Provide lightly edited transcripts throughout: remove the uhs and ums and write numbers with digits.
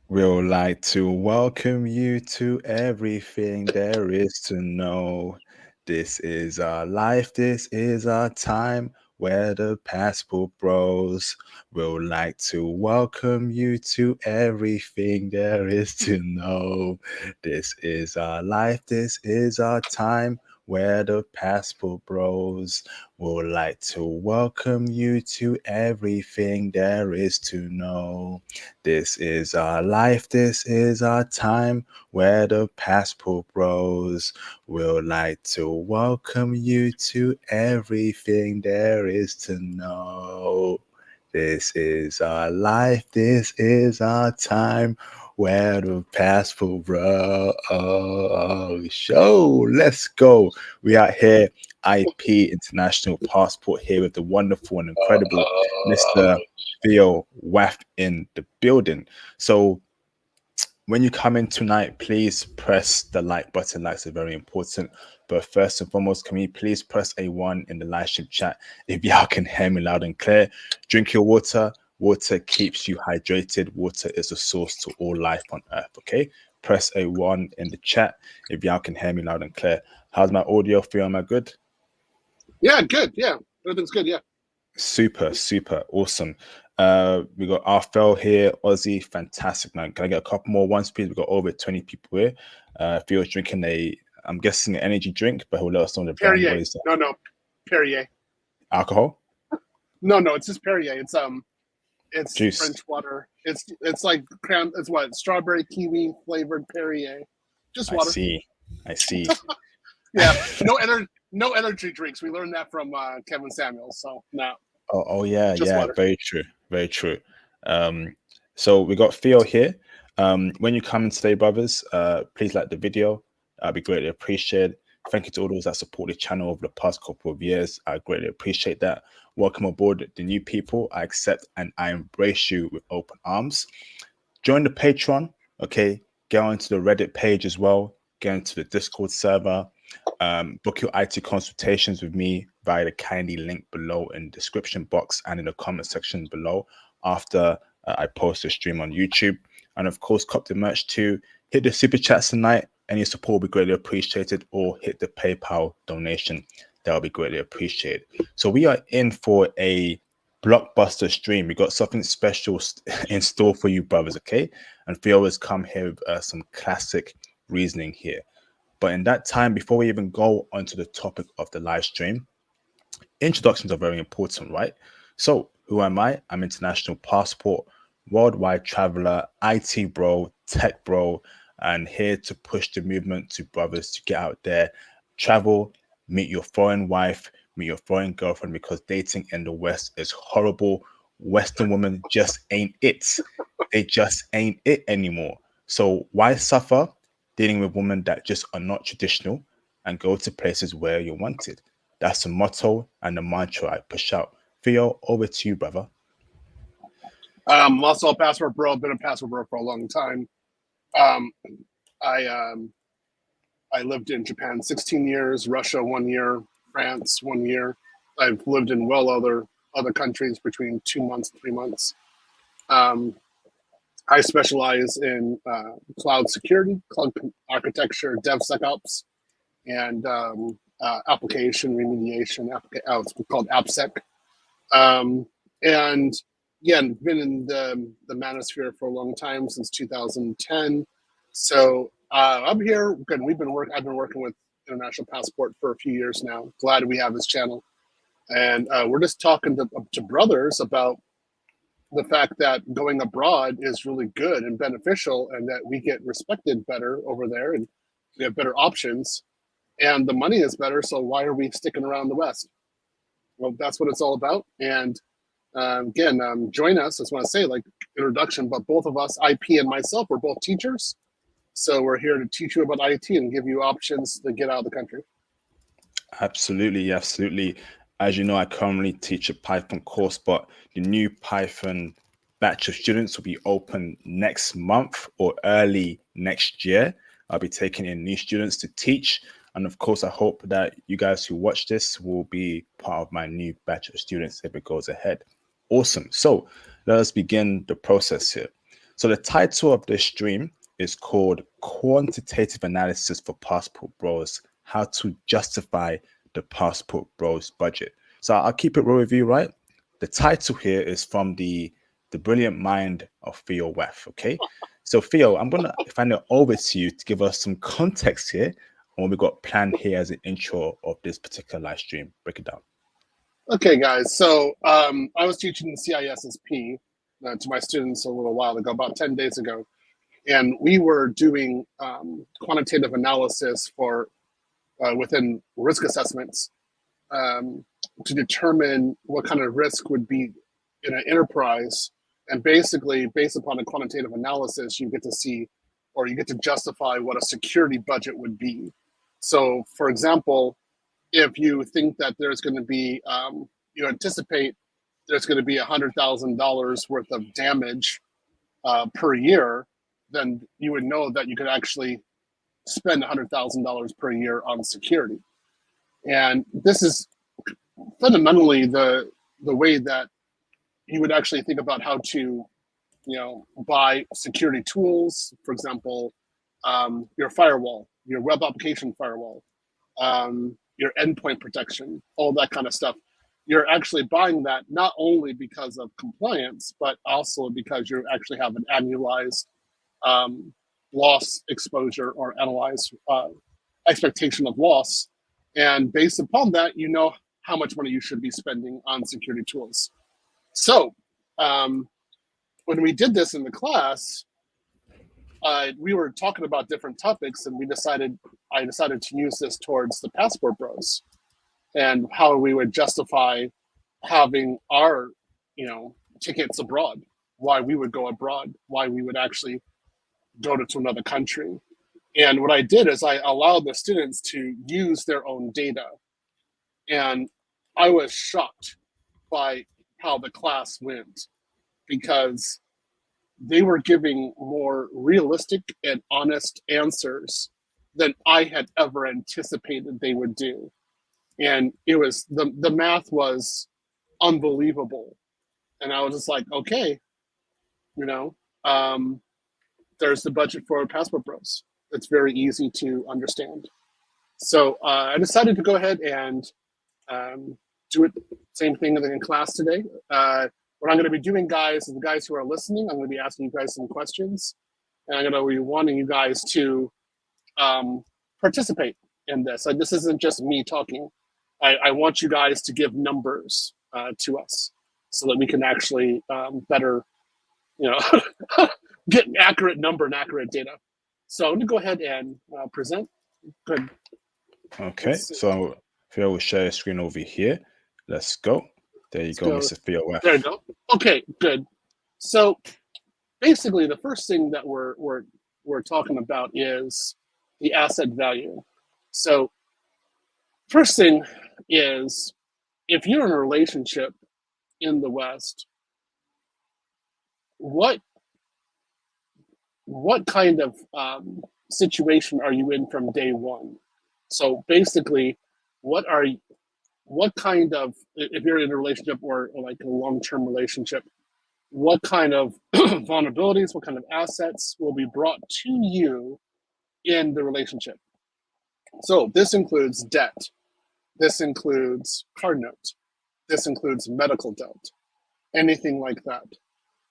We'll like to welcome you to everything there is to know. This is our life, this is our time where the passport bros. We'll like to welcome you to everything there is to know. This is our life, this is our time where the passport bros. We'll like to welcome you to everything there is to know. This is our life, this is our time where the passport bros will like to welcome you to everything there is to know. This is our life, this is our time where the passport bro show. Let's go. We are here, IP International Passport, here with the wonderful and incredible Mr. Theo Waff in the building. So when you come in tonight, please press the like button. Likes are very important. But first and foremost, can you please press a one in the live stream chat if y'all can hear me loud and clear? Drink your water. Water keeps you hydrated. Water is the source to all life on earth. Okay. Press a one in the chat if y'all can hear me loud and clear. How's my audio feel? Am I good? Yeah, good. Yeah, everything's good. Yeah. Super, super awesome. We got Arfel here, Aussie, fantastic man. Can I get a couple more ones, please? We got over 20 people here. Theo's drinking I'm guessing an energy drink, but he'll let us know the brand. What Perrier. is that? No, Perrier. Alcohol? No, it's just Perrier. It's Juice. French water. It's like cram. It's what strawberry kiwi flavored Perrier. Just I water. see. I see. Yeah. No energy drinks. We learned that from Kevin Samuels. So no, Oh yeah, just yeah, water. very true, very true. So we got Theo here. When you come in today, brothers, please like the video. I'd be greatly appreciated. Thank you to all those that support the channel over the past couple of years. I greatly appreciate that. Welcome aboard the new people. I accept and I embrace you with open arms. Join the Patreon, okay? Get onto the Reddit page as well. Get into the Discord server. Book your IT consultations with me via the kindly link below in the description box and in the comment section below after I post the stream on YouTube. And of course, cop the merch too. Hit the super chats tonight. Any support will be greatly appreciated, or hit the PayPal donation. That will be greatly appreciated. So we are in for a blockbuster stream. We got something special in store for you, brothers. Okay, and Theo has come here with some classic reasoning here. But in that time, before we even go onto the topic of the live stream, introductions are very important, right? So, who am I? I'm International Passport, worldwide traveler, IT bro, tech bro, and here to push the movement to brothers to get out there, travel, meet your foreign wife, meet your foreign girlfriend, because dating in the West is horrible. Western women just ain't it. They just ain't it anymore. So, why suffer dealing with women that just are not traditional and go to places where you're wanted? That's the motto and the mantra I push out. Theo, over to you, brother. Also a passport bro. Been a passport bro for a long time. Um, I I lived in Japan 16 years, Russia 1 year, France 1 year. I've lived in other countries between 2 months, 3 months. Um, I specialize in cloud security, cloud architecture, DevSecOps, and application remediation. It's called AppSec. Um, and yeah, been in the manosphere for a long time, since 2010. So I'm here. Good. I've been working with International Passport for a few years now. Glad we have this channel, and we're just talking to brothers about the fact that going abroad is really good and beneficial, and that we get respected better over there, and we have better options, and the money is better. So why are we sticking around the West? Well, that's what it's all about. And again, join us. I just want to say, like, introduction, but both of us, IP and myself, we're both teachers. So we're here to teach you about IT and give you options to get out of the country. Absolutely, absolutely. As you know, I currently teach a Python course, but the new Python batch of students will be open next month or early next year. I'll be taking in new students to teach. And of course, I hope that you guys who watch this will be part of my new batch of students if it goes ahead. Awesome. So let us begin the process here. So the title of this stream is called Quantitative Analysis for Passport Bros, How to Justify the Passport Bros Budget. So I'll keep it real with you, right? The title here is from the brilliant mind of Theo Weff, okay? So Theo, I'm gonna hand it over to you to give us some context here on what we got planned here as an intro of this particular live stream. Break it down. Okay, guys. So I was teaching the CISSP to my students a little while ago, about 10 days ago, and we were doing quantitative analysis for within risk assessments to determine what kind of risk would be in an enterprise. And basically, based upon a quantitative analysis, you get to see, or you get to justify what a security budget would be. So, for example, if you think that there's going to be, you anticipate there's going to be $100,000 worth of damage per year, then you would know that you could actually spend $100,000 per year on security. And this is fundamentally the way that you would actually think about how to, buy security tools. For example, your firewall, your web application firewall, your endpoint protection, all that kind of stuff. You're actually buying that not only because of compliance, but also because you actually have an annualized loss exposure or analyzed expectation of loss. And based upon that, you know how much money you should be spending on security tools. So when we did this in the class, we were talking about different topics, and I decided to use this towards the Passport Bros and how we would justify having our, tickets abroad, why we would go abroad, why we would actually go to another country. And what I did is I allowed the students to use their own data. And I was shocked by how the class went, because they were giving more realistic and honest answers than I had ever anticipated they would do. And it was the math was unbelievable. And I was just like, okay, there's the budget for Passport Bros. It's very easy to understand. So I decided to go ahead and do it, same thing in class today. What I'm going to be doing, guys, is the guys who are listening, I'm going to be asking you guys some questions. And I'm going to be wanting you guys to participate in this. This isn't just me talking. I want you guys to give numbers to us so that we can actually better, get an accurate number and accurate data. So I'm going to go ahead and present. Good. Okay, so Theo will share a screen over here. Let's go. There you go, Mr. Theo Weff. There you go. Okay, good. So basically, the first thing that we're talking about is the asset value. So first thing is, if you're in a relationship in the West, what kind of situation are you in from day one? So basically, what kind of, if you're in a relationship or like a long-term relationship, what kind of vulnerabilities, what kind of assets will be brought to you in the relationship? So this includes debt. This includes car note. This includes medical debt, anything like that.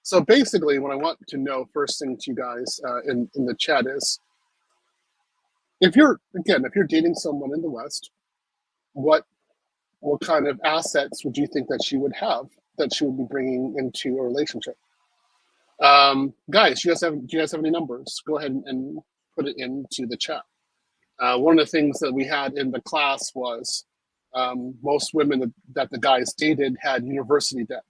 So basically, what I want to know first thing to you guys in the chat is, if you're dating someone in the West, what kind of assets would you think that she would have, that she would be bringing into a relationship? Guys, do you guys have any numbers? Go ahead and put it into the chat. One of the things that we had in the class was most women that the guys dated had university debt.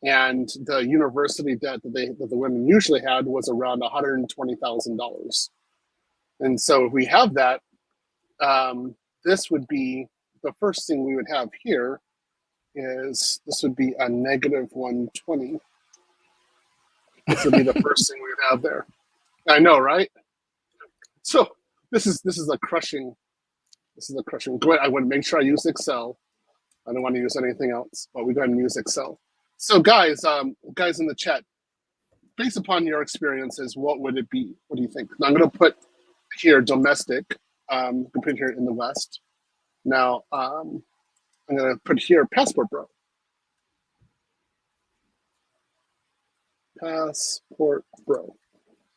And the university debt that the women usually had was around $120,000. And so if we have that, this would be the first thing we would have here. Is this would be a negative 120. This would be the first thing we would have there. I know, right? So this is a crushing. This is a crushing. I want to make sure I use Excel. I don't want to use anything else, but we go ahead and use Excel. So guys in the chat, based upon your experiences, what would it be? What do you think? Now, I'm going to put here domestic, put here in the West. Now, I'm going to put here passport bro. Passport bro.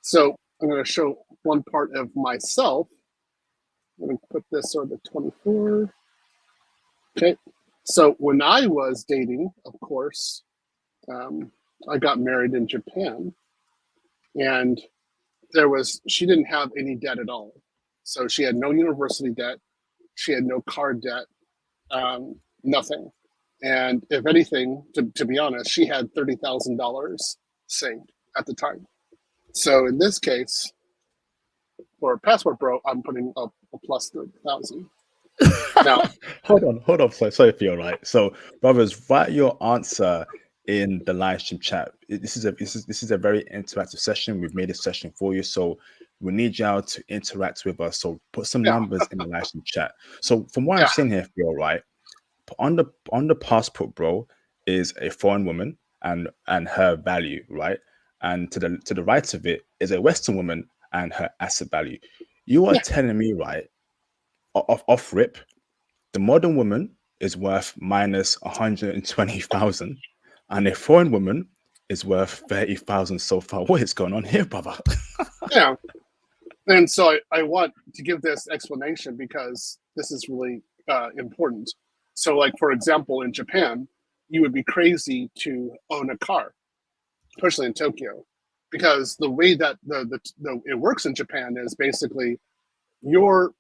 So I'm going to show one part of myself. I'm going to put this on the 24. Okay. So when I was dating, of course, I got married in Japan, and she didn't have any debt at all. So she had no university debt. She had no car debt, nothing. And if anything, to be honest, she had $30,000 saved at the time. So in this case, for passport bro, I'm putting up a plus 30,000. Now, hold on. Sorry, Theo. Right. So, brothers, write your answer in the live stream chat. This is a very interactive session. We've made a session for you, so we need y'all to interact with us. So, put some numbers in the live stream chat. So, from what I'm seeing here, Theo, right, on the passport, bro, is a foreign woman and her value, right, and to the right of it is a Western woman and her asset value. You are telling me, right, off rip, the modern woman is worth minus 120,000, and a foreign woman is worth 30,000 so far. What is going on here, brother? Yeah. And so I want to give this explanation because this is really important. So, like, for example, in Japan, you would be crazy to own a car, especially in Tokyo, because the way that it works in Japan is basically you're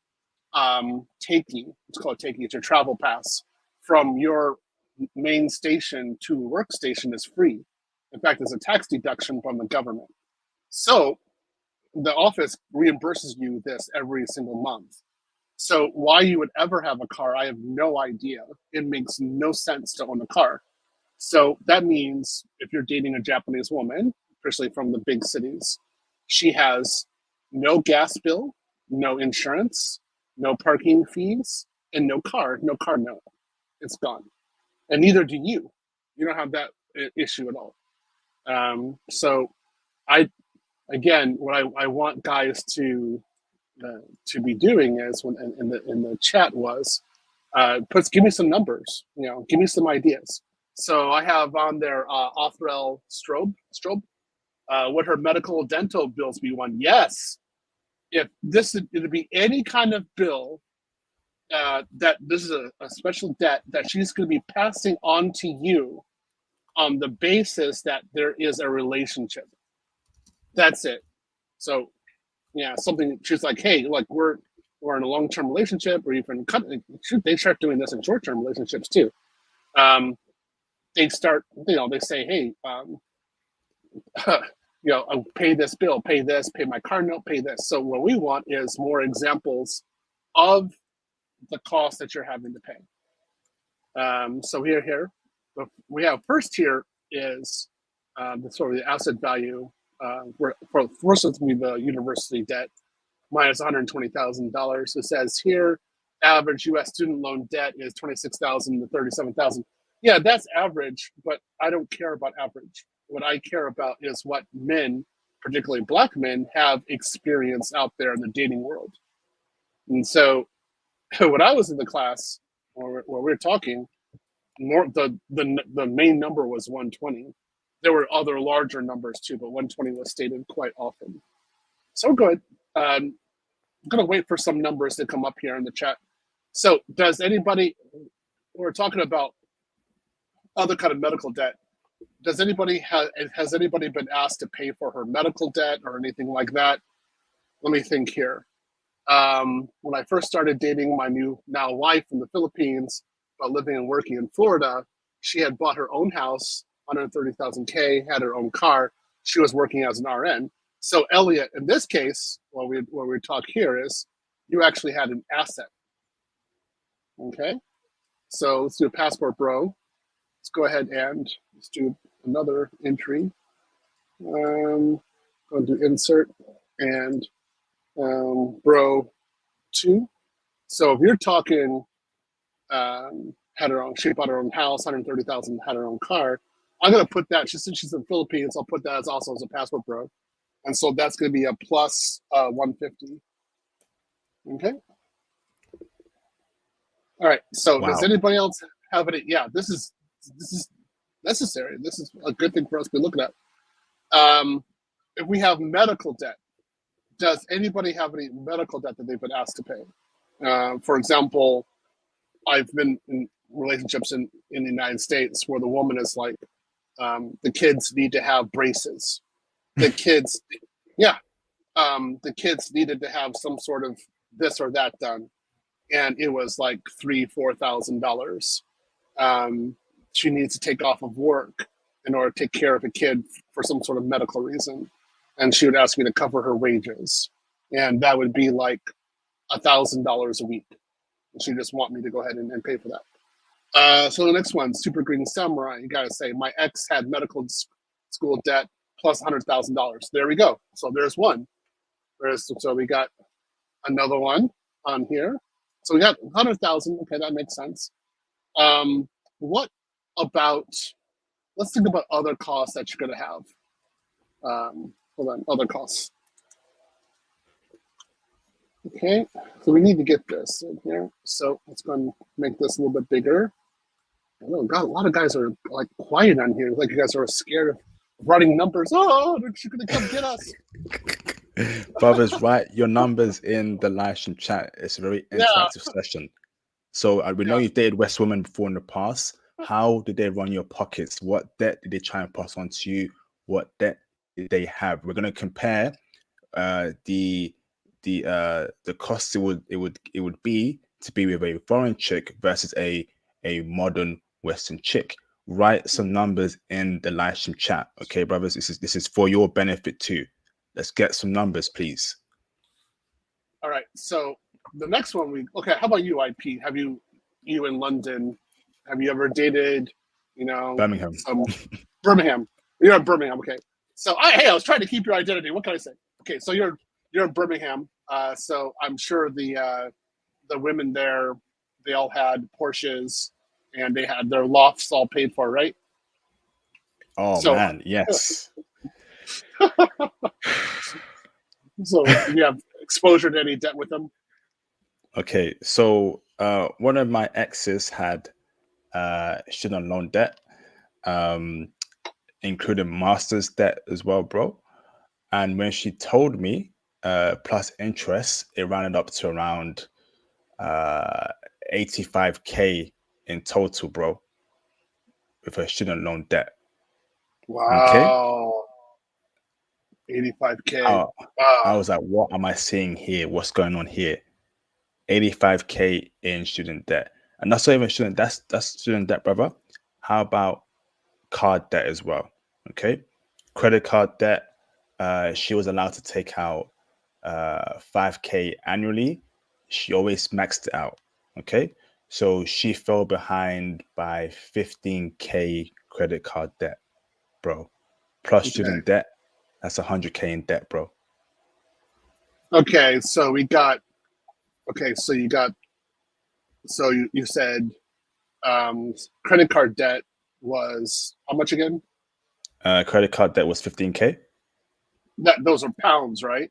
taking, it's called taking, it's your travel pass from your main station to workstation is free. In fact, there's a tax deduction from the government. So the office reimburses you this every single month. So why you would ever have a car, I have no idea. It makes no sense to own a car. So that means if you're dating a Japanese woman, especially from the big cities, she has no gas bill, no insurance, no parking fees, and no car note. It's gone. And neither do you. You don't have that issue at all. So again, what I want guys to be doing is when in the chat was give me some numbers, give me some ideas. So I have on there Othriel Strobe, would her medical dental bills be one? Yes. If it'd be any kind of bill that this is a special debt that she's going to be passing on to you on the basis that there is a relationship. That's it. So yeah, something she's like, hey, like we're in a long-term relationship, or even they start doing this in short-term relationships too. They start, they say, hey, I'll pay this bill, pay this, pay my car note, pay this. So what we want is more examples of the cost that you're having to pay. So here, we have first here is the asset value. For first, it's going to be the university debt minus $120,000. It says here, average U.S. student loan debt is $26,000 to $37,000. Yeah, that's average, but I don't care about average. What I care about is what men, particularly Black men, have experienced out there in the dating world. And so, when I was in the class, where we were talking, the main number was 120. There were other larger numbers too, but 120 was stated quite often. So good. I'm gonna wait for some numbers to come up here in the chat. So does anybody, we're talking about other kind of medical debt. Has anybody been asked to pay for her medical debt or anything like that? Let me think here. When I first started dating my now wife in the Philippines, but living and working in Florida, she had bought her own house, 130,000 had her own car. She was working as an RN. So Elliot, in this case, what we talk here is you actually had an asset. Okay, so let's do a passport bro. Let's go ahead and let's do another entry. Going to do insert and bro 2. So if you're talking, she bought her own house, 130,000, had her own car. I'm gonna put that. Since she's in the Philippines, I'll put that as also as a passport bro, and so that's gonna be a plus 150. Okay. All right. So does Wow. anybody else have any? Yeah, this is necessary. This is a good thing for us to be looking at. If we have medical debt, does anybody have any medical debt that they've been asked to pay? For example, I've been in relationships in the United States where the woman is like, the kids need to have braces. The kids, yeah, the kids needed to have some sort of this or that done, and it was like $3,000-4,000. She needs to take off of work in order to take care of a kid for some sort of medical reason, and she would ask me to cover her wages, and that would be like $1,000 a week. And she just want me to go ahead and pay for that. So the next one, Super Green Samurai. You gotta say, my ex had medical school debt plus $100,000. There we go. So there's one. So we got another one on here. So we got 100,000. Okay, that makes sense. What about? Let's think about other costs that you're gonna have. Hold on, other costs. Okay, so we need to get this in here. So let's go and make this a little bit bigger. Oh God, a lot of guys are like quiet on here. Like you guys are scared of running numbers. Oh, they're gonna come get us. Brothers, write your numbers in the live stream chat. It's a very Yeah, interactive session. So we know yeah. you dated West women before in the past. How did they run your pockets? What debt did they try and pass on to you? What debt did they have? We're going to compare the costs it would be to be with a foreign chick versus a modern Western chick. Write some numbers in the live stream chat, okay, brothers. This is for your benefit too. Let's get some numbers, please. All right. So the next one okay. How about you, IP? Have you in London? Have you ever dated? You know, Birmingham. some Birmingham. You're in Birmingham. Okay. So I was trying to keep your identity. What can I say? Okay. So you're in Birmingham. So I'm sure the women there, they all had Porsches and they had their lofts all paid for, right? Oh So man, yes. so you have exposure to any debt with them? Okay, so one of my exes had student loan debt, um, including master's debt as well, bro. And when she told me plus interest, it rounded up to around 85K in total, bro, with her student loan debt. Okay, Wow. 85K. I, I Wow. was like, what am I seeing here? What's going on here? 85K in student debt, and that's not even student. That's student debt, brother. How about card debt as well? Okay, credit card debt. She was allowed to take out 5K annually. She always maxed it out. Okay, so she fell behind by 15K credit card debt, bro. Plus Okay. student debt, that's 100K in debt, bro. Okay. So we got. Okay. So you got. So you said credit card debt was how much again? Credit card debt was 15K. Those are pounds, right?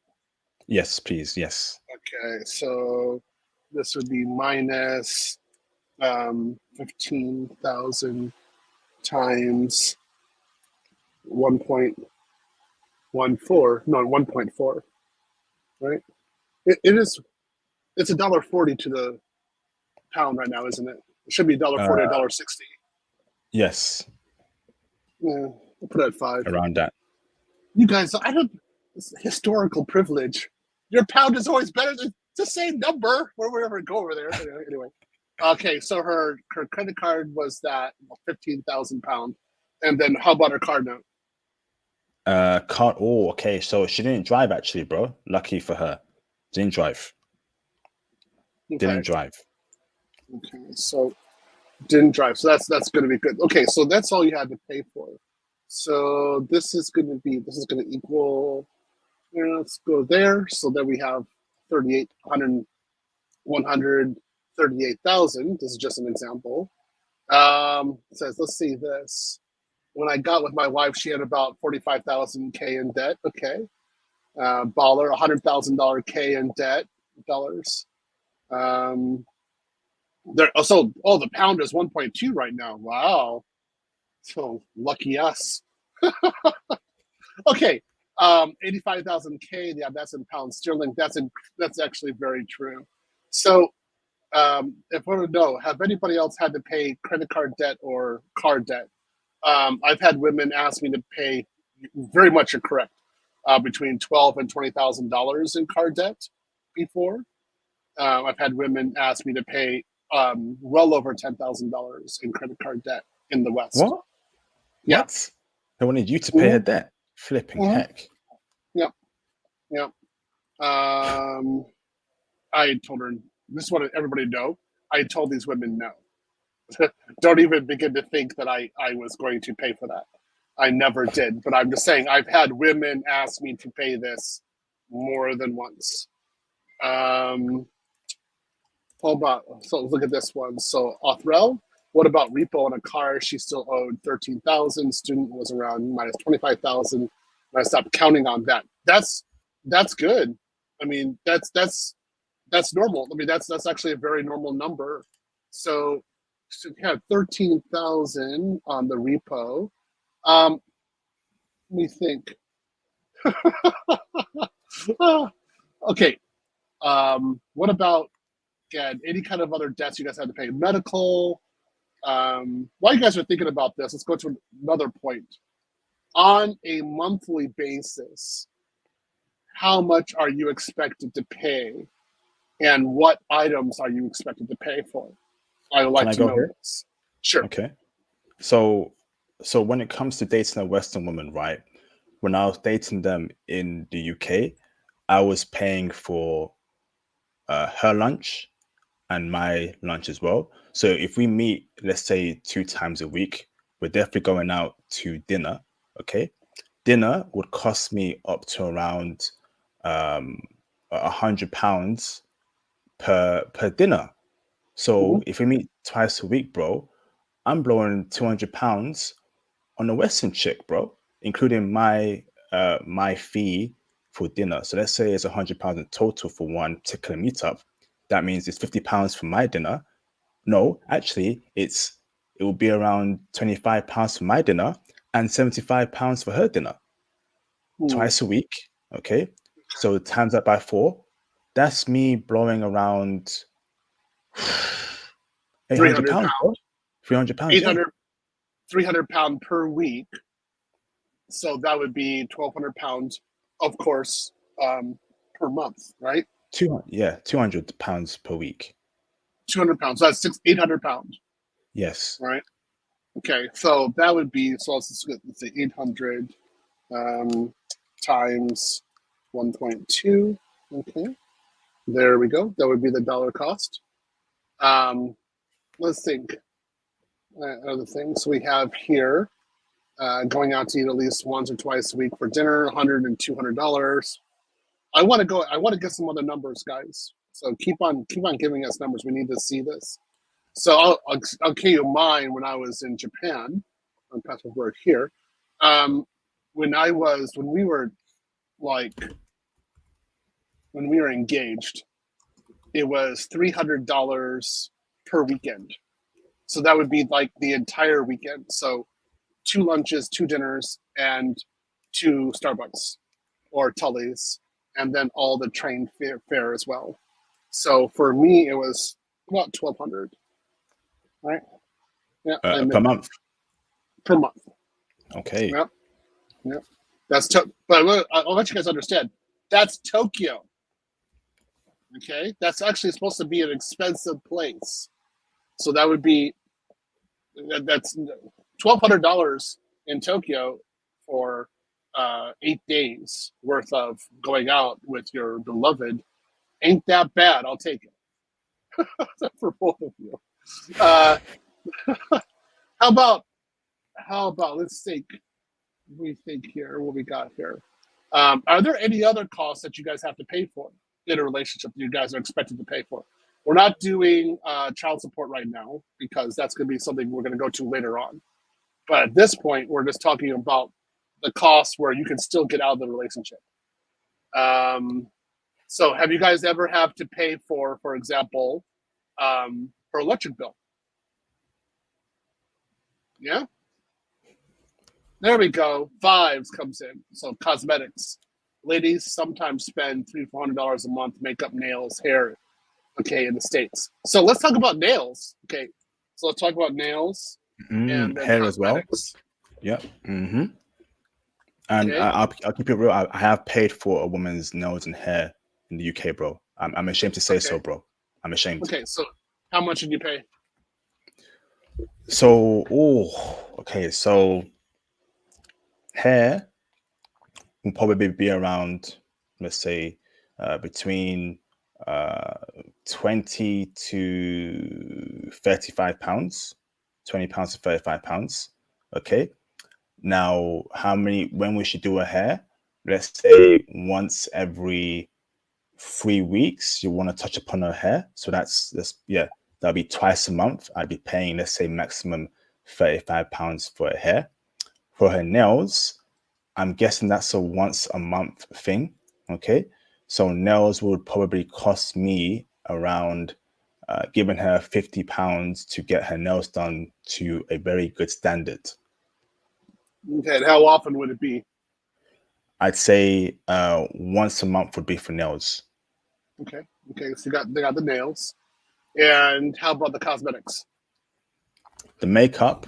Yes, please. Yes. Okay. So this would be minus 15,000 times 1.14. No, 1.4. Right. It is. It's $1.40 to the pound right now, isn't it? It should be $1.40, $1.60. Yes, Yeah, I'll put it at 5. around that. You guys, I don't. It's historical privilege. Your pound is always better than the same number wherever we go over there. Anyway, okay. So her credit card was that 15,000 pound, and then how about her card note? Card. Oh, okay. So she didn't drive actually, bro. Lucky for her. Didn't drive. Okay. Didn't drive. Okay. So didn't drive. So that's going to be good. Okay. So that's all you had to pay for. So this is going to equal. Let's go there. So then we have 3,800, 138,000. This is just an example. It says, let's see this. When I got with my wife, she had about 45,000 K in debt. Okay. Baller, $100,000 K in debt dollars. There. Oh, the pound is 1.2 right now. Wow. So lucky us. Okay. 85,000 K. Yeah, that's in pounds sterling. That's actually very true. So if I want to know, have anybody else had to pay credit card debt or car debt? I've had women ask me to pay, very much correct, between $12,000 and $20,000 in car debt before. I've had women ask me to pay well over $10,000 in credit card debt in the West. What? Yeah. What? They wanted you to pay her Mm-hmm. debt. Flipping Mm-hmm. heck. Yep. Yep. I told her, this is what everybody know. I told these women no. Don't even begin to think that I was going to pay for that. I never did. But I'm just saying, I've had women ask me to pay this more than once. Hold on. So look at this one. So Othrel, what about repo on a car? She still owed 13,000. Student was around minus 25,000. And I stopped counting on that. That's good. I mean, that's normal. I mean, that's actually a very normal number. So you have 13,000 on the repo. Let me think. Okay. What about, again, any kind of other debts you guys had to pay? Medical. While you guys are thinking about this, let's go to another point. On a monthly basis, how much are you expected to pay? And what items are you expected to pay for? I would like to know this. Sure. Okay. So when it comes to dating a Western woman, right? When I was dating them in the UK, I was paying for her lunch and my lunch as well. So if we meet, let's say 2 times a week, we're definitely going out to dinner. Okay. Dinner would cost me up to around £100 per dinner. So if we meet twice a week, bro, I'm blowing £200 on a Western chick, bro, including my fee for dinner. So let's say it's £100 in total for one particular meetup. That means it's £50 for my dinner. No, actually, it will be around £25 for my dinner and £75 for her dinner. Twice a week. Okay. So times that by 4, that's me blowing around £800, bro. £300, yeah. 300 pound per week. So that would be 1,200 pounds, of course, per month, right? £200 per week. 200 pounds. So that's 800 pounds. Yes. Right. Okay. So that would be, so let's say 800 times 1.2. Okay. There we go. That would be the dollar cost. Let's think. Other things we have here. Going out to eat at least once or twice a week for dinner, $100 and $200. I want to get some other numbers, guys. So keep on giving us numbers. We need to see this. So I'll give you mine when I was in Japan. I'm passing word here. When we were engaged, it was $300 per weekend. So that would be like the entire weekend. So 2 lunches, 2 dinners, and 2 Starbucks or Tully's, and then all the train fare as well. So for me, it was about 1,200, right? Yeah, Per month. Per month. Okay. Yep. Yep. But I'll let you guys understand. That's Tokyo. Okay, that's actually supposed to be an expensive place. So that would be that's $1,200 in Tokyo for 8 days worth of going out with your beloved. Ain't that bad? I'll take it for both of you. How about let's think. We think here what we got here. Are there any other costs that you guys have to pay for in a relationship that you guys are expected to pay for? We're not doing child support right now because that's going to be something we're going to go to later on. But at this point, we're just talking about the cost where you can still get out of the relationship. So have you guys ever have to pay for example, her electric bill? Yeah. There we go. Fives comes in. So cosmetics. Ladies sometimes spend $300-$400 a month, makeup, nails, hair. Okay, in the States. So let's talk about nails. Okay, so let's talk about nails and then Hair as well. cosmetics. Yeah. And Okay. I'll keep it real. I have paid for a woman's nails and hair in the UK, bro. I'm ashamed to say so, bro. I'm ashamed. Okay, so how much did you pay? So, okay. So hair will probably be around, let's say, between 20 to 35 pounds, 20 pounds to 35 pounds. Okay. Now, when we should do a hair? Let's say once every 3 weeks, you want to touch upon her hair. So that'll be twice a month. I'd be paying, let's say, maximum £35 for her hair. For her nails, I'm guessing that's a once a month thing. Okay. So nails would probably cost me around, giving her £50 to get her nails done to a very good standard. Okay, and how often would it be? I'd say once a month would be for nails. Okay, so they got the nails. And how about the cosmetics? The makeup,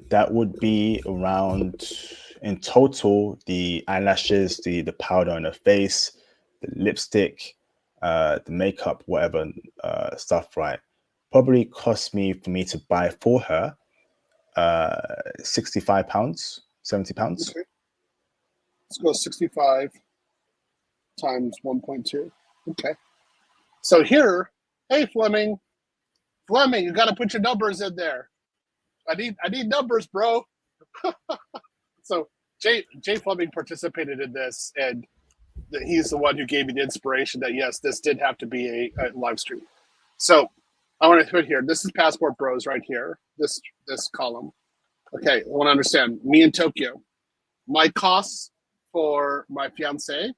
that would be around, in total, the eyelashes, the powder on the face, the lipstick, the makeup, whatever stuff, right? Probably cost me for me to buy for her £65, £70. Okay. Let's go 65 times 1.2. Okay. So here, hey Fleming, you got to put your numbers in there. I need numbers, bro. So Jay Fleming participated in this, and he's the one who gave me the inspiration that yes, this did have to be a live stream. So I want to put here. This is Passport Bros right here. This column. Okay, I want to understand. Me in Tokyo, my costs for my fiance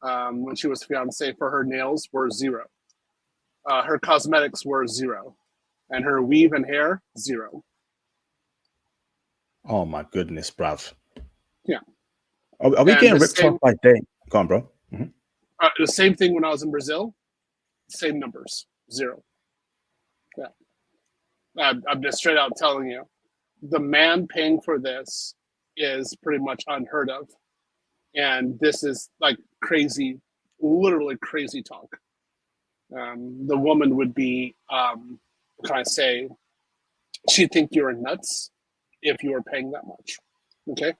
when she was fiance for her nails were zero. Her cosmetics were zero, and her weave and hair zero. Oh my goodness, bruv. Yeah. Are we getting ripped off by day? Go on, bro. The same thing when I was in Brazil. Same numbers, zero. Yeah. I'm just straight out telling you, the man paying for this is pretty much unheard of. And this is like crazy, literally crazy talk. The woman would be, kind of say, she'd think you're nuts if you were paying that much. Okay.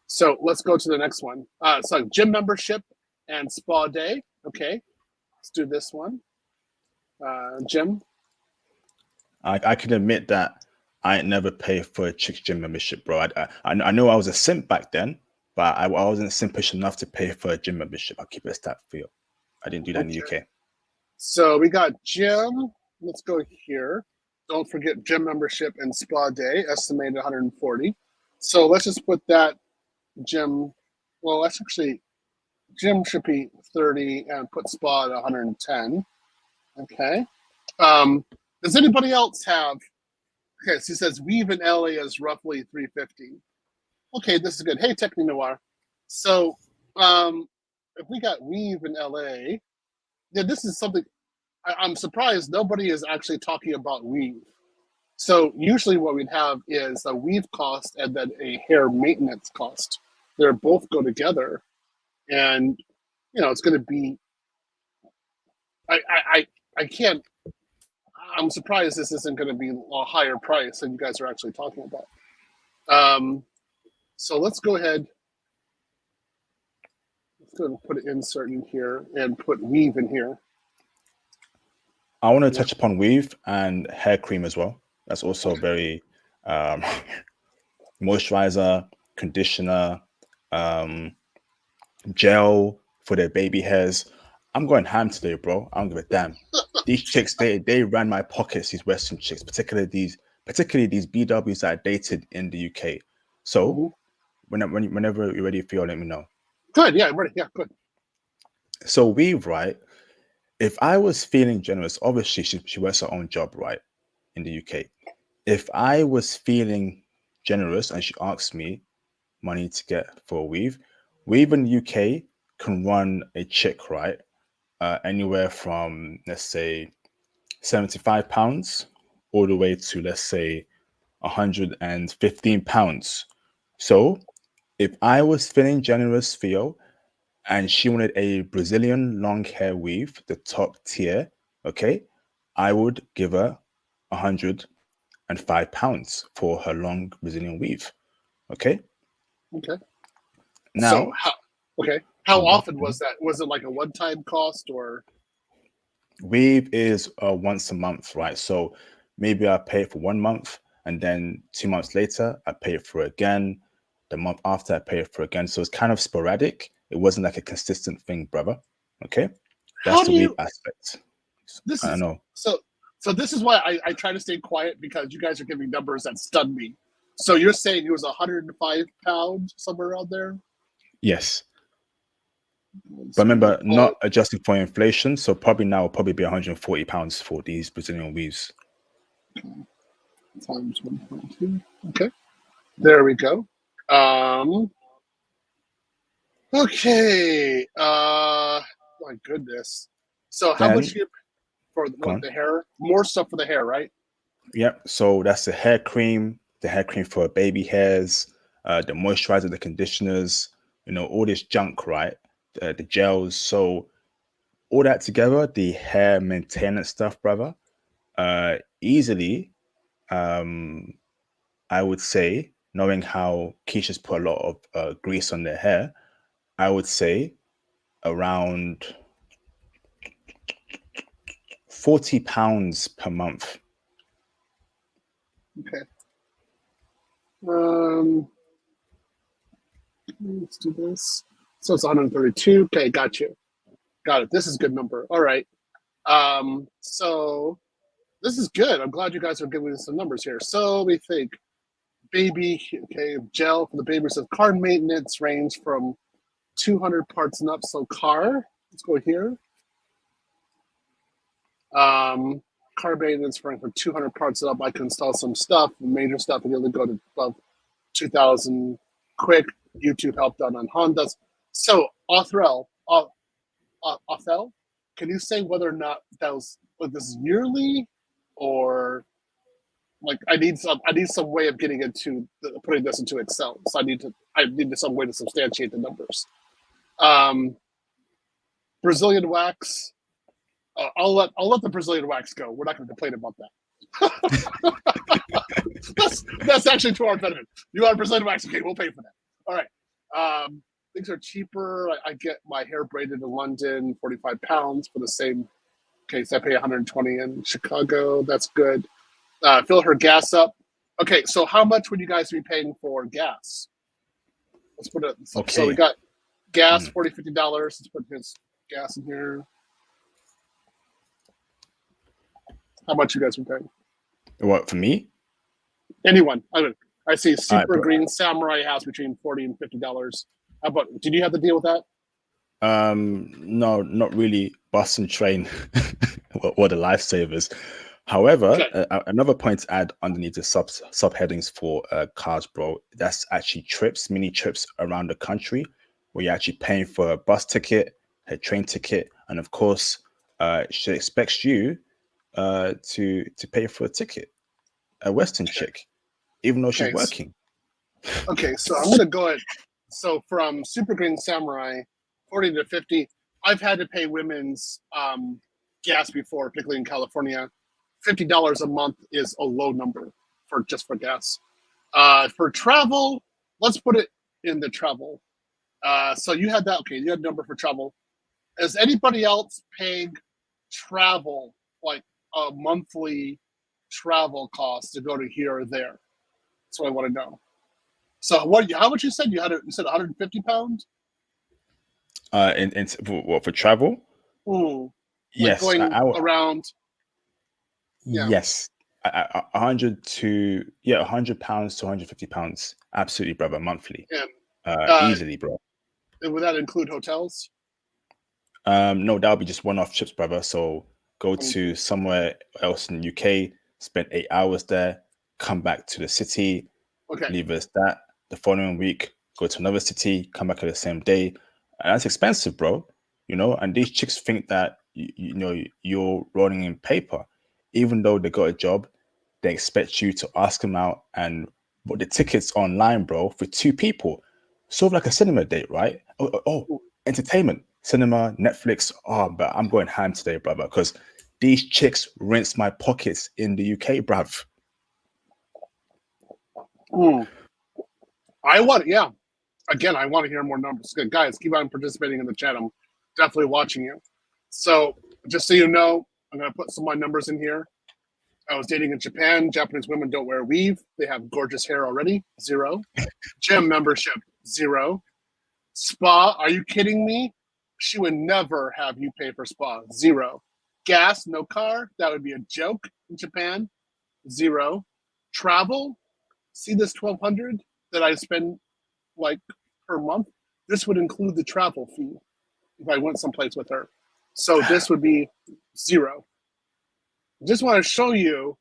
So let's go to the next one. So gym membership and spa day. Okay. Let's do this one. Gym. I can admit that I ain't never paid for a chick's gym membership, bro. I know I was a simp back then, but I wasn't simpish enough to pay for a gym membership. I'll keep it a stat for you. I didn't do that in the UK. So we got gym. Let's go here. Don't forget gym membership and spa day, estimated 140. So let's just put that gym. Well, that's actually gym should be 30 and put spa at 110. Okay. Does anybody else have? Okay, so he says weave in LA is roughly 350. Okay, this is good. Hey, Techni Noir. So if we got weave in LA, yeah, this is something I'm surprised nobody is actually talking about weave. So usually what we'd have is a weave cost and then a hair maintenance cost. They're both go together, and it's going to be. I can't. I'm surprised this isn't going to be a higher price than you guys are actually talking about. So let's go ahead. Let's go and put an insert in here and put weave in here. I want to touch upon weave and hair cream as well. That's also very moisturizer, conditioner, gel for their baby hairs. I'm going ham today, bro. I don't give a damn. These chicks, they ran my pockets. These Western chicks, particularly particularly these BWs that are dated in the UK. So whenever you're ready, Theo, let me know. Good. Yeah, I'm ready. Yeah, good. So weave, right? If I was feeling generous, obviously she works her own job, right, in the UK. If I was feeling generous and she asked me money to get for a weave in the UK can run a chick, right? Anywhere from, let's say, £75 all the way to, let's say, £115. So if I was feeling generous, Theo, and she wanted a Brazilian long hair weave, the top tier, okay, I would give her £105 for her long Brazilian weave. Okay. Okay. So Now, how often was that? Was it like a one-time cost or? weave is once a month, right? So maybe I pay for 1 month, and then 2 months later I pay for it again. The month after I pay for it again. So it's kind of sporadic. It wasn't like a consistent thing, brother. Okay, How that's do the weave you? aspect. This I is know. so. So this is why I try to stay quiet because you guys are giving numbers that stun me. So you're saying it was 105 pounds somewhere around there? Yes, but So I'm gonna remember, pull it not adjusting for inflation. So probably now will probably be £140 for these Brazilian weaves. times 1.2. Okay, there we go. Um, okay. My goodness. So how much Then you for go what on. the hair? More stuff for the hair, right? Yep. So that's the hair cream for baby hairs, the moisturizer, the conditioners, all this junk, right? The gels. So all that together, the hair maintenance stuff, brother, easily, um, I would say, knowing how Keisha's put a lot of grease on their hair, I would say around £40 per month. Okay. Um, let's do this. So it's 132. Okay, got you. Got it. This is a good number. All right. So this is good. I'm glad you guys are giving us some numbers here. So we think baby, okay, gel for the baby. So car maintenance range from 200 parts and up. So car, let's go here. Car maintenance range from 200 parts and up. I can install some stuff, major stuff, and really go to above 2,000 quick. YouTube help done on Hondas. So Othel, can you say whether or not that was like this is yearly or like I need some way of getting into putting this into Excel. So I need some way to substantiate the numbers. Um, Brazilian wax. I'll let the Brazilian wax go. We're not going to complain about that. that's actually to our benefit. You want Brazilian wax? Okay, we'll pay for that. All right. Things are cheaper. I get my hair braided in London, 45 pounds for the same case. I pay 120 in Chicago. That's good. Fill her gas up. Okay, so how much would you guys be paying for gas? Let's put it. So we Okay. got gas, $40, $50. Let's put his gas in here. How much you guys are paying? What, for me? Anyone? I see All right, Super Green Samurai House between $40 and $50. How about? Did you have to deal with that? No, not really. Bus and train were the lifesavers. However, Okay. another point to add underneath the subheadings for cars, bro, that's actually trips, mini trips around the country, where you're actually paying for a bus ticket, a train ticket, and of course, she expects you to pay for a ticket, a Western chick, even though she's Okay. working. Okay. So I'm gonna go ahead. So from Super Green Samurai, 40 to 50. I've had to pay women's gas before, particularly in California. $50 a month is a low number for just for gas. For travel, let's put it in the travel. So you had that. Okay, you had a number for travel. Is anybody else paying travel like a monthly travel cost to go to here or there? That's what I want to know. So what? How much you said you had? You said 150 pounds. For travel? Ooh, like Yes, going around. Yeah. yes. 100 to £100 to £150, absolutely, brother, monthly, And easily, bro. would that include hotels? No, that'll be just one-off trips, brother. So go to somewhere else in the UK, spend 8 hours there, come back to the city, Okay. leave us that. The following week, go to another city, come back at the same day. And that's expensive, bro. You know, and these chicks think that you know you're rolling in paper, even though they got a job. They expect you to ask them out and book the tickets online, bro, for two people. Sort of like a cinema date, right? Oh, entertainment, cinema, Netflix. Oh, but I'm going ham today, brother, because these chicks rinse my pockets in the UK, bruv. I want, yeah. Again, I want to hear more numbers. Good guys, keep on participating in the chat. I'm definitely watching you. So, just so you know, I'm going to put some of my numbers in here. I was dating in Japan. Japanese women don't wear weave. They have gorgeous hair already. 0. Gym membership. 0. Spa. Are you kidding me? She would never have you pay for spa. 0. Gas. No car. That would be a joke in Japan. 0. Travel. See this 1,200 that I spend like per month? This would include the travel fee if I went someplace with her. So this would be 0. Just want to show you,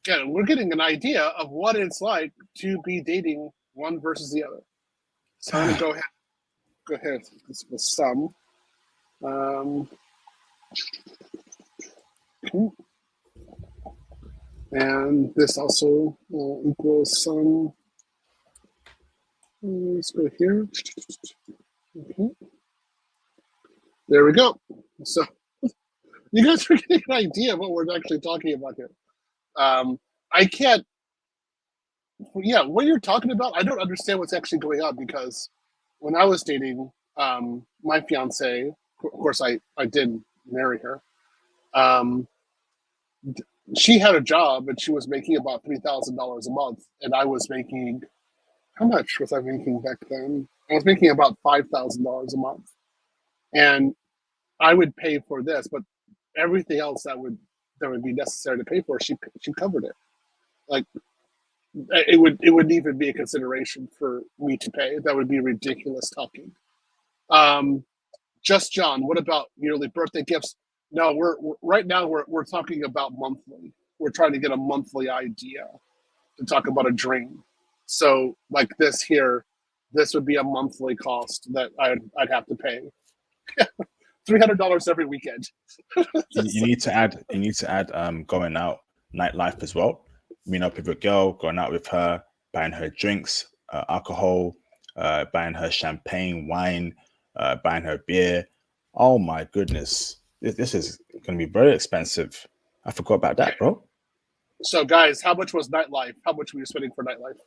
again, we're getting an idea of what it's like to be dating one versus the other. So I'm going to go ahead with some. And this also equals some. Let's go here. Okay. There we go. So you guys are getting an idea of what we're actually talking about here. I can't, what you're talking about, I don't understand what's actually going on, because when I was dating my fiance, of course I did marry her, she had a job and she was making about $3,000 a month, and I was making, how much was I making back then? I was making about $5,000 a month, and I would pay for this, but everything else that would be necessary to pay for, she covered it. Like it would even be a consideration for me to pay. That would be ridiculous talking. Just John, what about yearly birthday gifts? No, we're right now we're talking about monthly. We're trying to get a monthly idea to talk about a dream. So like this here, this would be a monthly cost that I'd have to pay. $300 every weekend. You need to add going out, nightlife as well. Meeting up with a girl, going out with her, buying her drinks, alcohol, buying her champagne, wine, buying her beer. Oh my goodness, this is going to be very expensive. I forgot about that, bro. So guys, how much was nightlife? How much were you spending for nightlife?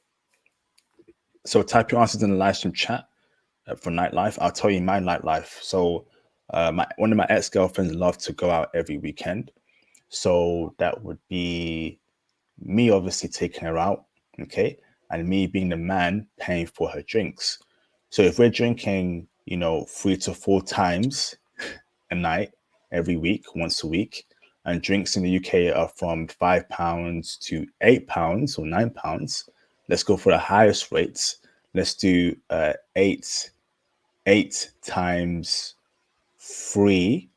So type your answers in the live stream chat for nightlife. I'll tell you my nightlife. So one of my ex-girlfriends loved to go out every weekend. So that would be me obviously taking her out, okay, and me being the man paying for her drinks. So if we're drinking, 3 to 4 times a night every week, once a week, and drinks in the UK are from £5 to £8 or £9, let's go for the highest rates. Let's do 8 times 3.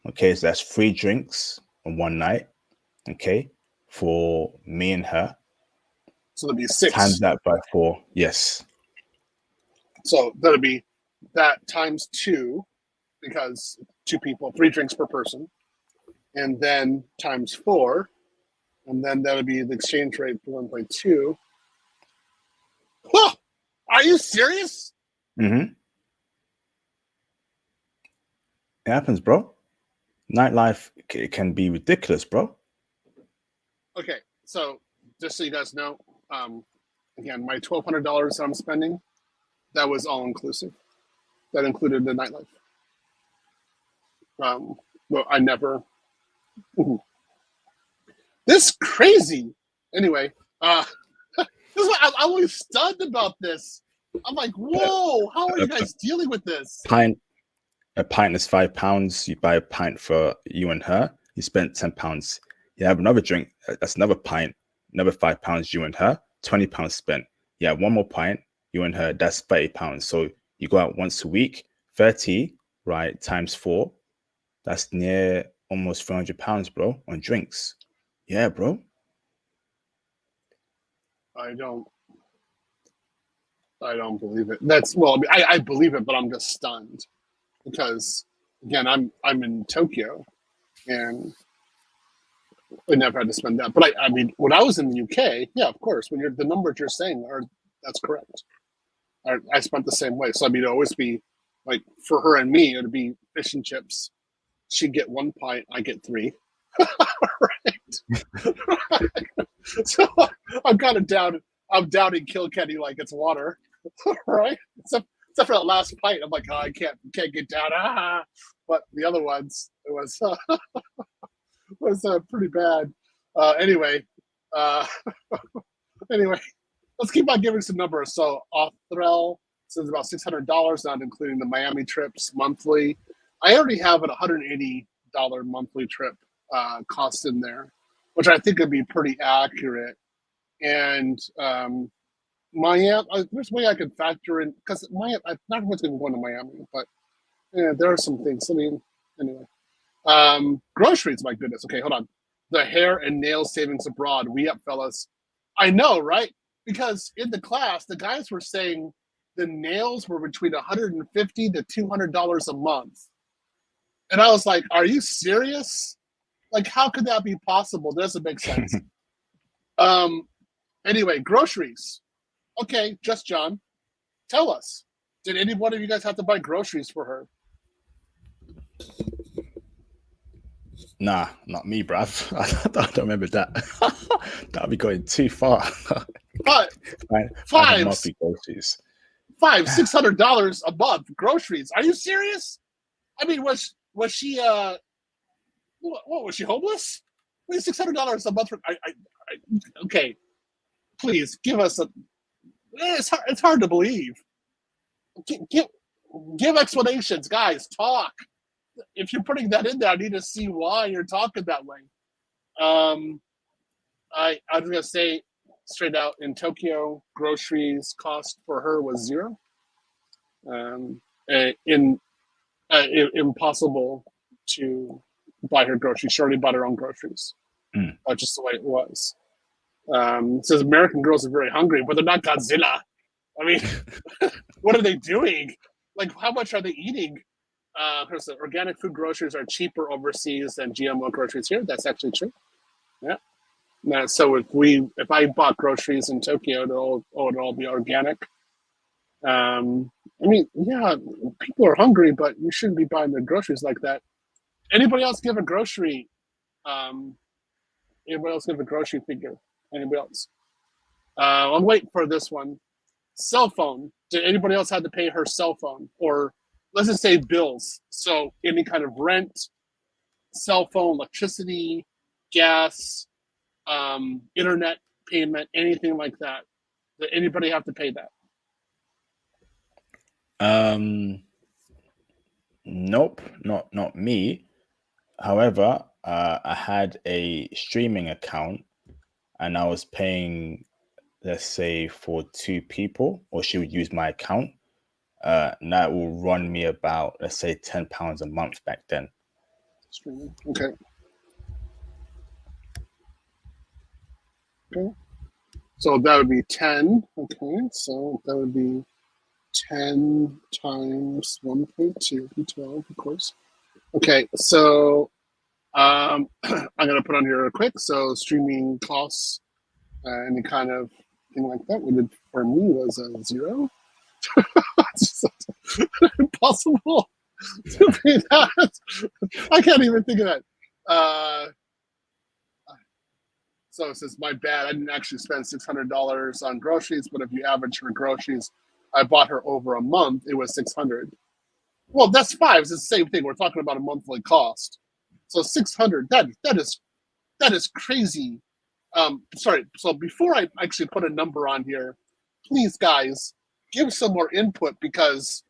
Okay, so that's 3 drinks on one night. Okay, for me and her. So that'd be 6. Times that by 4. Yes. So that'd be that times 2, because 2 people, 3 drinks per person, and then times 4, and then that would be the exchange rate for 1.2. Huh! Are you serious? Mm-hmm. It happens, bro. Nightlife can be ridiculous, bro. Okay, so just so you guys know, again, my $1,200 I'm spending, that was all inclusive. That included the nightlife. Well, I never. This crazy. Anyway, this is what I'm always stunned about this. I'm like, whoa! How are you guys dealing with this? A pint is £5. You buy a pint for you and her. You spent £10 You have another drink. That's another pint. Another £5. You and her. £20 spent. You have one more pint. You and her. That's £30. So you go out once a week. 30, right? Times 4. That's near almost £300, bro, on drinks. Yeah, bro. I don't believe it. That's well, I mean, I believe it, but I'm just stunned because again, I'm in Tokyo, and I never had to spend that. But I mean, when I was in the UK, yeah, of course, when you're the numbers you're saying are that's correct. I spent the same way. So I mean, it'd always be like for her and me, it'd be fish and chips. She'd get 1 pint, I get 3. Right. So I'm kind of down. I'm downing Kilkenny like it's water, right? Except for that last pint, I'm like, oh, I can't get down. Ah, but the other ones, it was pretty bad. Anyway, uh, anyway, let's keep on giving some numbers. So Othrel says about $600, not including the Miami trips monthly. I already have an $180 monthly trip cost in there, which I think would be pretty accurate. And Miami, there's a way I could factor in because Miami, I'm not going to go to Miami, but yeah, there are some things. I mean, anyway, groceries. My goodness. Okay, hold on. The hair and nail savings abroad. We up, fellas. I know, right? Because in the class, the guys were saying the nails were between $150 to $200 a month, and I was like, "Are you serious? Like, how could that be possible? Doesn't make sense." Anyway, groceries. Okay, just John. Tell us. Did any one of you guys have to buy groceries for her? Nah, not me, bruv. I don't remember that. That'll be going too far. Five monthly groceries. $600 a month groceries. Are you serious? I mean, was she what was she homeless? I mean, $600 a month for okay. Please give us a. It's hard to believe. Give explanations, guys. Talk. If you're putting that in there, I need to see why you're talking that way. I'm gonna say straight out in Tokyo, groceries cost for her was 0. Impossible to buy her groceries. She already bought her own groceries. That's just the way it was. It says American girls are very hungry, but they're not Godzilla. I mean, what are they doing? Like, how much are they eating? Because organic food groceries are cheaper overseas than GMO groceries here. That's actually true. Yeah. So if I bought groceries in Tokyo, it'll all be organic. I mean, yeah, people are hungry, but you shouldn't be buying their groceries like that. Anybody else give a grocery? Anybody else give a grocery figure? Anybody else? I'm waiting for this one. Cell phone. Did anybody else have to pay her cell phone? Or let's just say bills. So any kind of rent, cell phone, electricity, gas, internet payment, anything like that. Did anybody have to pay that? Nope, not me. However, I had a streaming account and I was paying, let's say, for 2 people, or she would use my account. And that will run me about, let's say, £10 a month back then. Streaming. Okay. Okay. So that would be 10. Okay. So that would be 10 times 1.2, 12, of course. Okay. So I'm going to put on here real quick. So streaming costs, any kind of thing like that, for me was 0. It's impossible to pay that. I can't even think of that. So it says, my bad. I didn't actually spend $600 on groceries, but if you average her groceries, I bought her over a month. It was $600. Well, that's 5. It's the same thing. We're talking about a monthly cost. So $600. That is crazy. Sorry. So before I actually put a number on here, please, guys, give some more input, because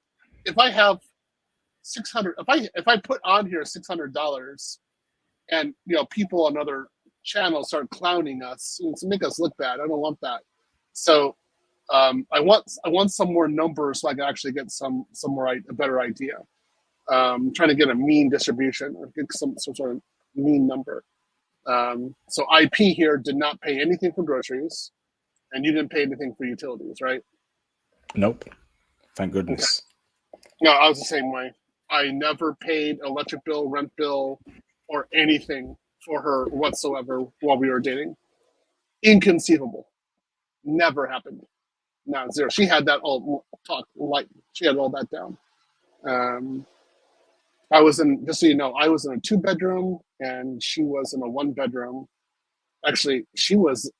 if I have 600, if I put on here $600, and people on other channel start clowning us to make us look bad. I don't want that. So I want some more numbers so I can actually get a better idea. Trying to get a mean distribution or get some sort of mean number. So IP here did not pay anything for groceries, and you didn't pay anything for utilities, right? Nope. Thank goodness. Okay. No, I was the same way. I never paid electric bill, rent bill, or anything for her whatsoever while we were dating. Inconceivable. Never happened. No, zero. She had that all talk light. She had all that down. I was in, just so you know, I was in a 2-bedroom and she was in a 1-bedroom. Actually, she was,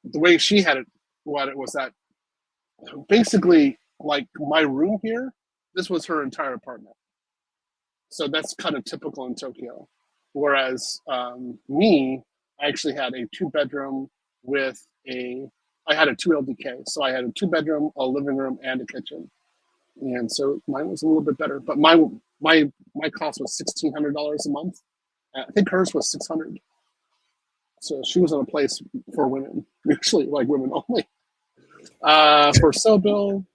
the way she had it, what it was that basically like my room here, this was her entire apartment. So that's kind of typical in Tokyo. Whereas me, I actually had a 2-bedroom with I had a 2 LDK. So I had a 2-bedroom, a living room, and a kitchen. And so mine was a little bit better. But my cost was $1,600 a month. I think hers was $600. So she was in a place for women, usually like women only. For cell bill,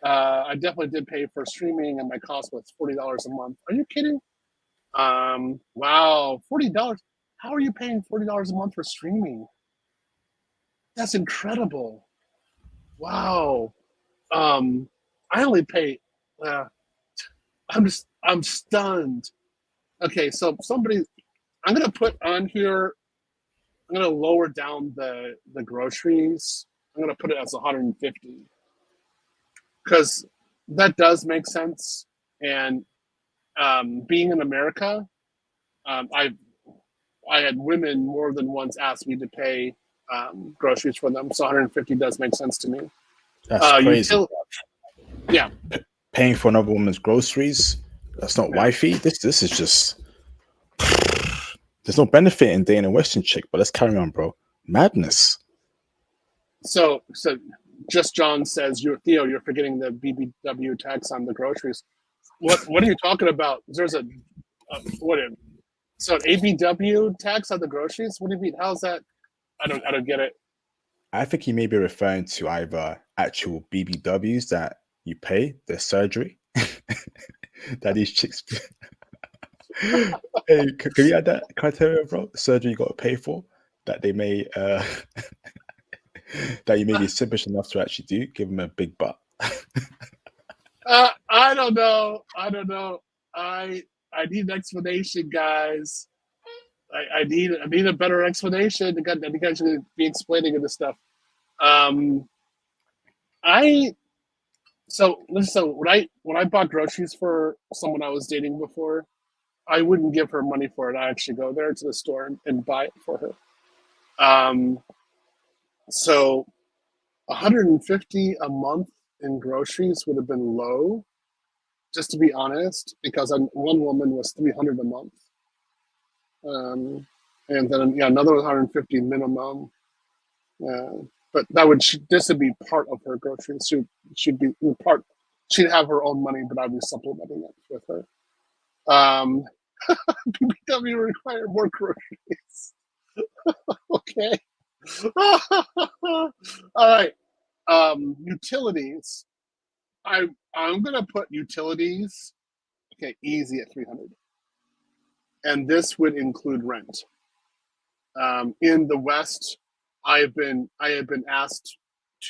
I definitely did pay for streaming, and my cost was $40 a month. Are you kidding? Wow, $40. How are you paying $40 a month for streaming? That's incredible. Wow. I only pay. I'm stunned. Okay, so I'm gonna put on here. I'm gonna lower down the groceries. I'm gonna put it as 150 because that does make sense. And being in America, I had women more than once ask me to pay groceries for them, so 150 does make sense to me. That's crazy. Yeah. Paying for another woman's groceries, that's not wifey. This is just, there's no benefit in dating a Western chick, but let's carry on, bro. Madness. So Just John says, Theo, you're forgetting the BBW tax on the groceries. What are you talking about? There's an ABW tax on the groceries? What do you mean? How's that? I don't get it. I think he may be referring to either actual BBWs that you pay, the surgery that these chicks. Hey, can you add that criteria, bro? The surgery you got to pay for that they may that you may be selfish enough to actually do. Give them a big butt. I don't know. I need an explanation, guys. I need a better explanation. You guys should be explaining this stuff. When I bought groceries for someone I was dating before, I wouldn't give her money for it. I actually go there to the store and buy it for her. So 150 a month in groceries would have been low, just to be honest, because one woman was 300 a month. And then another 150 minimum. But this would be part of her groceries. She'd be part. She'd have her own money, but I'd be supplementing it with her. BBW require more groceries. Okay. All right. Utilities. I'm gonna put utilities. Okay, easy at 300, and this would include rent. In the West, I have been asked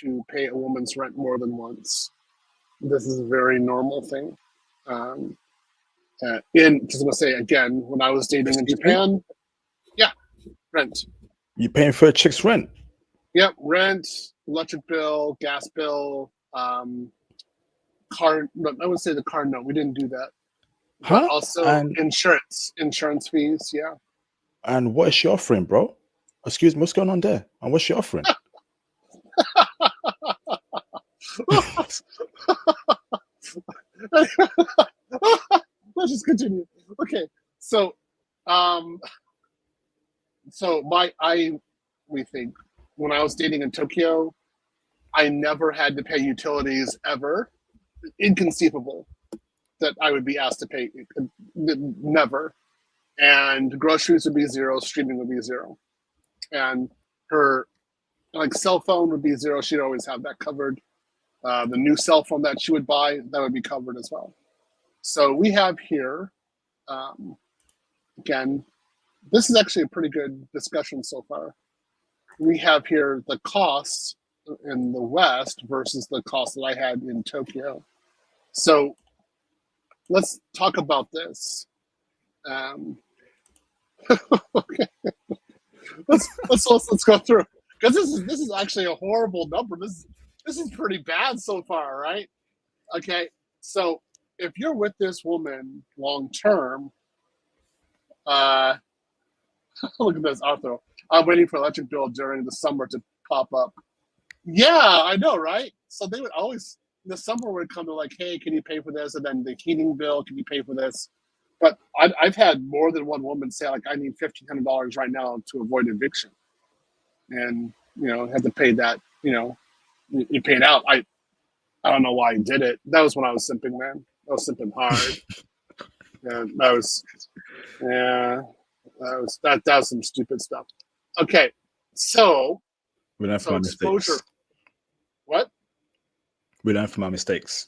to pay a woman's rent more than once. This is a very normal thing. Just gonna say again, when I was dating in Japan, rent. You paying for a chick's rent? Yep, rent, electric bill, gas bill, car. I would say the car. No, we didn't do that. Huh? But also insurance fees. Yeah. And what is she offering, bro? Excuse me, what's going on there? And what's she offering? Let's just continue. Okay, so we think when I was dating in Tokyo, I never had to pay utilities ever. Inconceivable that I would be asked to pay. Never. and groceries would be 0, streaming would be 0, and her like cell phone would be 0. She'd always have that covered. The new cell phone that she would buy, that would be covered as well. So we have here, again, this is actually a pretty good discussion so far. We have here the costs in the West versus the cost that I had in Tokyo. So let's talk about this. Okay, let's go through, because this is actually a horrible number. This is pretty bad so far, right? Okay, so if you're with this woman long term, look at this, Arthur. I'm waiting for electric bill during the summer to pop up. Yeah, I know, right? So they would always, the summer would come to like, hey, can you pay for this? And then the heating bill, can you pay for this? But I've had more than one woman say, like, I need $1,500 right now to avoid eviction. And, had to pay that, you paid out. I don't know why I did it. That was when I was simping, man. I was simping hard. And that was some stupid stuff. Okay, so We learn from our exposure. mistakes. What? We learn from our mistakes.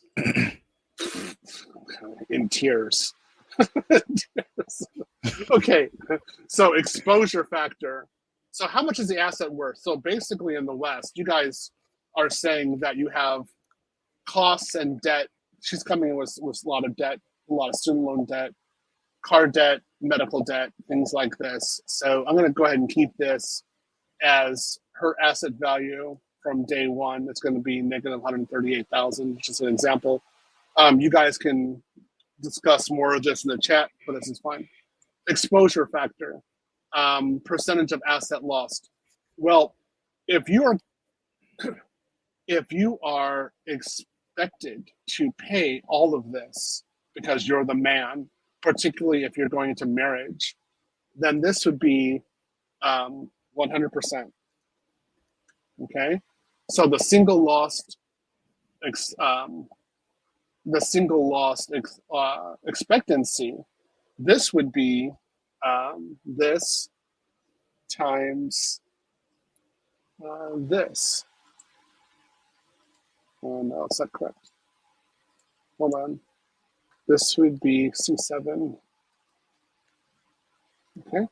In tears. Okay, so exposure factor. So how much is the asset worth? So basically in the West, you guys are saying that you have costs and debt. She's coming in with a lot of debt, a lot of student loan debt, car debt, medical debt, things like this. So I'm going to go ahead and keep this as her asset value from day one. It's going to be negative 138,000, just an example. You guys can discuss more of this in the chat, but this is fine. Exposure factor, percentage of asset lost. Well, if you are expected to pay all of this because you're the man, particularly if you're going into marriage, then this would be 100%. Okay, so the single lost expectancy, this would be this times this. Oh no, it's not correct. Hold on. This would be C7. Okay,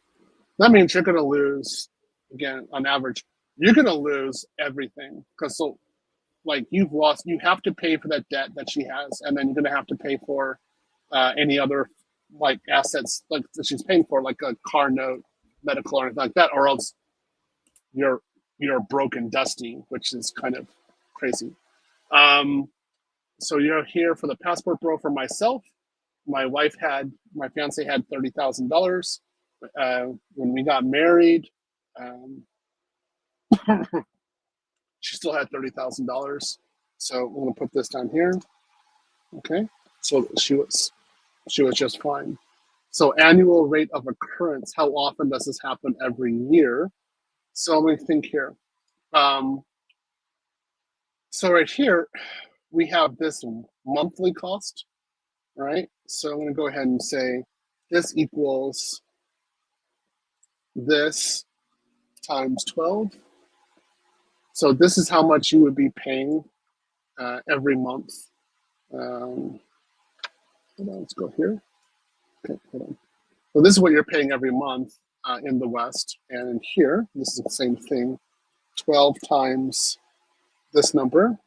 that means you're going to lose, again, on average, you're going to lose everything, because you have to pay for that debt that she has, and then you're going to have to pay for any other like assets like that she's paying for, like a car note, medical, or anything like that, or else you're broke and dusty, which is kind of crazy. So you're here for the passport bro for myself. My fiance had $30,000. When we got married, she still had $30,000. So I'm gonna put this down here. Okay, so she was just fine. So annual rate of occurrence, how often does this happen every year? So let me think here. So right here, we have this monthly cost, right? So I'm gonna go ahead and say this equals this times 12. So this is how much you would be paying every month. Hold on, let's go here. Okay, hold on. So this is what you're paying every month in the West. And in here, this is the same thing, 12 times this number.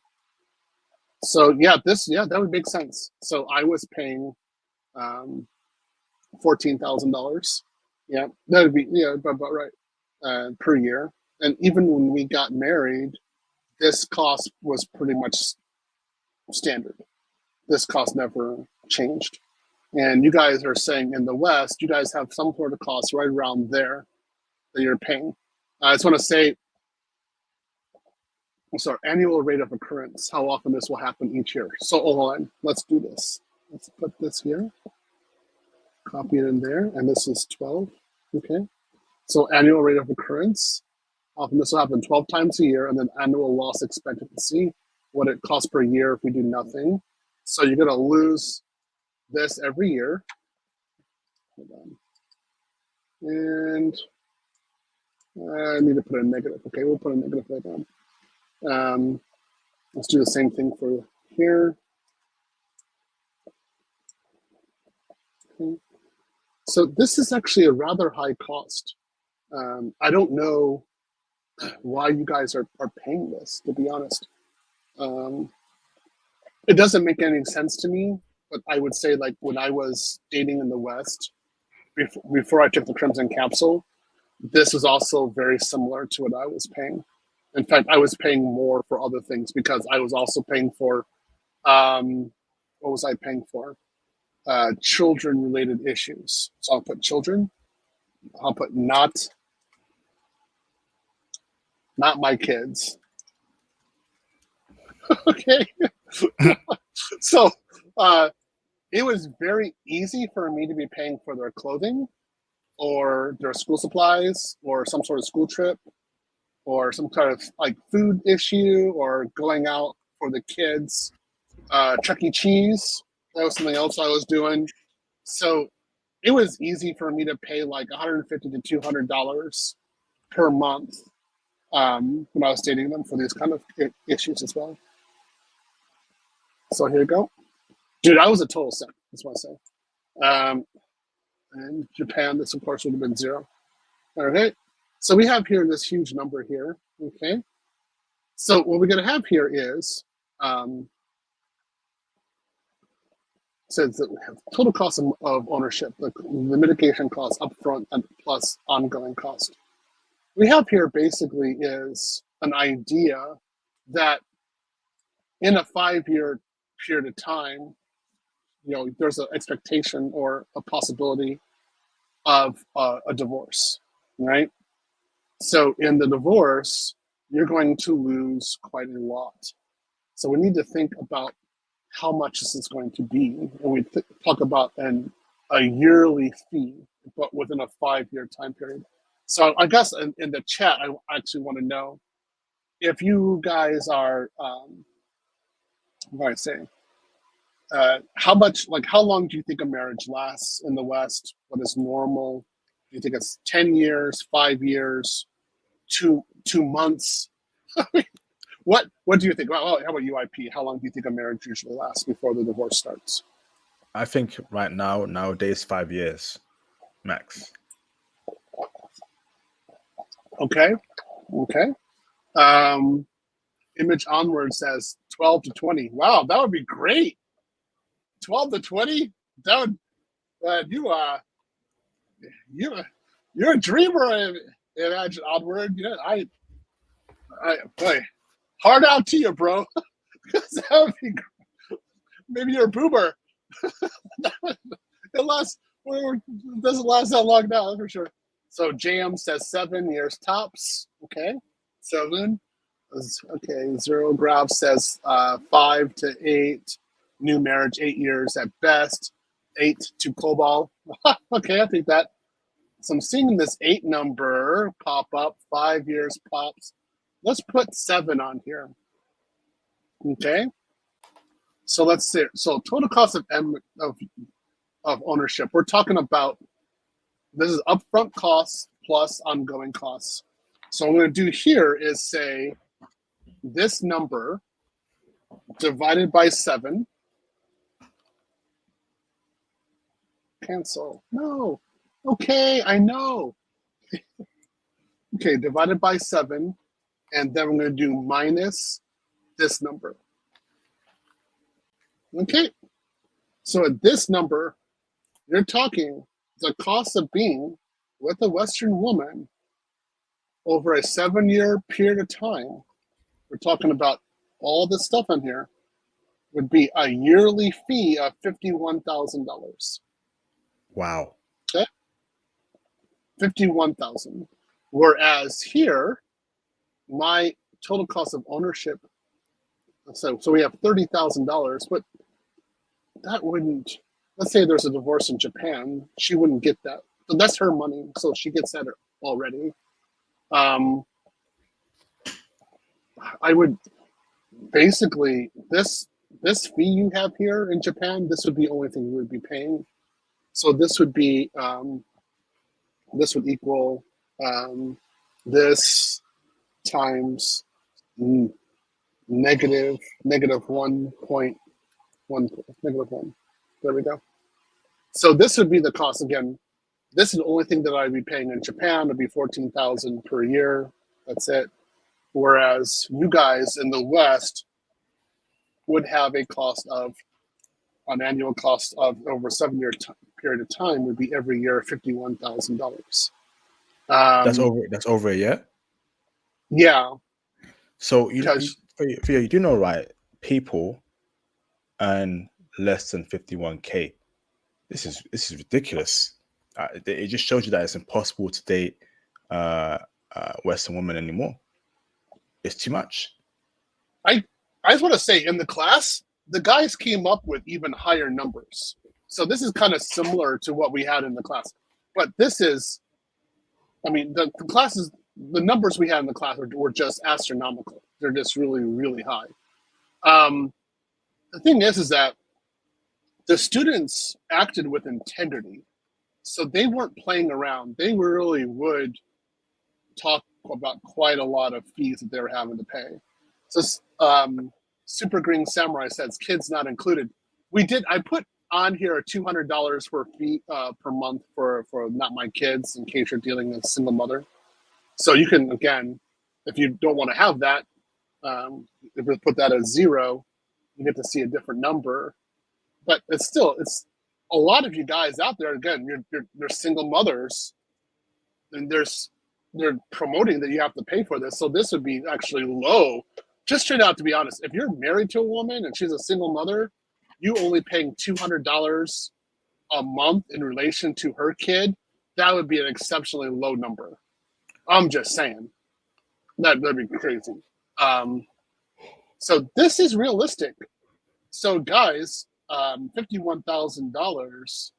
So that would make sense. So I was paying $14,000. Yeah, that would be about right per year. And even when we got married, this cost was pretty much standard. This cost never changed. And you guys are saying in the West, you guys have some sort of cost right around there that you're paying. I just want to say, annual rate of occurrence, how often this will happen each year. So hold on, let's do this. Let's put this here, copy it in there, and this is 12, okay? So annual rate of occurrence, often this will happen 12 times a year, and then annual loss expectancy, what it costs per year if we do nothing. So you're gonna lose this every year. Hold on. And I need to put a negative. Okay, we'll put a negative right down. Let's do the same thing for here. Okay. So this is actually a rather high cost. I don't know why you guys are paying this, to be honest. It doesn't make any sense to me, but I would say like when I was dating in the West, before I took the Crimson Capsule, this is also very similar to what I was paying. In fact, I was paying more for other things because I was also paying for, what was I paying for? Children-related issues. So I'll put children. I'll put not my kids. Okay. So it was very easy for me to be paying for their clothing or their school supplies or some sort of school trip or some kind of like food issue or going out for the kids. Chuck E. Cheese, that was something else I was doing. So it was easy for me to pay like $150 to $200 per month when I was dating them for these kind of issues as well. So here you go. Dude, I was a total simp, that's what I say. And Japan, this of course would have been 0. All right. So we have here this huge number here. Okay. So what we're going to have here is says that we have total cost of ownership, the mitigation cost upfront and plus ongoing cost. We have here basically is an idea that in a 5-year period of time, there's an expectation or a possibility of a divorce, right? So in the divorce, you're going to lose quite a lot. So we need to think about how much this is going to be. And we talk about a yearly fee, but within a 5-year time period. So I guess in the chat, I actually want to know if you guys are, what do I say? How long do you think a marriage lasts in the West? What is normal? Do you think it's 10 years, 5 years, 2 months? What do you think? Well, how about UIP? How long do you think a marriage usually lasts before the divorce starts? I think right now, nowadays, 5 years max. Okay. Image Onward says 12 to 20. Wow, that would be great. 12 to 20? That would, you're a dreamer, Image Onward. Boy, hard out to you, bro. That would be, maybe you're a boomer. It doesn't last that long now, for sure. So JM says 7 years tops. Okay, 7. Okay, Zero Graph says 5 to 8. New marriage, 8 years at best. 8 to COBOL. Okay, I think that. So I'm seeing this 8 number pop up. 5 years pops. Let's put 7 on here. Okay. So let's see. So total cost of ownership. We're talking about, this is upfront costs plus ongoing costs. So what I'm going to do here is say this number divided by 7. Cancel. No. Okay, I know. Okay, divided by 7. And then we're going to do minus this number. Okay. So at this number, you're talking the cost of being with a Western woman over a 7-year period of time. We're talking about all this stuff in here would be a yearly fee of $51,000. Wow. Okay. 51,000. Whereas here, my total cost of ownership, so we have $30,000, but that wouldn't, let's say there's a divorce in Japan, she wouldn't get that. So that's her money, so she gets that already. I would basically, this fee you have here in Japan, this would be the only thing we would be paying. So this would be this would equal this times negative 1.1 negative 1. There we go. So this would be the cost again. This is the only thing that I'd be paying in Japan. It'd be 14,000 per year. That's it. Whereas you guys in the West would have a cost of an annual cost of over a 7-year period of time would be every year $51,000. That's over a year. Yeah. So Theo, you do know, right? People earn less than 51K. This is ridiculous. It just shows you that it's impossible to date Western women anymore. It's too much. I just want to say, in the class, the guys came up with even higher numbers. So this is kind of similar to what we had in the class. But this is, I mean, the classes, the numbers we had in the class were just astronomical. They're just really, really high. The thing is that the students acted with integrity. So they weren't playing around. They really would talk about quite a lot of fees that they were having to pay. So Super Green Samurai says kids not included. I put on here $200 for fee per month for not my kids in case you're dealing with a single mother. So you can, again, if you don't want to have that, if we put that as 0, you get to see a different number. But it's a lot of you guys out there. Again, you're single mothers, and they're promoting that you have to pay for this. So this would be actually low. Just straight out, to be honest, if you're married to a woman and she's a single mother, you only paying $200 a month in relation to her kid, that would be an exceptionally low number. I'm just saying. That'd be crazy. So this is realistic. So guys, $51,000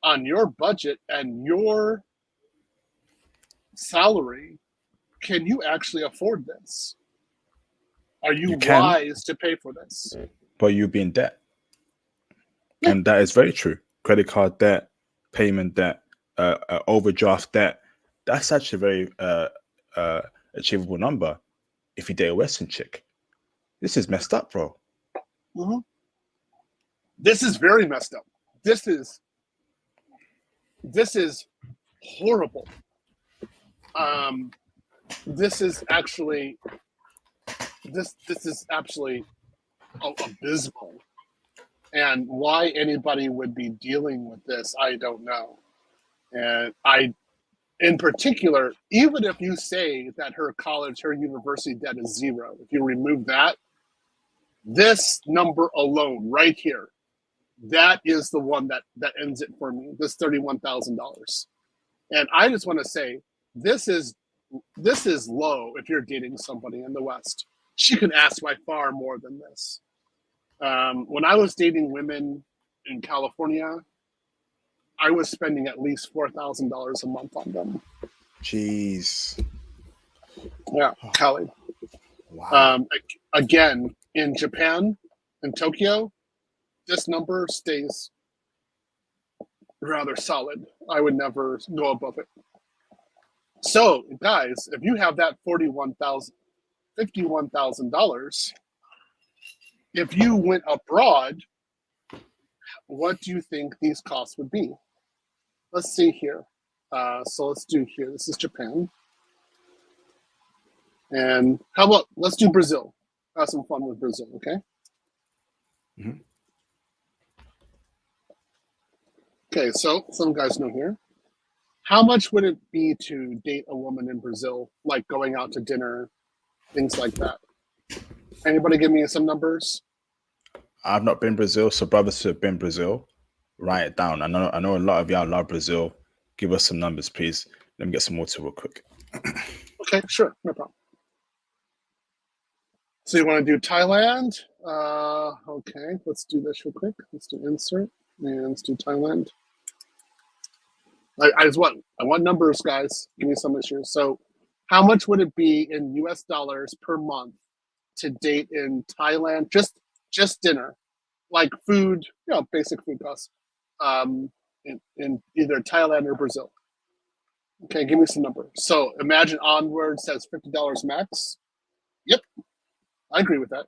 on your budget and your salary, can you actually afford this? Are you wise to pay for this? But you'll be in debt. Yeah. And that is very true. Credit card debt, payment debt, overdraft debt. That's actually a very achievable number if you date a Western chick. This is messed up, bro. Mm-hmm. This is very messed up. This is horrible. This is actually abysmal. And why anybody would be dealing with this, I don't know. And in particular, even if you say that her university debt is 0, if you remove that, this number alone right here, that is the one that ends it for me, this $31,000. And I just want to say, this is low if you're dating somebody in the West. She can ask by far more than this. When I was dating women in California, I was spending at least $4,000 a month on them. Jeez. Yeah, Cali. Wow. Again, in Japan, in Tokyo, this number stays rather solid. I would never go above it. So, guys, if you have that $51,000, if you went abroad, what do you think these costs would be? Let's see here. So let's do here. This is Japan. And how about, let's do Brazil. Have some fun with Brazil, okay? Mm-hmm. Okay, so some guys know here. How much would it be to date a woman in Brazil, like going out to dinner, things like that? Anybody give me some numbers? I've not been Brazil, so brothers who have been Brazil, write it down. I know a lot of y'all love Brazil. Give us some numbers, please. Let me get some water real quick. Okay, sure, no problem. So you want to do Thailand? Okay, let's do this real quick. Let's do insert, and let's do Thailand. I want numbers, guys. Give me some issues. So how much would it be in US dollars per month to date in Thailand? Just dinner, like food, basic food costs, in either Thailand or Brazil. Okay, give me some number. So Imagine Onward says $50 max. Yep, I agree with that.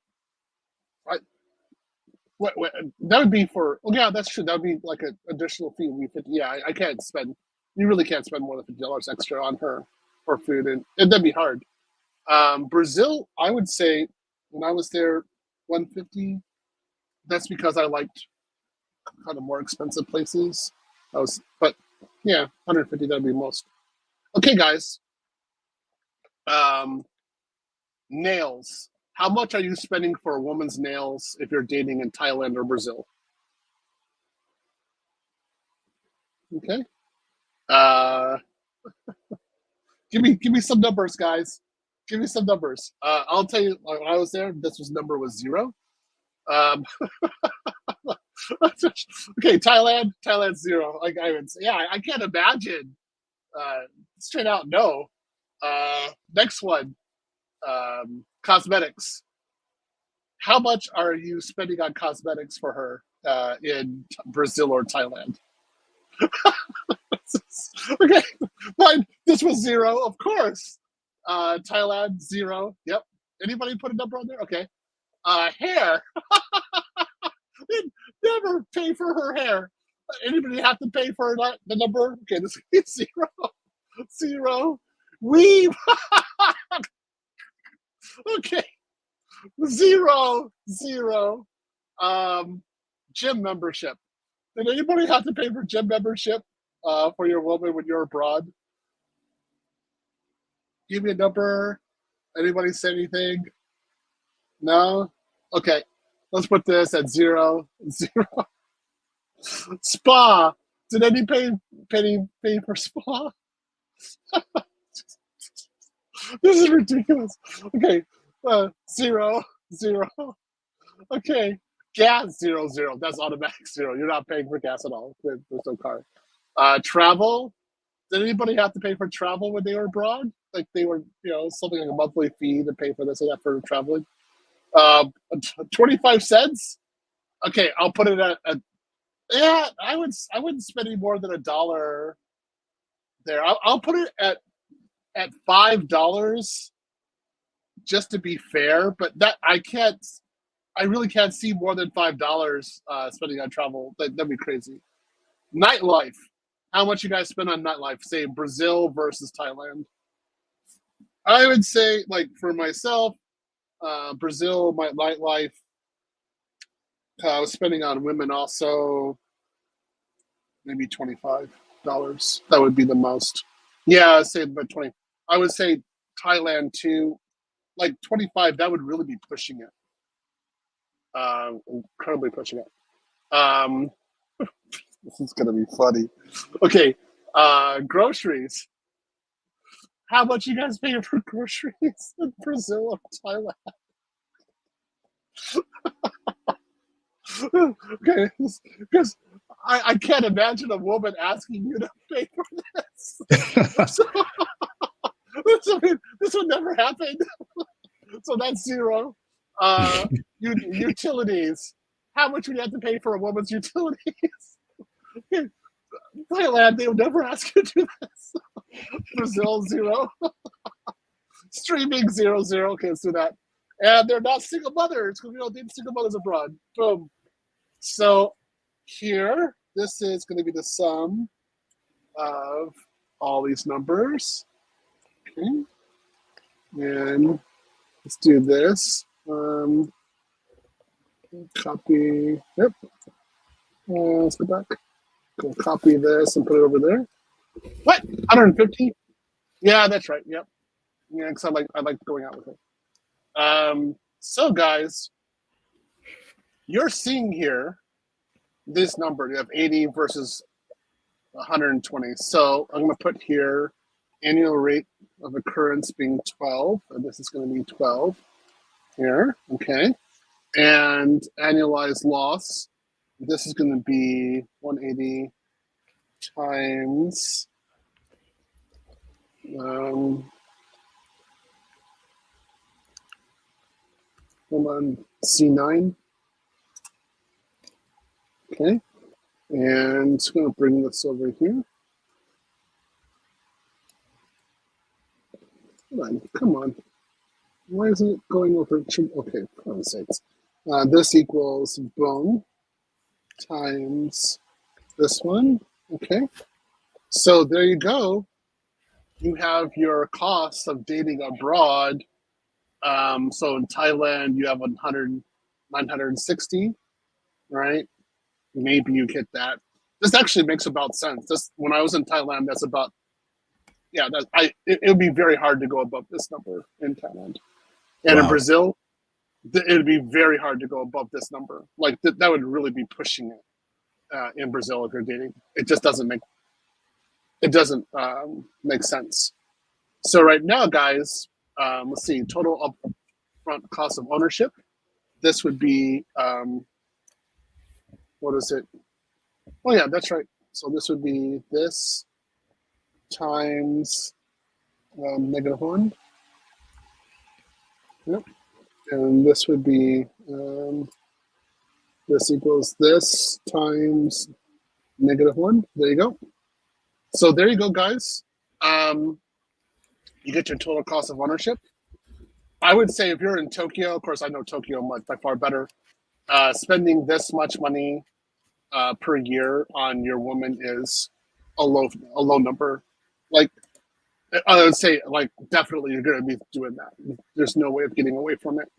What that would be for? Oh yeah, that's true. That would be like an additional fee. Would be 50. Yeah, I can't spend. You really can't spend more than $50 extra on her for food, and that'd be hard. Brazil, I would say, when I was there, 150. That's because I liked kind of more expensive places. But yeah, 150. That'd be most. Okay, guys. Um, Nails. How much are you spending for a woman's nails if you're dating in Thailand or Brazil? Okay. Uh, give me some numbers, guys. Give me some numbers. I'll tell you. When I was there, number was 0. Um, okay, Thailand's 0. Like I would say, yeah, I can't imagine. Straight out, no. Next one, cosmetics. How much are you spending on cosmetics for her in Brazil or Thailand? Okay, fine. This was 0, of course. Thailand 0. Yep. Anybody put a number on there? Okay. Hair. They'd never pay for her hair. Anybody have to pay for the number? Okay, this is 0. 0. Weave. Okay. 0. 0. Gym membership. Did anybody have to pay for gym membership for your woman when you're abroad? Give me a number. Anybody say anything? No? Okay. Let's put this at 0. 0. Spa. Did any pay for spa? This is ridiculous. Okay. 0. 0. Okay. Gas 0 0. That's automatic 0. You're not paying for gas at all. There's no car. Travel. Did anybody have to pay for travel when they were abroad? Like they were, something like a monthly fee to pay for this and that for traveling. 25 cents. Okay, I'll put it at yeah. I wouldn't spend any more than $1 there. I'll put it at $5 just to be fair. But that I really can't see more than $5 spending on travel. That'd be crazy. Nightlife. How much you guys spend on nightlife? Say Brazil versus Thailand. I would say, like for myself, Brazil, my nightlife. I was spending on women also maybe $25. That would be the most. Yeah, I'd say about 20. I would say Thailand too. Like 25, that would really be pushing it. Incredibly pushing it. This is gonna be funny. Okay, groceries. How much you guys paying for groceries in Brazil or Thailand? Okay, because I can't imagine a woman asking you to pay for this. So, this would never happen. So that's 0. Utilities. How much would you have to pay for a woman's utilities? Thailand, they would never ask you to do this. Brazil 0. Streaming 0 0. Okay, let's do that. And they're not single mothers because we don't need single mothers abroad. Boom. So here, this is going to be the sum of all these numbers. Okay. And let's do this. Copy. Yep. Let's go back. Go copy this and put it over there. What? 150? Yeah, that's right. Yep. Yeah, because I like going out with it. So guys, you're seeing here this number. You have 80 versus 120. So I'm going to put here annual rate of occurrence being 12, and this is going to be 12 here. Okay. And annualized loss, this is going to be 180 times hold on, C9. Okay. And it's going to bring this over here. Come on. Why isn't it going over? Okay, for heaven's sakes. This equals boom times this one. Okay. So there you go. You have your costs of dating abroad. So in Thailand, you have 100, 960, right? Maybe you get that. This actually makes about sense. This when I was in Thailand, that's about yeah. It would be very hard to go above this number in Thailand, and in Wow. Brazil, it would be very hard to go above this number. Like that would really be pushing it in Brazil if you're dating. It just doesn't make sense. So right now, guys, let's see, total upfront cost of ownership. This would be what is it? Oh yeah, that's right. So this would be this times -1. Yep. And this would be this equals this times -1. There you go. So there you go, guys. You get your total cost of ownership. I would say if you're in Tokyo, of course I know Tokyo much by far better. Spending this much money per year on your woman is a low number. Like I would say, like definitely you're going to be doing that. There's no way of getting away from it.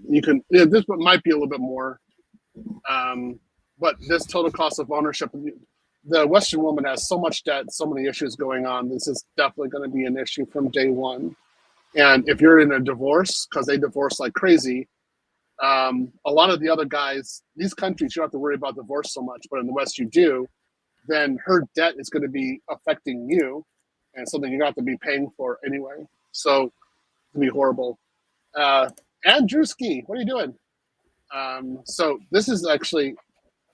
You can. Yeah, this might be a little bit more, but this total cost of ownership. The Western woman has so much debt, so many issues going on. This is definitely going to be an issue from day one. And if you're in a divorce, because they divorce like crazy, a lot of the other guys, these countries, you don't have to worry about divorce so much, but in the West you do, then her debt is going to be affecting you and something you're going to have to be paying for anyway. So it'll be horrible. Andrewski, what are you doing? So this is actually,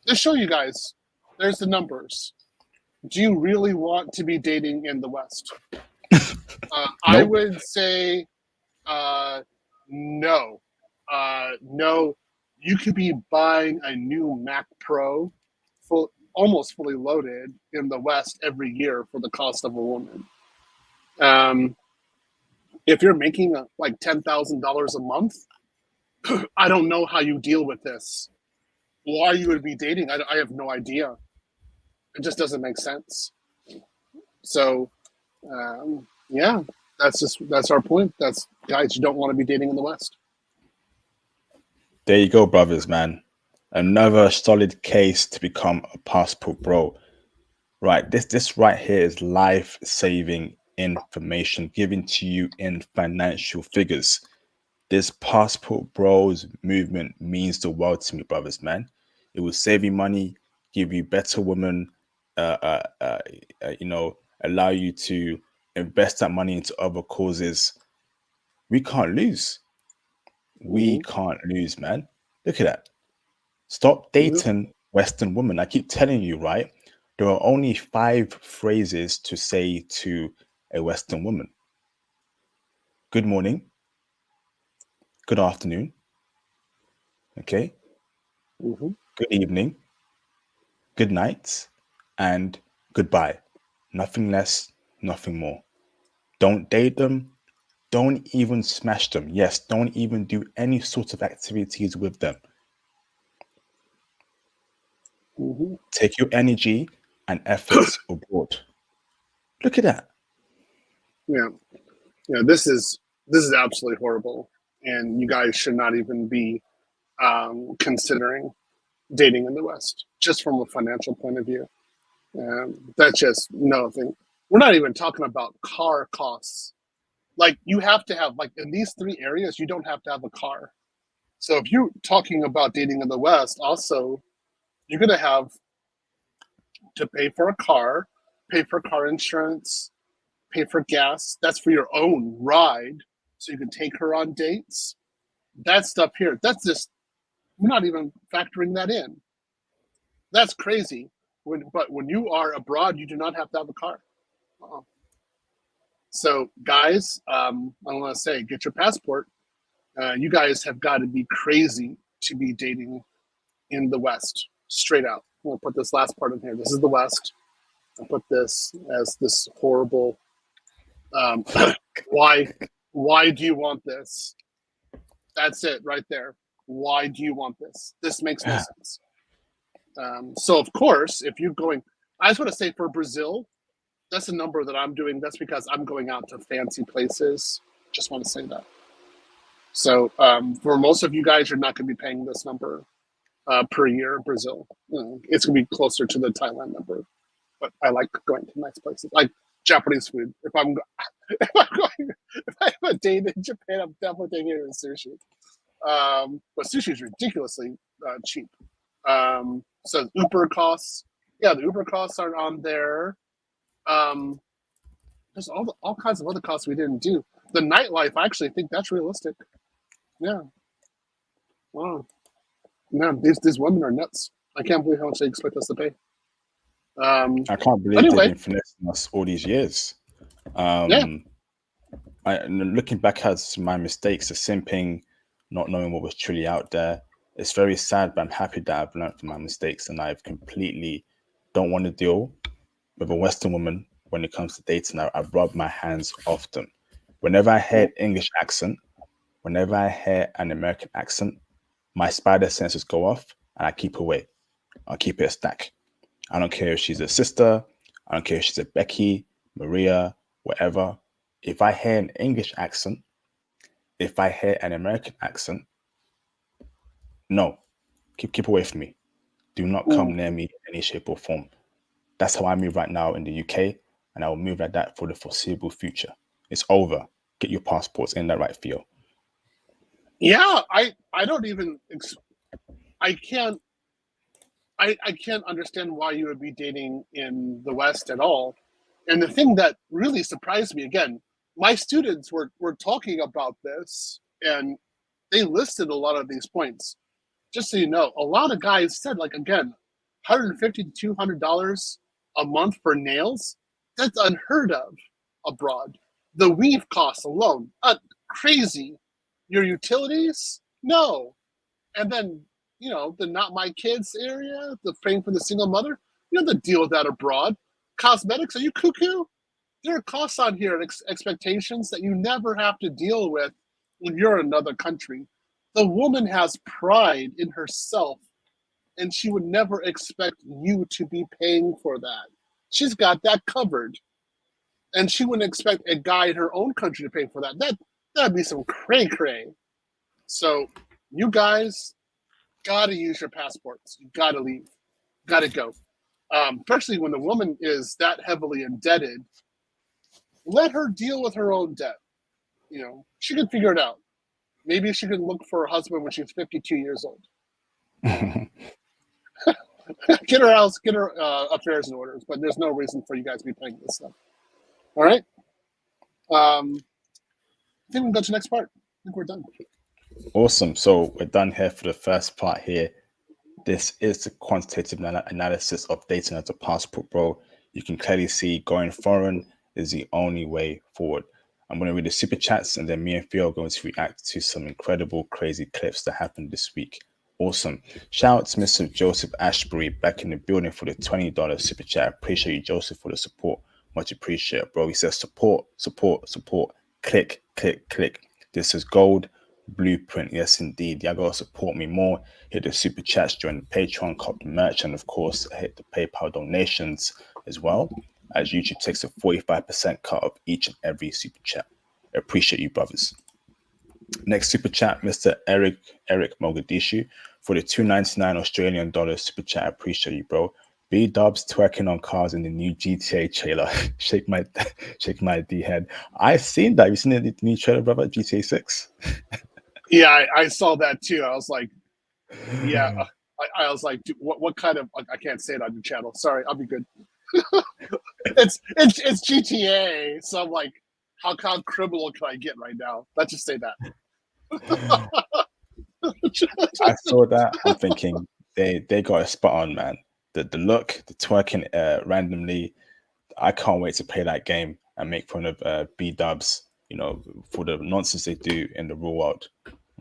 to show you guys, there's the numbers. Do you really want to be dating in the West? I Nope. would say no. No, you could be buying a new Mac Pro, almost fully loaded in the West every year for the cost of a woman. Um, if you're making like $10,000 a month, I don't know how you deal with this. Why you would be dating, I have no idea. It just doesn't make sense. So, yeah, that's our point. That's guys, you don't want to be dating in the West. There you go, brothers, man. Another solid case to become a passport bro. Right. This right here is life-saving information given to you in financial figures. This passport bros movement means the world to me, brothers, man. It will save you money, give you better women, allow you to invest that money into other causes. We can't lose. We Mm-hmm. can't lose, man. Look at that. Stop Yep. dating Western women. I keep telling you, right? There are only 5 phrases to say to a Western woman. Good morning, good afternoon, okay, Mm-hmm. good evening, good night, and goodbye. Nothing less, nothing more. Don't date them. Don't even smash them. Yes, don't even do any sort of activities with them. Mm-hmm. Take your energy and efforts abroad. Look at that. Yeah. Yeah. This is absolutely horrible, and you guys should not even be considering dating in the West, just from a financial point of view. That's just no thing. We're not even talking about car costs. Like you have to have like in these three areas, you don't have to have a car. So if you're talking about dating in the West, also you're gonna have to pay for a car, pay for car insurance, pay for gas. That's for your own ride, so you can take her on dates. That stuff here, that's just we're not even factoring that in. That's crazy. But when you are abroad, you do not have to have a car. Uh-uh. So, guys, I want to say, get your passport. You guys have got to be crazy to be dating in the West, straight out. We'll put this last part in here. This is the West. I'll put this as this horrible Why do you want this? That's it right there. Why do you want this? This makes no sense. So of course, if you're going, I just want to say for Brazil, that's a number that I'm doing. That's because I'm going out to fancy places. Just want to say that. So for most of you guys, you're not going to be paying this number per year in Brazil. It's going to be closer to the Thailand number. But I like going to nice places, like Japanese food. If I'm if I have a date in Japan, I'm definitely taking it in sushi. But sushi is ridiculously cheap. So Uber costs, yeah, the Uber costs aren't on there. There's all kinds of other costs we didn't do. The nightlife, I actually think that's realistic. Yeah. Wow. Man, these women are nuts. I can't believe how much they expect us to pay. I can't believe they've been finessing us all these years. Looking back at my mistakes, the simping, not knowing what was truly out there, it's very sad, but I'm happy that I've learned from my mistakes and I've completely don't want to deal with a Western woman when it comes to dating. I've rubbed my hands off them. Whenever I hear English accent, whenever I hear an American accent, my spider senses go off and I keep away. I'll keep it a stack. I don't care if she's a sister. I don't care if she's a Becky, Maria, whatever. If I hear an English accent, if I hear an American accent, no, keep away from me. Do not come near me in any shape or form. That's how I move right now in the UK, and I will move like that for the foreseeable future. It's over. Get your passports in that right, Theo. Yeah, I don't even I can't understand why you would be dating in the West at all. And the thing that really surprised me, again, my students were talking about this and they listed a lot of these points. Just so you know, a lot of guys said, like, again, $150 to $200 a month for nails, that's unheard of abroad. The weave costs alone, crazy. Your utilities, no. And then, you know, the not my kids area, the paying for the single mother, you know, the deal with that abroad. Cosmetics, are you cuckoo? There are costs on here and expectations that you never have to deal with when you're in another country. The woman has pride in herself, and she would never expect you to be paying for that. She's got that covered. And she wouldn't expect a guy in her own country to pay for that. That'd be some cray-cray. So you guys gotta use your passports. You gotta leave. Gotta go. Especially when the woman is that heavily indebted. Let her deal with her own debt. You know, she can figure it out. Maybe she can look for a husband when she's 52 years old. Get her house, get her affairs in order. But there's no reason for you guys to be paying this stuff. All right. I think we can go to the next part. I think we're done. Awesome. So we're done here for the first part here. This is the quantitative analysis of dating as a passport, bro. You can clearly see going foreign is the only way forward. I'm going to read the super chats and then me and Theo are going to react to some incredible, crazy clips that happened this week. Awesome. Shout out to Mr. Joseph Ashbury back in the building for the $20 super chat. I appreciate you, Joseph, for the support. Much appreciated, bro. He says support, support, support. Click, click, click. This is gold blueprint. Yes, indeed. Y'all gotta support me more. Hit the super chats, join the Patreon, cop the merch, and of course, hit the PayPal donations as well, as YouTube takes a 45% cut of each and every super chat. I appreciate you, brothers. Next super chat, Mr. Eric Mogadishu for the $2.99 Australian dollars super chat. I appreciate you, bro. B-dubs twerking on cars in the new GTA trailer. shake my D head. I've seen that. You seen the new trailer, brother? GTA 6. Yeah, I saw that too. I was like, yeah. I was like, what kind of? I can't say it on your channel. Sorry, I'll be good. it's GTA, so I'm like, how criminal can I get right now? Let's just say that. I saw that. I'm thinking they got a spot on, man. The look, the twerking randomly. I can't wait to play that game and make fun of B-dubs, you know, for the nonsense they do in the real world.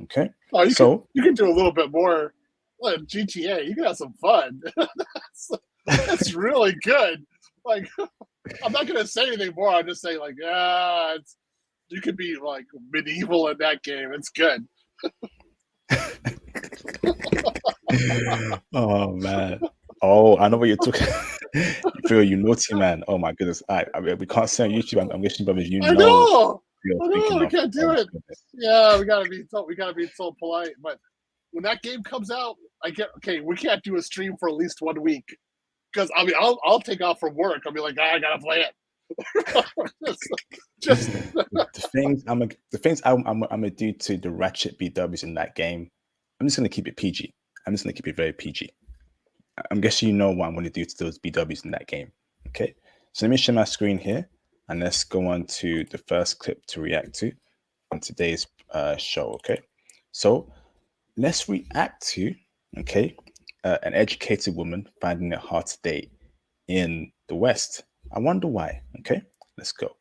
Okay. Oh, you can do a little bit more. Well, GTA, you can have some fun. That's really good. Like, I'm not gonna say anything more. I'm just saying, like, you could be like medieval in that game. It's good. Oh man. Oh, I know what you're talking. Phil, you naughty man. Oh my goodness. I mean, we can't say on YouTube. I'm guessing, brothers, you I know know. who you're I know. thinking We of. can't Oh do my it. goodness. Yeah, we gotta be so polite. But when that game comes out, I get okay. We can't do a stream for at least 1 week because I mean, I'll take off from work. I'll be like, I gotta play it. just The things I'm gonna do to the ratchet BWs in that game, I'm just gonna keep it PG. I'm just gonna keep it very PG. I'm guessing you know what I'm gonna do to those BWs in that game. Okay. So let me share my screen here and let's go on to the first clip to react to on today's show. Okay. So let's react to, okay, an educated woman finding it hard to date in the West. I wonder why. Okay, let's go.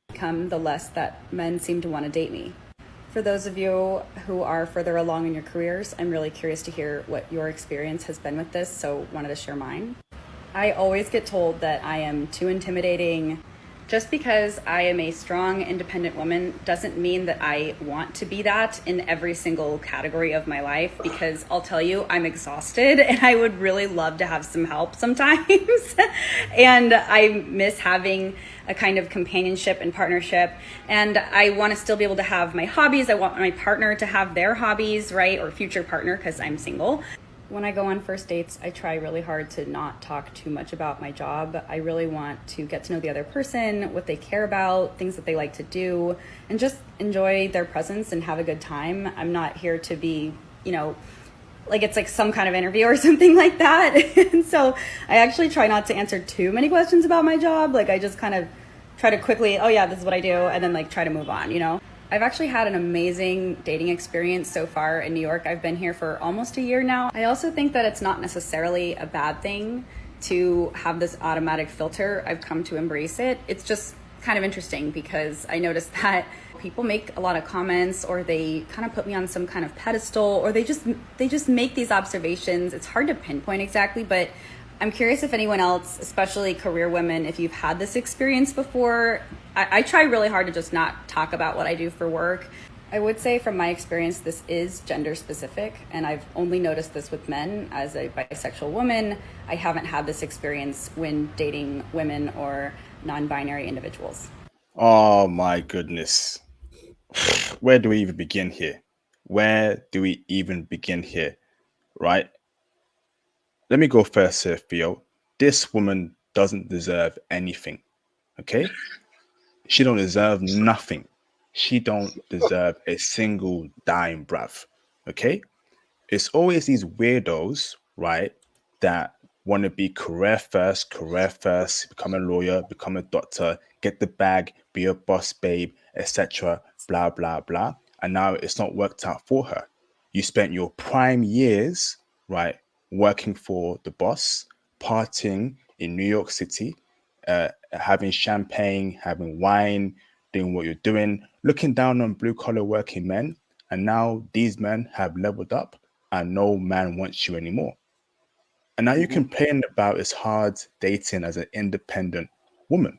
Become the less that men seem to want to date me. For those of you who are further along in your careers, I'm really curious to hear what your experience has been with this, so wanted to share mine. I always get told that I am too intimidating. Just because I am a strong, independent woman doesn't mean that I want to be that in every single category of my life, because I'll tell you, I'm exhausted and I would really love to have some help sometimes. And I miss having a kind of companionship and partnership. And I want to still be able to have my hobbies. I want my partner to have their hobbies, right? Or future partner, because I'm single. When I go on first dates, I try really hard to not talk too much about my job. I really want to get to know the other person, what they care about, things that they like to do, and just enjoy their presence and have a good time. I'm not here to be, like it's like some kind of interview or something like that. And so I actually try not to answer too many questions about my job. Like I just kind of try to quickly, oh yeah, this is what I do, and then like try to move on. I've actually had an amazing dating experience so far in New York. I've been here for almost a year now. I also think that it's not necessarily a bad thing to have this automatic filter. I've come to embrace it. It's just kind of interesting because I noticed that people make a lot of comments, or they kind of put me on some kind of pedestal, or they just make these observations. It's hard to pinpoint exactly, but I'm curious if anyone else, especially career women, if you've had this experience before. I try really hard to just not talk about what I do for work. I would say from my experience, this is gender specific, and I've only noticed this with men. As a bisexual woman, I haven't had this experience when dating women or non-binary individuals. Oh my goodness. Where do we even begin here? Where do we even begin here? Right? Let me go first here, Theo. This woman doesn't deserve anything. Okay? She don't deserve nothing. She don't deserve a single dime, bruv. Okay? It's always these weirdos, right, that want to be career first, become a lawyer, become a doctor, get the bag, be a boss babe, etc. Blah blah blah. And now it's not worked out for her. You spent your prime years, right, working for the boss, partying in New York City, having champagne, having wine, doing what you're doing, looking down on blue collar working men. And now these men have leveled up and no man wants you anymore. And now you Mhm. complain about it's hard dating as an independent woman.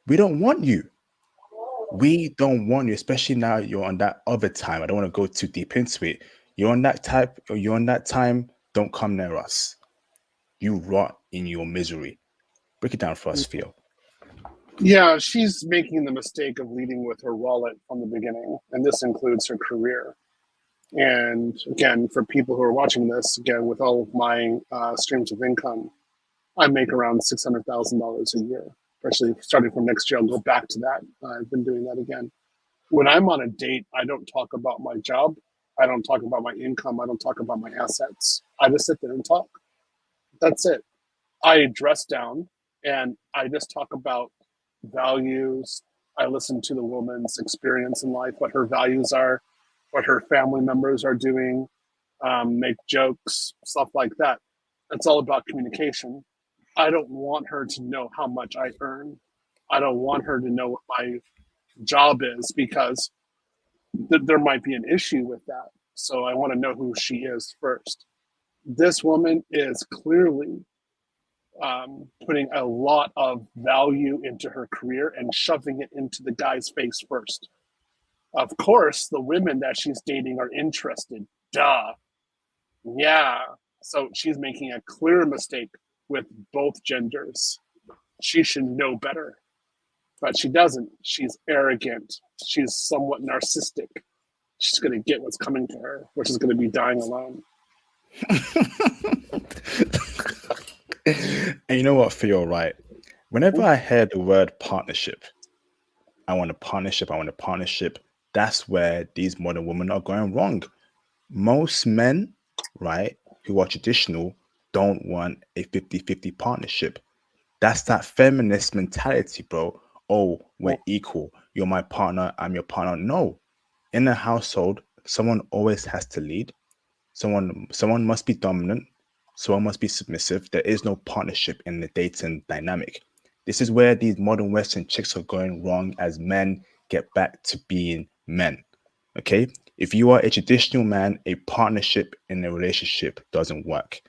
We don't want you. We don't want you, especially now you're on that other time. I don't want to go too deep into it. You're on that type, or you're on that time, don't come near us. You rot in your misery. Break it down for us, Theo. Yeah, she's making the mistake of leading with her wallet from the beginning, and this includes her career. And again, for people who are watching this, again, with all of my streams of income, I make around $600,000 a year. Especially starting from next year, I'll go back to that. I've been doing that again. When I'm on a date, I don't talk about my job. I don't talk about my income. I don't talk about my assets. I just sit there and talk. That's it. I dress down and I just talk about values. I listen to the woman's experience in life, what her values are, what her family members are doing, make jokes, stuff like that. It's all about communication. I don't want her to know how much I earn. I don't want her to know what my job is because there might be an issue with that. So I want to know who she is first. this woman is clearly putting a lot of value into her career and shoving it into the guy's face first. Of course, the women that she's dating are interested. Duh. Yeah. So she's making a clear mistake with both genders. She should know better. But she doesn't. She's arrogant. She's somewhat narcissistic. She's going to get what's coming to her, which is going to be dying alone. And you know what, Theo, right? Whenever I hear the word partnership, I want a partnership, that's where these modern women are going wrong. Most men, right, who are traditional don't want a 50-50 partnership. That's that feminist mentality, bro. Oh, we're equal. You're my partner, I'm your partner. No. In a household, someone always has to lead. Someone must be dominant. Someone must be submissive. There is no partnership in the dating dynamic. This is where these modern Western chicks are going wrong as men get back to being men. Okay? If you are a traditional man, a partnership in a relationship doesn't work.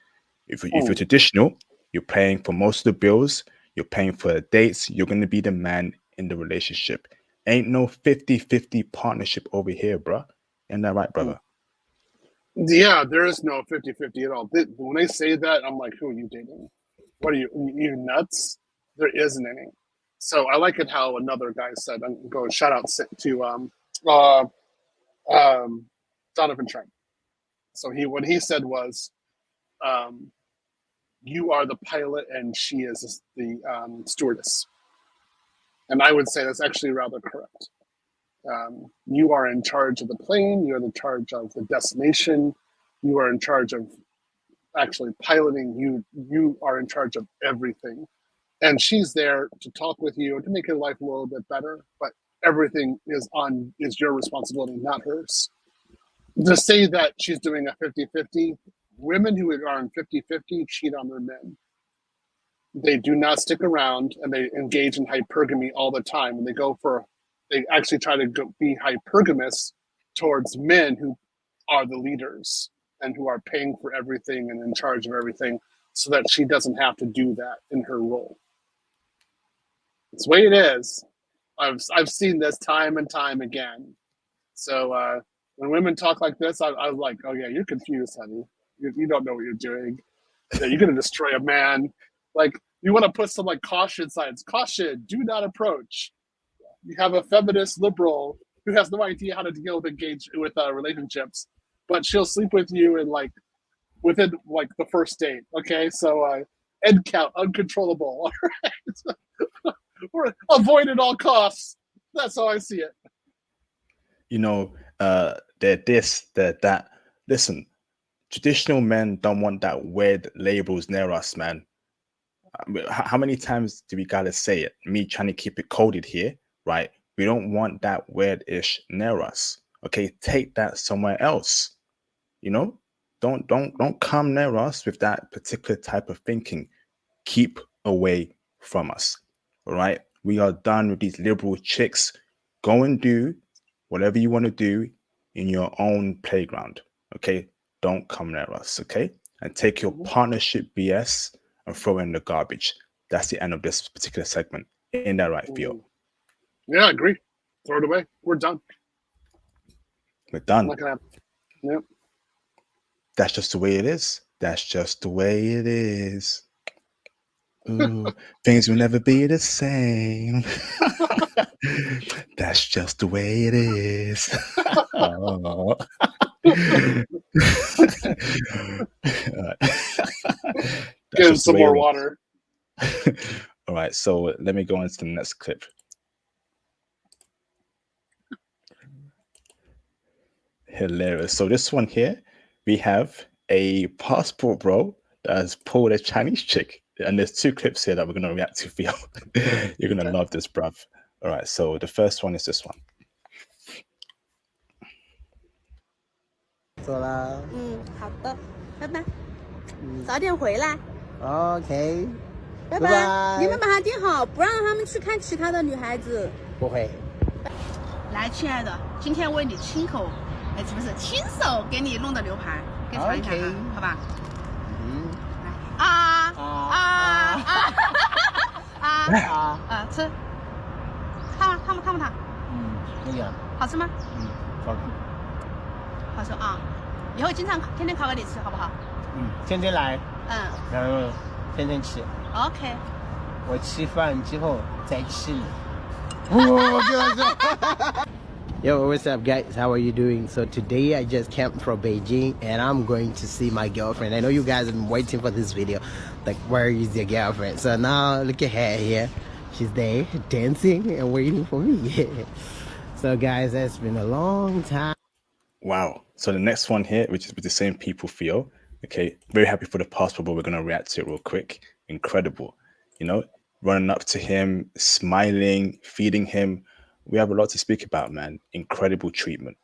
If you're traditional, you're paying for most of the bills, you're paying for the dates, you're going to be the man in the relationship. Ain't no 50-50 partnership over here, bruh. Isn't that right, brother? Yeah, there is no 50-50 at all. When they say that, I'm like, who are you dating? What are you nuts? There isn't any. So I like it how another guy said, I'm going shout out to Donovan Trump. So what he said was, you are the pilot and she is the stewardess. And I would say that's actually rather correct. You are in charge of the plane. You're in charge of the destination. You are in charge of actually piloting. You are in charge of everything. And she's there to talk with you and to make your life a little bit better. But everything is your responsibility, not hers. To say that she's doing a 50-50, women who are on 50-50 cheat on their men. They do not stick around and they engage in hypergamy all the time. And they actually try to be hypergamous towards men who are the leaders and who are paying for everything and in charge of everything so that she doesn't have to do that in her role. It's the way it is. I've seen this time and time again. So when women talk like this, I'm like, oh yeah, you're confused, honey. You don't know what you're doing. Yeah, you're going to destroy a man. Like, you want to put some like caution signs. Caution, do not approach. You have a feminist liberal who has no idea how to deal with relationships, but she'll sleep with you in within the first date. Okay, so end count uncontrollable. All right, or avoid at all costs. That's how I see it. You know, they're that. Listen, traditional men don't want that weird labels near us, man. How many times do we gotta say it? Me trying to keep it coded here, right? We don't want that weird-ish near us. Okay, take that somewhere else. You know, don't come near us with that particular type of thinking. Keep away from us. All right, we are done with these liberal chicks. Go and do whatever you want to do in your own playground. Okay, don't come near us. Okay, and take your partnership BS and throw in the garbage. That's the end of this particular segment. Ain't that right, Theo? Yeah, I agree. Throw it away. We're done. We're done. Not gonna happen. Yep. That's just the way it is. That's just the way it is. Ooh, things will never be the same. That's just the way it is. Oh. Give some more water. All right, so let me go into the next clip. Hilarious. So this one here, we have a passport bro that has pulled a Chinese chick. And there's two clips here that we're going to react to, Theo. You're going to love this, bruv. All right, so the first one is this one. 走了。好的，拜拜，早点回来。OK，拜拜。你们把他盯好，不让他们去看其他的女孩子。不会。来，亲爱的，今天为你亲手给你弄的牛排，给尝一尝，好吧？吃，烫不烫？那个，好吃吗？好吃。好吃啊！以后经常天天烤给你吃，好不好？天天来，然后天天吃。 OK。我吃饭之后再吃你。Yo, what's up guys? How are you doing? So today I just came from Beijing and I'm going to see my girlfriend. I know you guys have been waiting for this video. Like, where is your girlfriend? So now look at her here. She's there dancing and waiting for me. So guys, that's been a long time. Wow. So the next one here, which is with the same people, Theo. Okay, very happy for the passport, but we're going to react to it real quick. Incredible. You know, running up to him, smiling, feeding him. We have a lot to speak about, man. Incredible treatment.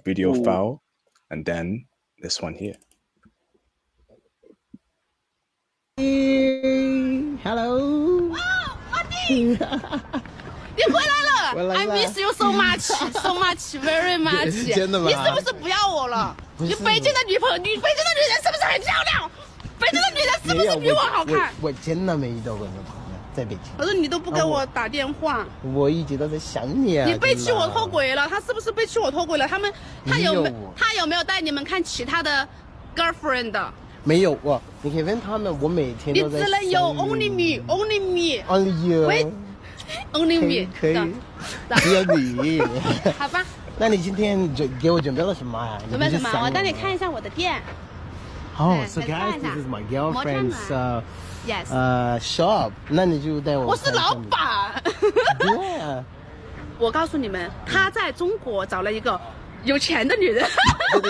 Video file. And then this one here. Hello. Wow, Andy! 你回来了 ！I miss you so much, so much, very much. 真的吗？你是不是不要我了？你北京的女朋友，北京的女人是不是很漂亮？北京的女人是不是比我好看？我真的没遇到过女朋友，在北京。可是你都不给我打电话。我一直都在想你啊。你被妻我脱轨了，他是不是被妻我脱轨了？他有没有带你们看其他的 girlfriend？ 没有我，你可以问他们，我每天都在。你只能有 only me, only me, only you, only me， 可以，只有你。好吧。那你今天给我准备了什么呀？准备什么？我带你看一下我的店。Oh, so guys, this is my girlfriend's yes shop. 那你就带我。我是老板。对。我告诉你们，他在中国找了一个有钱的女人。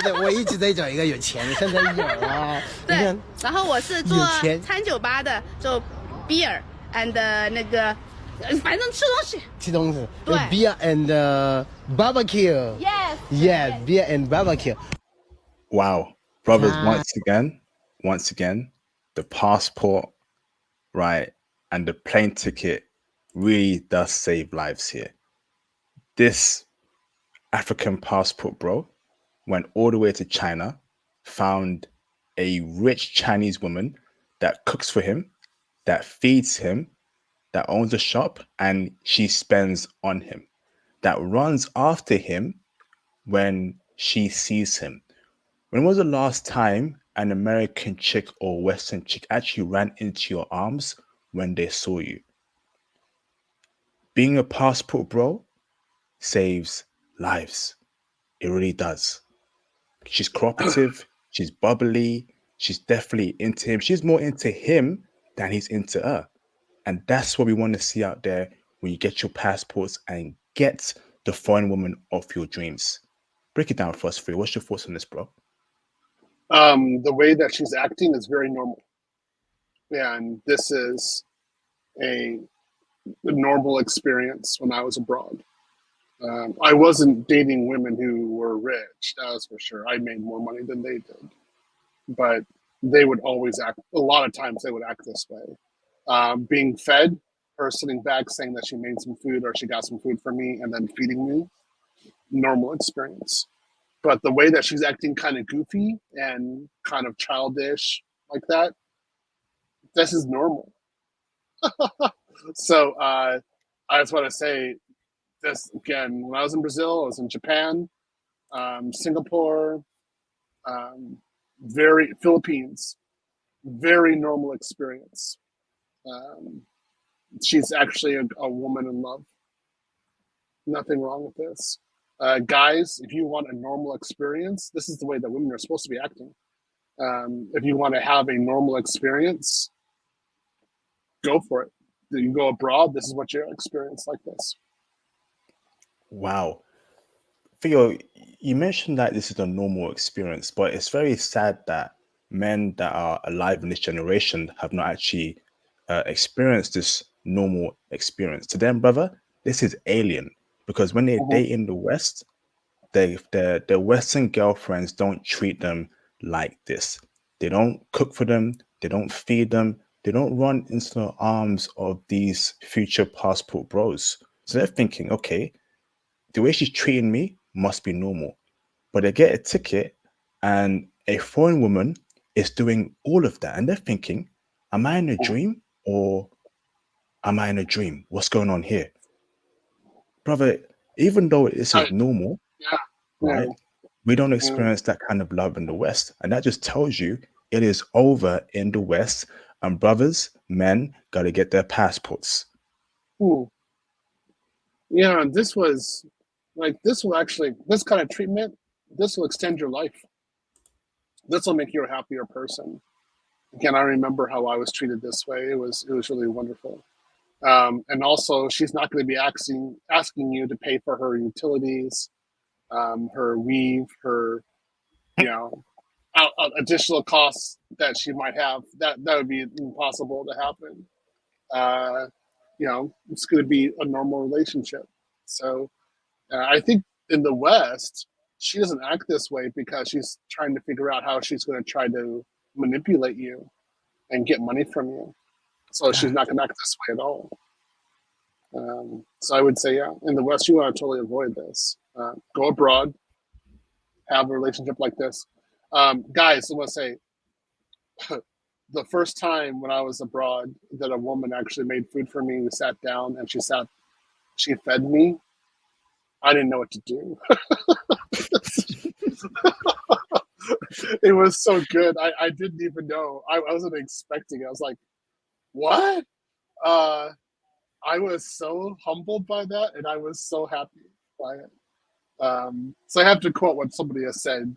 对，我一直在找一个有钱的，现在有了。对，然后我是做餐酒吧的，做 beer and 那个，反正吃东西。对 ，beer and barbecue. Yes, beer and barbecue. Wow, brothers, once again, the passport, right, and the plane ticket really does save lives here. This African passport bro went all the way to China, found a rich Chinese woman that cooks for him, that feeds him, that owns a shop, and she spends on him, that runs after him when she sees him. When was the last time an American chick or Western chick actually ran into your arms when they saw you? Being a passport bro saves lives. It really does. She's cooperative, she's bubbly, she's definitely into him. She's more into him than he's into her. And that's what we want to see out there when you get your passports and get the foreign woman of your dreams. Break it down for us, Theo. What's your thoughts on this, bro? The way that she's acting is very normal. And this is a normal experience when I was abroad. I wasn't dating women who were rich, that's for sure. I made more money than they did. But they would always act, a lot of times they would act this way. Being fed, her sitting back saying that she made some food or she got some food for me and then feeding me, normal experience. But the way that she's acting kind of goofy and kind of childish like that, this is normal. So I just want to say, this again, when I was in Brazil, I was in Japan, Singapore, Philippines, very normal experience. She's actually a woman in love. Nothing wrong with this. Guys, if you want a normal experience, this is the way that women are supposed to be acting. If you want to have a normal experience, go for it. You go abroad, this is what your experience like this. Wow. Theo, you mentioned that this is a normal experience, but it's very sad that men that are alive in this generation have not actually experienced this normal experience. To them, brother, this is alien, because when they date in the West, their Western girlfriends don't treat them like this. They don't cook for them. They don't feed them. They don't run into the arms of these future passport bros. So they're thinking, okay, the way she's treating me must be normal. But they get a ticket and a foreign woman is doing all of that, and they're thinking, am I in a dream or am I in a dream? What's going on here? Brother, even though this is normal, right? We don't experience that kind of love in the West. And that just tells you it is over in the West. And brothers, men, got to get their passports. Yeah, this was like, this kind of treatment, this will extend your life. This will make you a happier person. Again, I remember how I was treated this way. It was really wonderful. And also, she's not going to be asking you to pay for her utilities, her weave, her, additional costs that she might have. That would be impossible to happen. It's going to be a normal relationship. So I think in the West, she doesn't act this way because she's trying to figure out how she's going to try to manipulate you and get money from you. So she's not going to act this way at all. So I would say, in the West, you want to totally avoid this. Go abroad, have a relationship like this. Guys, I want to say, the first time when I was abroad that a woman actually made food for me, we sat down and she fed me. I didn't know what to do. It was so good. I didn't even know. I wasn't expecting it. I was like, what? I was so humbled by that, and I was so happy by it. So I have to quote what somebody has said,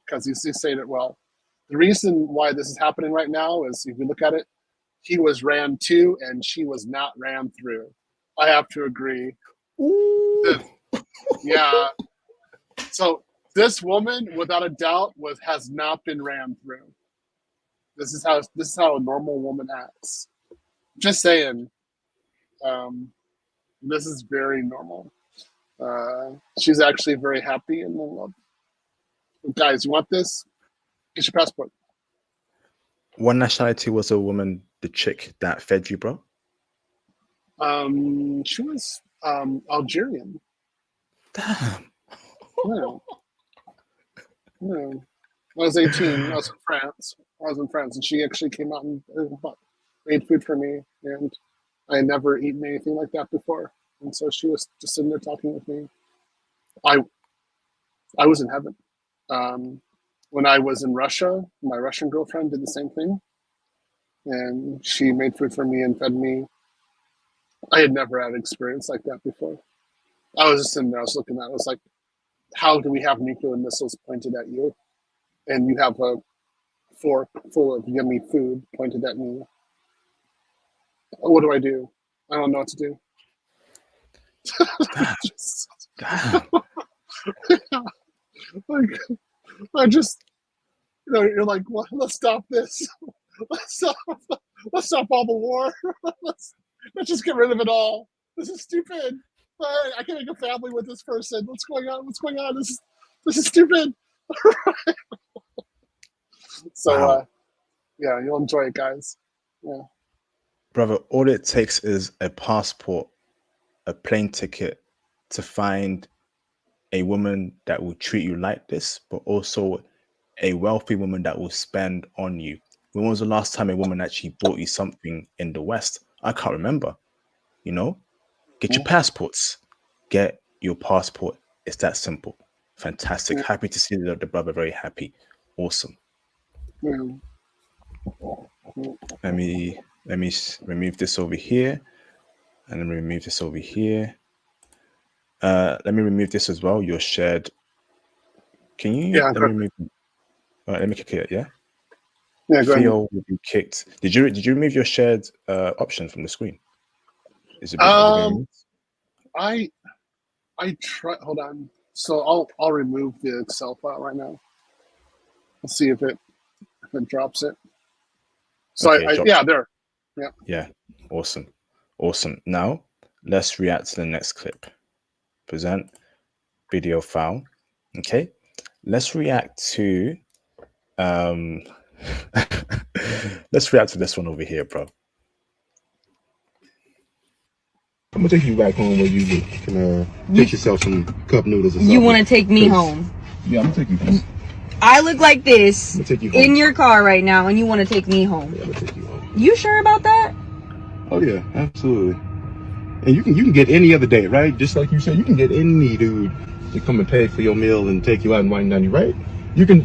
because he's saying it well. The reason why this is happening right now is, if you look at it, he was ran to and she was not ran through. I have to agree. Yeah. So this woman, without a doubt, has not been ran through. This is how a normal woman acts. Just saying. This is very normal. She's actually very happy and in love. Guys, you want this? Get your passport. What nationality was a woman, the chick that fed you, bro? She was Algerian. Damn. Yeah. I was 18. I was in France. And she actually came out and made food for me. And I had never eaten anything like that before. And so she was just sitting there talking with me. I was in heaven. When I was in Russia, my Russian girlfriend did the same thing. And she made food for me and fed me. I had never had an experience like that before. I was just sitting there, I was looking at it. I was like, how do we have nuclear missiles pointed at you? And you have a fork full of yummy food pointed at me. What do I do? I don't know what to do. I just, you're like, well, let's stop this. Let's stop all the war. Let's just get rid of it all. This is stupid. I can make a family with this person. What's going on? This is stupid. So, wow. You'll enjoy it, guys. Yeah. Brother, all it takes is a passport, a plane ticket to find a woman that will treat you like this, but also a wealthy woman that will spend on you. When was the last time a woman actually bought you something in the West? I can't remember. Get your passports. Get your passport. It's that simple. Fantastic. Happy to see the brother very happy. Awesome. Let me remove this over here, and then remove this over here. Let me remove this as well. Your shared. Can you? Yeah. Let me remove. All right, let me kick it. Yeah. Yeah. Go Theo will be kicked. Did you remove your shared option from the screen? Is it? I try. Hold on. So I'll remove the Excel file right now. Let's see if it drops it. So okay, there. Yeah. Yeah. Awesome. Now let's react to the next clip. Present video file. Okay. Let's react to let's react to this one over here, bro. I'm gonna take you back home where you can fix yourself some cup noodles or something. You want to take me home? Yeah, I'm gonna take you home. I look like this I'm gonna take you home. in your car right now, and you want to take me home. Yeah, I'm gonna take you home. You sure about that? Oh yeah, absolutely. And you can get any other date, right? Just like you said, you can get any dude to come and pay for your meal and take you out and wine down you, right? You can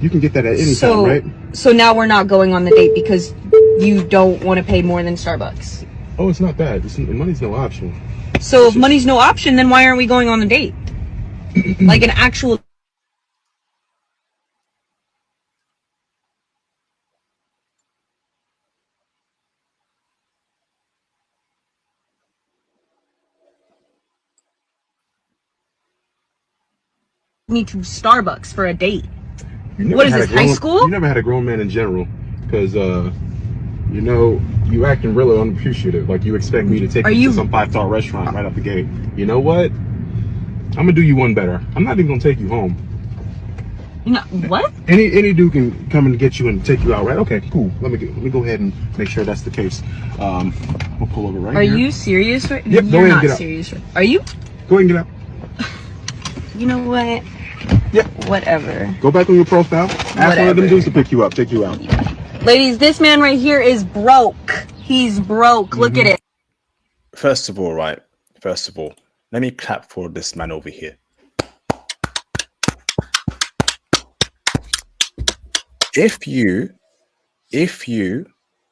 get that at any time, right? So now we're not going on the date because you don't want to pay more than Starbucks. Oh, it's not that. Money's no option. So if money's no option, then why aren't we going on the date? Like an actual. Me to Starbucks for a date. What is this, high school? You never had a grown man in general, because you know, you acting really unappreciative. Like you expect me to take you to some 5-star restaurant right out the gate. You know what? I'm gonna do you one better. I'm not even gonna take you home. No, what? Any dude can come and get you and take you out, right? Okay, cool. Let me go ahead and make sure that's the case. We'll pull over right here. Are you serious? Yep, You're go ahead and get out. Serious. Are you? Go ahead and get out. You know what? Yep. Whatever. Go back on your profile. Ask one of them dudes to pick you up, take you out. Ladies, this man right here is broke. He's broke. Look at it. First of all, right? First of all, let me clap for this man over here. If you,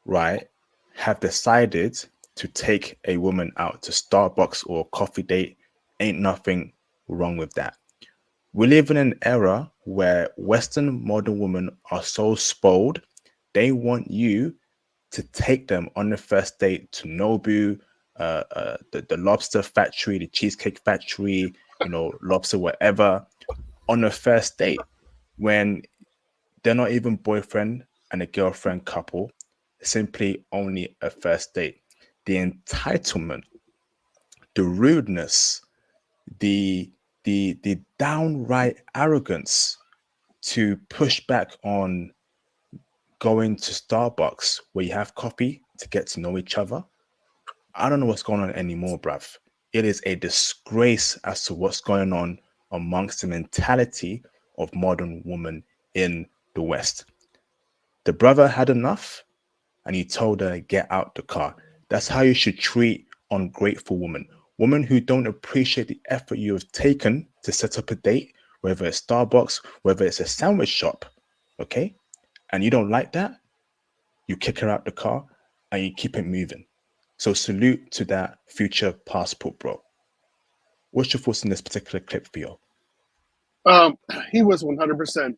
right, have decided to take a woman out to Starbucks or a coffee date, ain't nothing wrong with that. We live in an era where Western modern women are so spoiled, they want you to take them on the first date to Nobu, the lobster factory, the cheesecake factory, you know, lobster whatever, on the first date, when they're not even boyfriend and a girlfriend couple, simply only a first date. The entitlement, the rudeness, the downright arrogance to push back on going to Starbucks where you have coffee to get to know each other. I don't know what's going on anymore, bruv. It is a disgrace as to what's going on amongst the mentality of modern women in the West. The brother had enough and he told her to get out the car. That's how you should treat ungrateful women. Women who don't appreciate the effort you have taken to set up a date, whether it's Starbucks, whether it's a sandwich shop, okay? And you don't like that, you kick her out the car and you keep it moving. So salute to that future passport, bro. What's your thoughts on this particular clip, Theo? He was 100%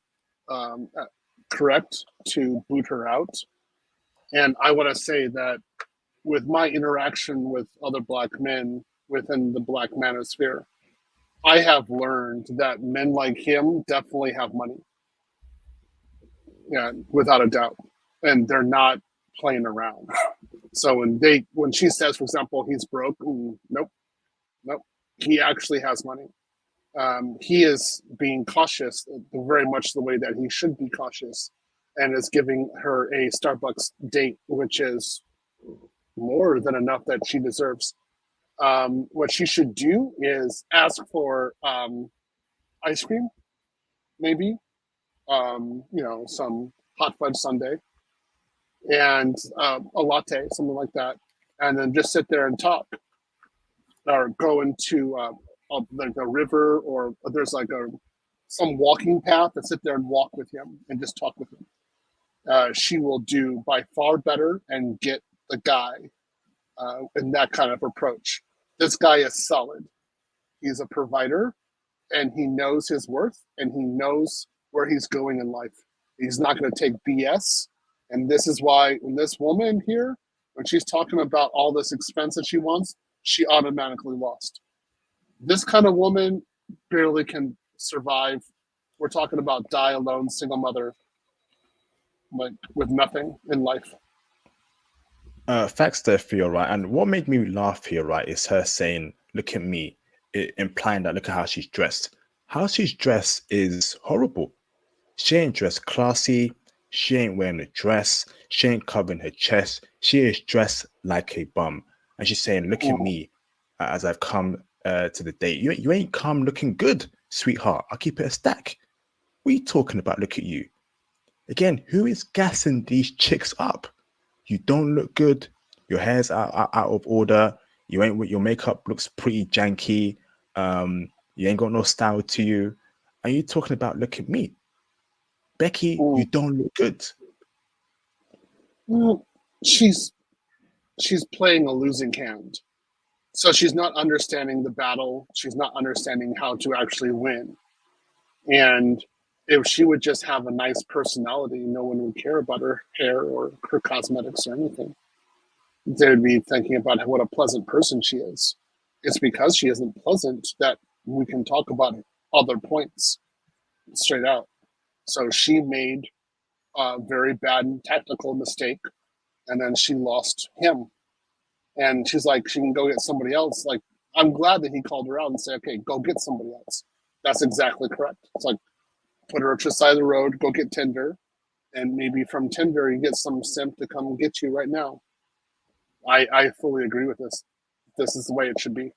correct to boot her out. And I want to say that with my interaction with other Black men within the Black manosphere, I have learned that men like him definitely have money. Yeah, without a doubt. And they're not playing around. So when she says, for example, he's broke, nope. He actually has money. He is being cautious, very much the way that he should be cautious, and is giving her a Starbucks date, which is more than enough that she deserves. What she should do is ask for ice cream, maybe, some hot fudge sundae, and a latte, something like that, and then just sit there and talk, or go into like a river, or there's like some walking path, and sit there and walk with him and just talk with him. She will do by far better and get the guy in that kind of approach. This guy is solid. He's a provider, and he knows his worth, and he knows where he's going in life. He's not going to take BS. And this is why when this woman here, when she's talking about all this expense that she wants, she automatically lost. This kind of woman barely can survive. We're talking about die alone, single mother, like with nothing in life. Facts there, Theo, right? And what made me laugh here, right, is her saying, look at me, implying that look at how she's dressed. How she's dressed is horrible. She ain't dressed classy. She ain't wearing a dress. She ain't covering her chest. She is dressed like a bum. And she's saying, look at me as I've come to the date. You ain't come looking good, sweetheart. I'll keep it a stack. What are you talking about? Look at you. Again, who is gassing these chicks up? You don't look good. Your hair's out of order. You ain't with your makeup looks pretty janky. You ain't got no style to you. Are you talking about look at me? Becky, you don't look good. Well, she's playing a losing hand. So she's not understanding the battle. She's not understanding how to actually win. And if she would just have a nice personality, no one would care about her hair or her cosmetics or anything. They would be thinking about what a pleasant person she is. It's because she isn't pleasant that we can talk about other points straight out. So she made a very bad tactical mistake, and then she lost him. And she's like, she can go get somebody else. Like, I'm glad that he called her out and said, okay, go get somebody else. That's exactly correct. It's like, put her to the side of the road, go get Tinder, and maybe from Tinder you get some simp to come get you right now. I fully agree with this. This is the way it should be.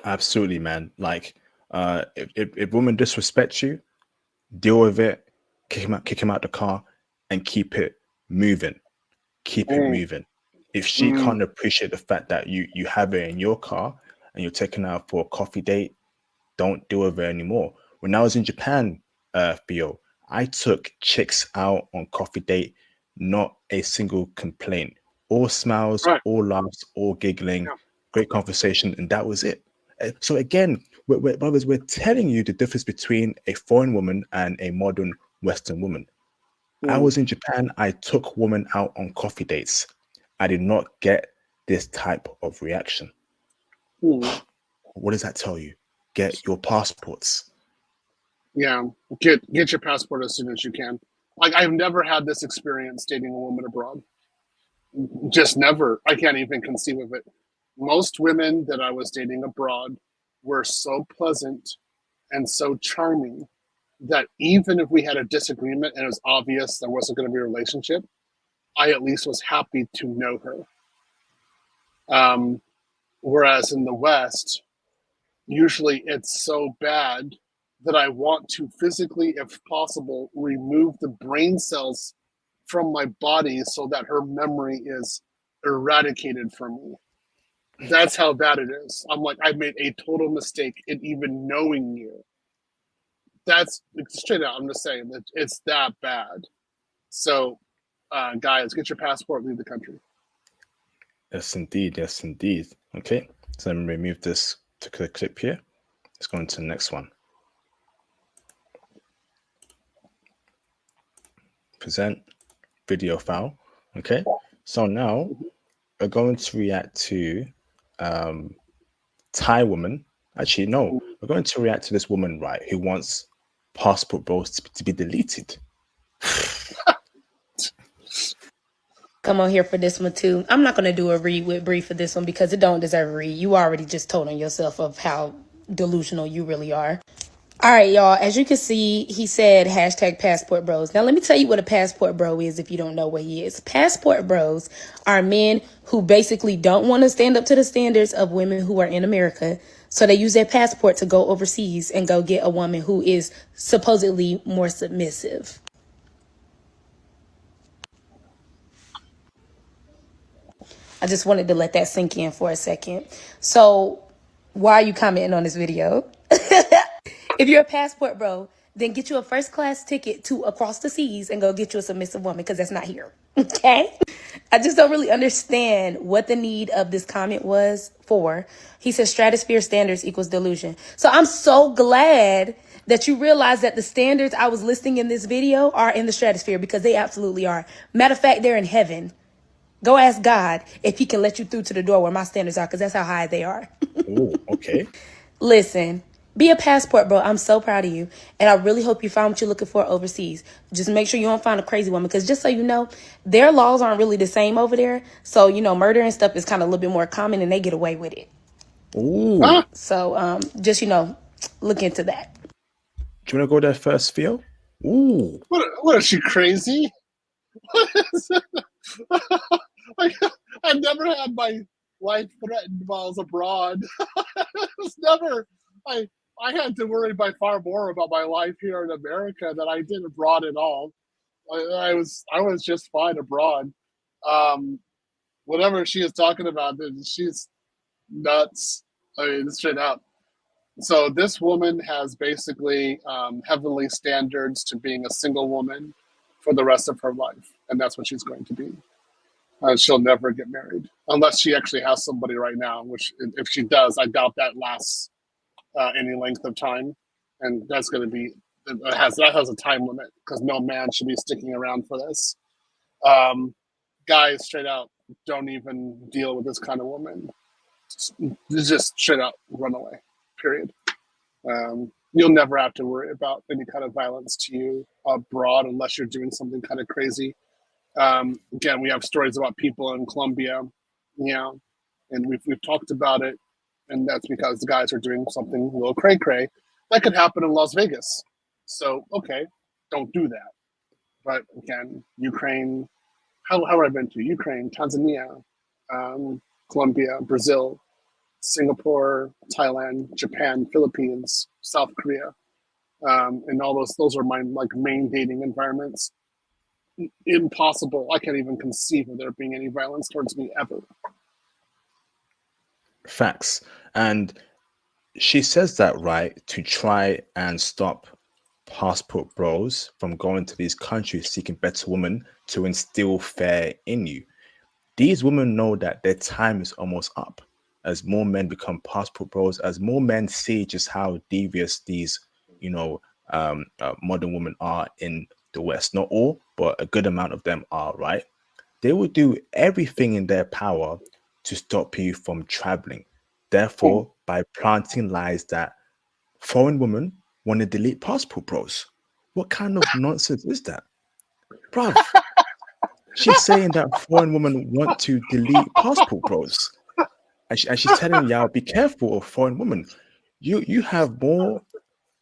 Absolutely, man. Like, if women disrespect you, deal with it, kick him out the car, and keep it moving. Keep it moving. If she can't appreciate the fact that you have her in your car and you're taking her out for a coffee date, don't deal with her anymore. When I was in Japan, Theo, I took chicks out on coffee date, not a single complaint. All smiles, all laughs, all giggling, great conversation, and that was it. So again, brothers, we're telling you the difference between a foreign woman and a modern Western woman. I was in Japan. I took women out on coffee dates. I did not get this type of reaction. What does that tell you? Get your passports. Yeah, get your passport as soon as you can. Like, I've never had this experience dating a woman abroad. Just never. I can't even conceive of it. Most women that I was dating abroad were so pleasant and so charming that even if we had a disagreement and it was obvious there wasn't going to be a relationship, I at least was happy to know her. Whereas in the West, usually it's so bad that I want to physically, if possible, remove the brain cells from my body so that her memory is eradicated from me. That's how bad it is. I'm like, I made a total mistake in even knowing you. That's straight out. I'm just saying that it's that bad. So, guys, get your passport, leave the country. Yes, indeed. Yes, indeed. Okay, so let me remove this particular clip here. Let's go into the next one. Present video file. Okay, so now we're going to react to Thai woman. Actually, no, we're going to react to this woman, right, who wants passport bros to be deleted. Come on here for this one too. I'm not going to do a read with Bree for this one because it don't deserve a read. You already just told on yourself of how delusional you really are. All right, y'all. As you can see, he said hashtag passport bros. Now, let me tell you what a passport bro is if you don't know what he is. Passport bros are men who basically don't want to stand up to the standards of women who are in America. So they use their passport to go overseas and go get a woman who is supposedly more submissive. I just wanted to let that sink in for a second. So why are you commenting on this video? If you're a passport bro, then get you a first class ticket to across the seas and go get you a submissive woman because that's not here. Okay? I just don't really understand what the need of this comment was for. He says stratosphere standards equals delusion. So I'm so glad that you realize that the standards I was listing in this video are in the stratosphere because they absolutely are. Matter of fact, they're in heaven. Go ask God if he can let you through to the door where my standards are because that's how high they are. Oh, okay. Listen, be a passport bro. I'm so proud of you. And I really hope you find what you're looking for overseas. Just make sure you don't find a crazy woman because just so you know, their laws aren't really the same over there. So, you know, murder and stuff is kind of a little bit more common and they get away with it. Ooh. So just, you know, look into that. Do you want to go there first, Theo? Ooh. What is she, crazy? What is it? I've never had my life threatened while I was abroad. It's never. I had to worry by far more about my life here in America than I did abroad at all. I was just fine abroad. Whatever she is talking about, she's nuts. I mean, straight out. So this woman has basically heavenly standards to being a single woman for the rest of her life, and that's what she's going to be. She'll never get married unless she actually has somebody right now. Which, if she does, I doubt that lasts any length of time, and that's going to be that has a time limit because no man should be sticking around for this. Guys, straight out, don't even deal with this kind of woman. Just straight out run away. Period. You'll never have to worry about any kind of violence to you abroad unless you're doing something kind of crazy. Again, we have stories about people in Colombia, and we've talked about it, and that's because the guys are doing something a little cray-cray. That could happen in Las Vegas. So, okay, don't do that. But again, Ukraine, how have I been to? Ukraine, Tanzania, Colombia, Brazil, Singapore, Thailand, Japan, Philippines, South Korea, and all those are my main dating environments. Impossible. I can't even conceive of there being any violence towards me ever. Facts. And she says that, right, to try and stop passport bros from going to these countries seeking better women to instill fear in you. These women know that their time is almost up. As more men become passport bros, as more men see just how devious these, modern women are in the West. Not all, but a good amount of them are, right? They will do everything in their power to stop you from traveling. Therefore, by planting lies that foreign women want to delete passport bros. What kind of nonsense is that? Bruv, she's saying that foreign women want to delete passport bros. And she's telling y'all, be careful of foreign women. You have more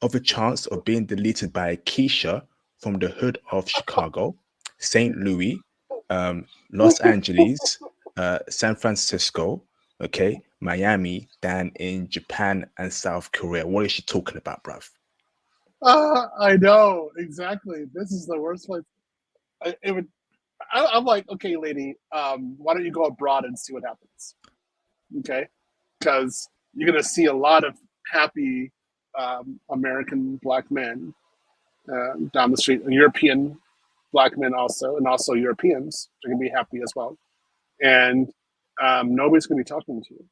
of a chance of being deleted by Keisha from the hood of Chicago, St. Louis, Los Angeles, San Francisco, okay, Miami, than in Japan and South Korea. What is she talking about, bruv? I know, exactly. This is the worst place. I'm like, okay, lady, why don't you go abroad and see what happens? Okay, because you're going to see a lot of happy American black men down the street, and European black men also, and also Europeans are going to be happy as well. And nobody's going to be talking to you.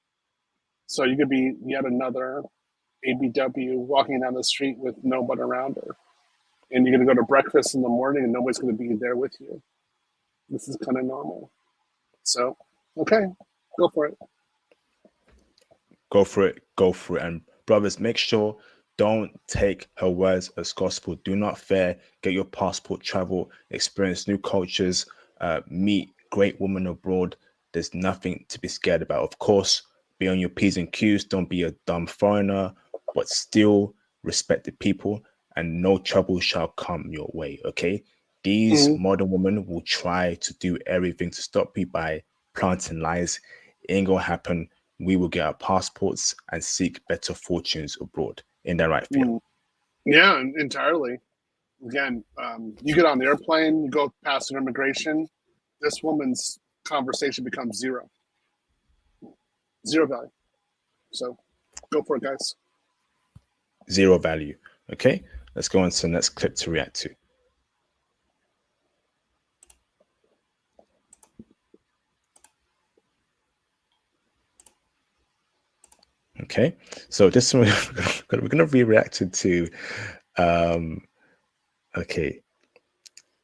So you could be yet another ABW walking down the street with nobody around her. And you're going to go to breakfast in the morning and nobody's going to be there with you. This is kind of normal. So, okay, go for it. Go for it. Go for it. And brothers, make sure don't take her words as gospel. Do not fear. Get your passport, travel, experience new cultures, meet great women abroad. There's nothing to be scared about. Of course, be on your P's and Q's. Don't be a dumb foreigner, but still respect the people, and no trouble shall come your way, okay? These modern women will try to do everything to stop you by planting lies. It ain't gonna happen. We will get our passports and seek better fortunes abroad. Ain't that right, Theo? Yeah, entirely. Again, you get on the airplane, you go past an immigration, this woman's conversation becomes zero value. So go for it, guys. Zero value. Okay, let's go on to the next clip to react to. Okay, so this one we're gonna be reacting to okay,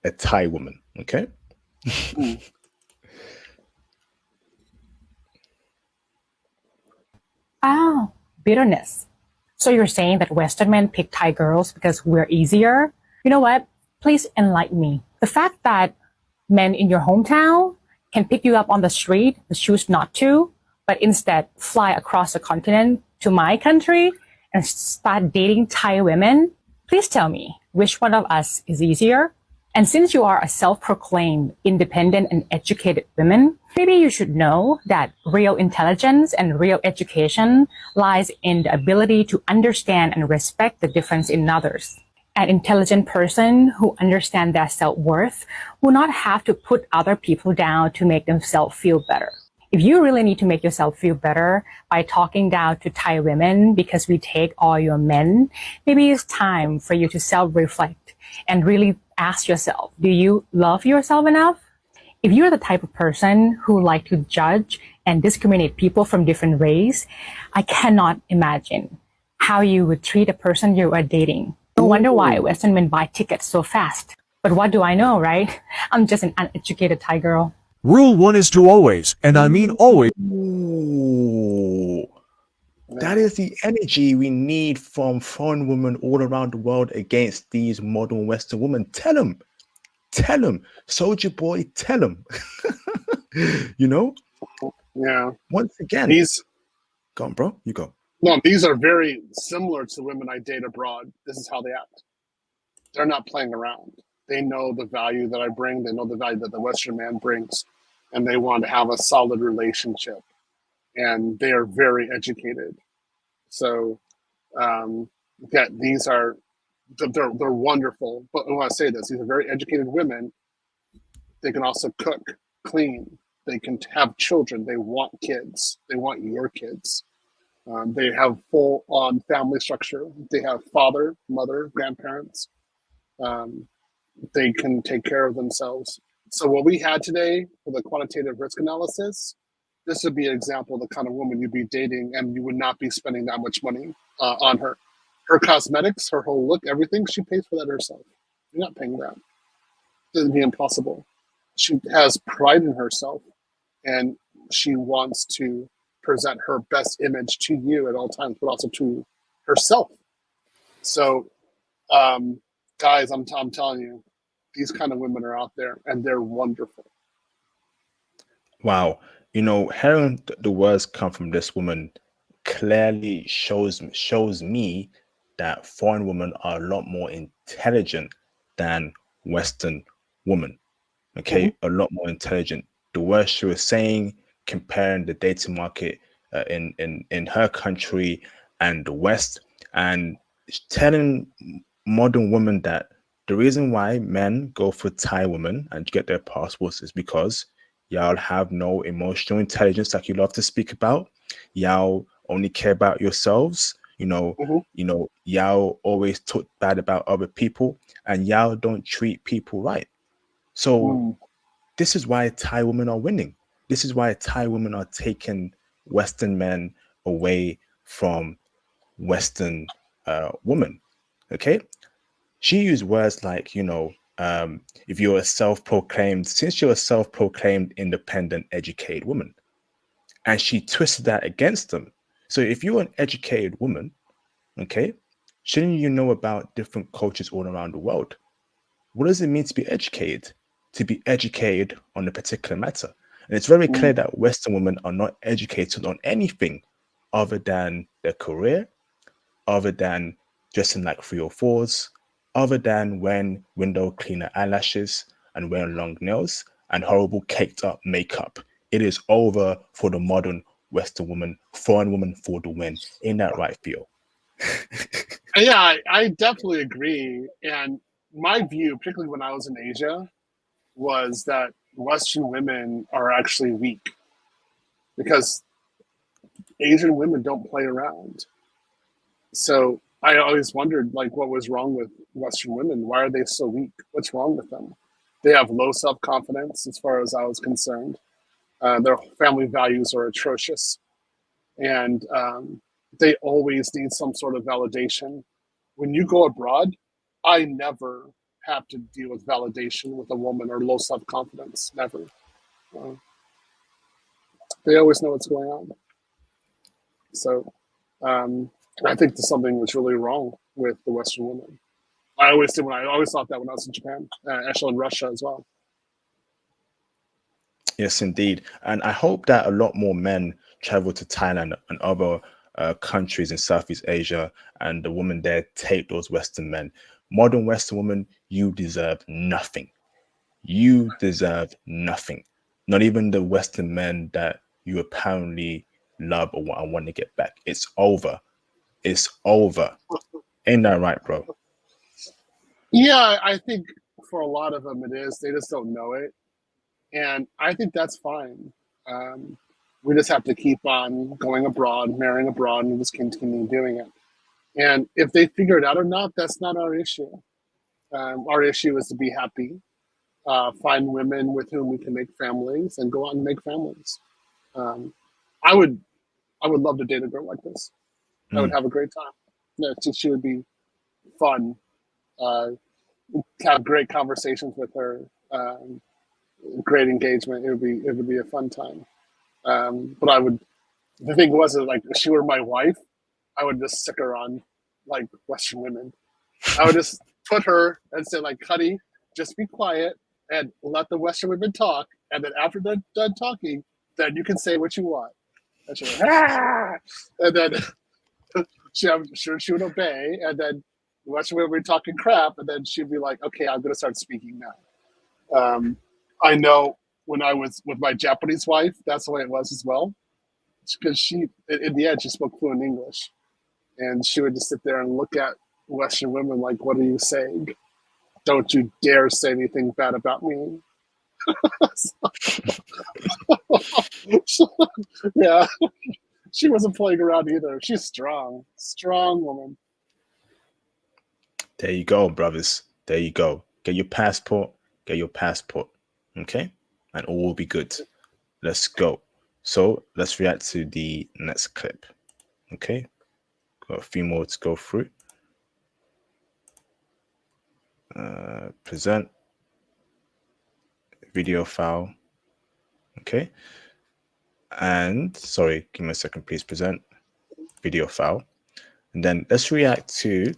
a Thai woman. Okay. Oh, bitterness. So you're saying that Western men pick Thai girls because we're easier? You know what? Please enlighten me. The fact that men in your hometown can pick you up on the street, but choose not to, but instead fly across the continent to my country and start dating Thai women? Please tell me, which one of us is easier? And since you are a self-proclaimed independent and educated woman, maybe you should know that real intelligence and real education lies in the ability to understand and respect the difference in others. An intelligent person who understands their self-worth will not have to put other people down to make themselves feel better. If you really need to make yourself feel better by talking down to Thai women because we take all your men, maybe it's time for you to self-reflect and really ask yourself, do you love yourself enough? If you're the type of person who like to judge and discriminate people from different race, I cannot imagine how you would treat a person you are dating. No wonder why Western men buy tickets so fast. But what do I know, right? I'm just an uneducated Thai girl. Rule 1 is to always, and I mean always. Ooh. That is the energy we need from foreign women all around the world against these modern Western women. Tell them, Soldier Boy, tell them. You know? Yeah. Once again, go on, bro. You go. No, these are very similar to women I date abroad. This is how they act. They're not playing around. They know the value that I bring. They know the value that the Western man brings, and they want to have a solid relationship. And they are very educated. So, yeah, these are they're wonderful. But I want to say this: these are very educated women. They can also cook, clean. They can have children. They want kids. They want your kids. They have full-on family structure. They have father, mother, grandparents. They can take care of themselves. So what we had today for the quantitative risk analysis, this would be an example of the kind of woman you'd be dating, and you would not be spending that much money on her. Her cosmetics, her whole look, everything, she pays for that herself. You're not paying that. It would be impossible. She has pride in herself, and she wants to present her best image to you at all times, but also to herself. So, guys, I'm telling you, these kind of women are out there, and they're wonderful. Wow. You know, hearing the words come from this woman clearly shows me that foreign women are a lot more intelligent than Western women. Okay, a lot more intelligent. The words she was saying, comparing the dating market in her country and the West, and telling modern women that the reason why men go for Thai women and get their passports is because y'all have no emotional intelligence like you love to speak about. Y'all only care about yourselves. You know, y'all always talk bad about other people, and y'all don't treat people right. So this is why Thai women are winning. This is why Thai women are taking Western men away from Western women. Okay, she used words like, you know, if you're a since you're a self-proclaimed independent, educated woman, and she twisted that against them. So if you're an educated woman, okay, shouldn't you know about different cultures all around the world? What does it mean to be educated? To be educated on a particular matter. And it's very clear that Western women are not educated on anything other than their career, other than dressing like 304s, other than wearing window cleaner eyelashes and wearing long nails and horrible caked up makeup. It is over for the modern Western woman, foreign woman for the win. Ain't that right, Theo? Yeah, I definitely agree. And my view, particularly when I was in Asia, was that Western women are actually weak because Asian women don't play around. So I always wondered, like, what was wrong with Western women? Why are they so weak? What's wrong with them? They have low self-confidence, as far as I was concerned. Their family values are atrocious. And they always need some sort of validation. When you go abroad, I never have to deal with validation with a woman or low self-confidence. Never. They always know what's going on. So I think there's something that's really wrong with the Western woman. I always thought that when I was in Japan, actually in Russia as well. Yes, indeed. And I hope that a lot more men travel to Thailand and other countries in Southeast Asia, and the women there take those Western men. Modern Western women, you deserve nothing. You deserve nothing. Not even the Western men that you apparently love or want to get back. It's over. It's over. Ain't that right, bro? Yeah, I think for a lot of them it is. They just don't know it. And I think that's fine. We just have to keep on going abroad, marrying abroad, and just continue doing it. And if they figure it out or not, that's not our issue. Our issue is to be happy, find women with whom we can make families, and go out and make families. I would love to date a girl like this. I would have a great time. Yeah, she would be fun. Have great conversations with her. Great engagement. It would be a fun time. But the thing was that, like, if she were my wife, I would just sick her on like Western women. I would just put her and say, like, honey, just be quiet and let the Western women talk. And then after they're done talking, then you can say what you want. And she'd be like, ah! And then I'm sure she would obey. And then the Western women would be talking crap. And then she'd be like, okay, I'm going to start speaking now. I know when I was with my Japanese wife, that's the way it was as well. Because she, in the end, she spoke fluent English. And she would just sit there and look at Western women like, what are you saying? Don't you dare say anything bad about me. Yeah, she wasn't playing around either. She's strong woman. There you go, brothers. There you go. Get your passport. Get your passport. Okay? And all will be good. Let's go. So let's react to the next clip. Okay? Got a few more to go through. Present. Video file. Okay? And, sorry, give me a second, please. Present. Video file. And then let's react to,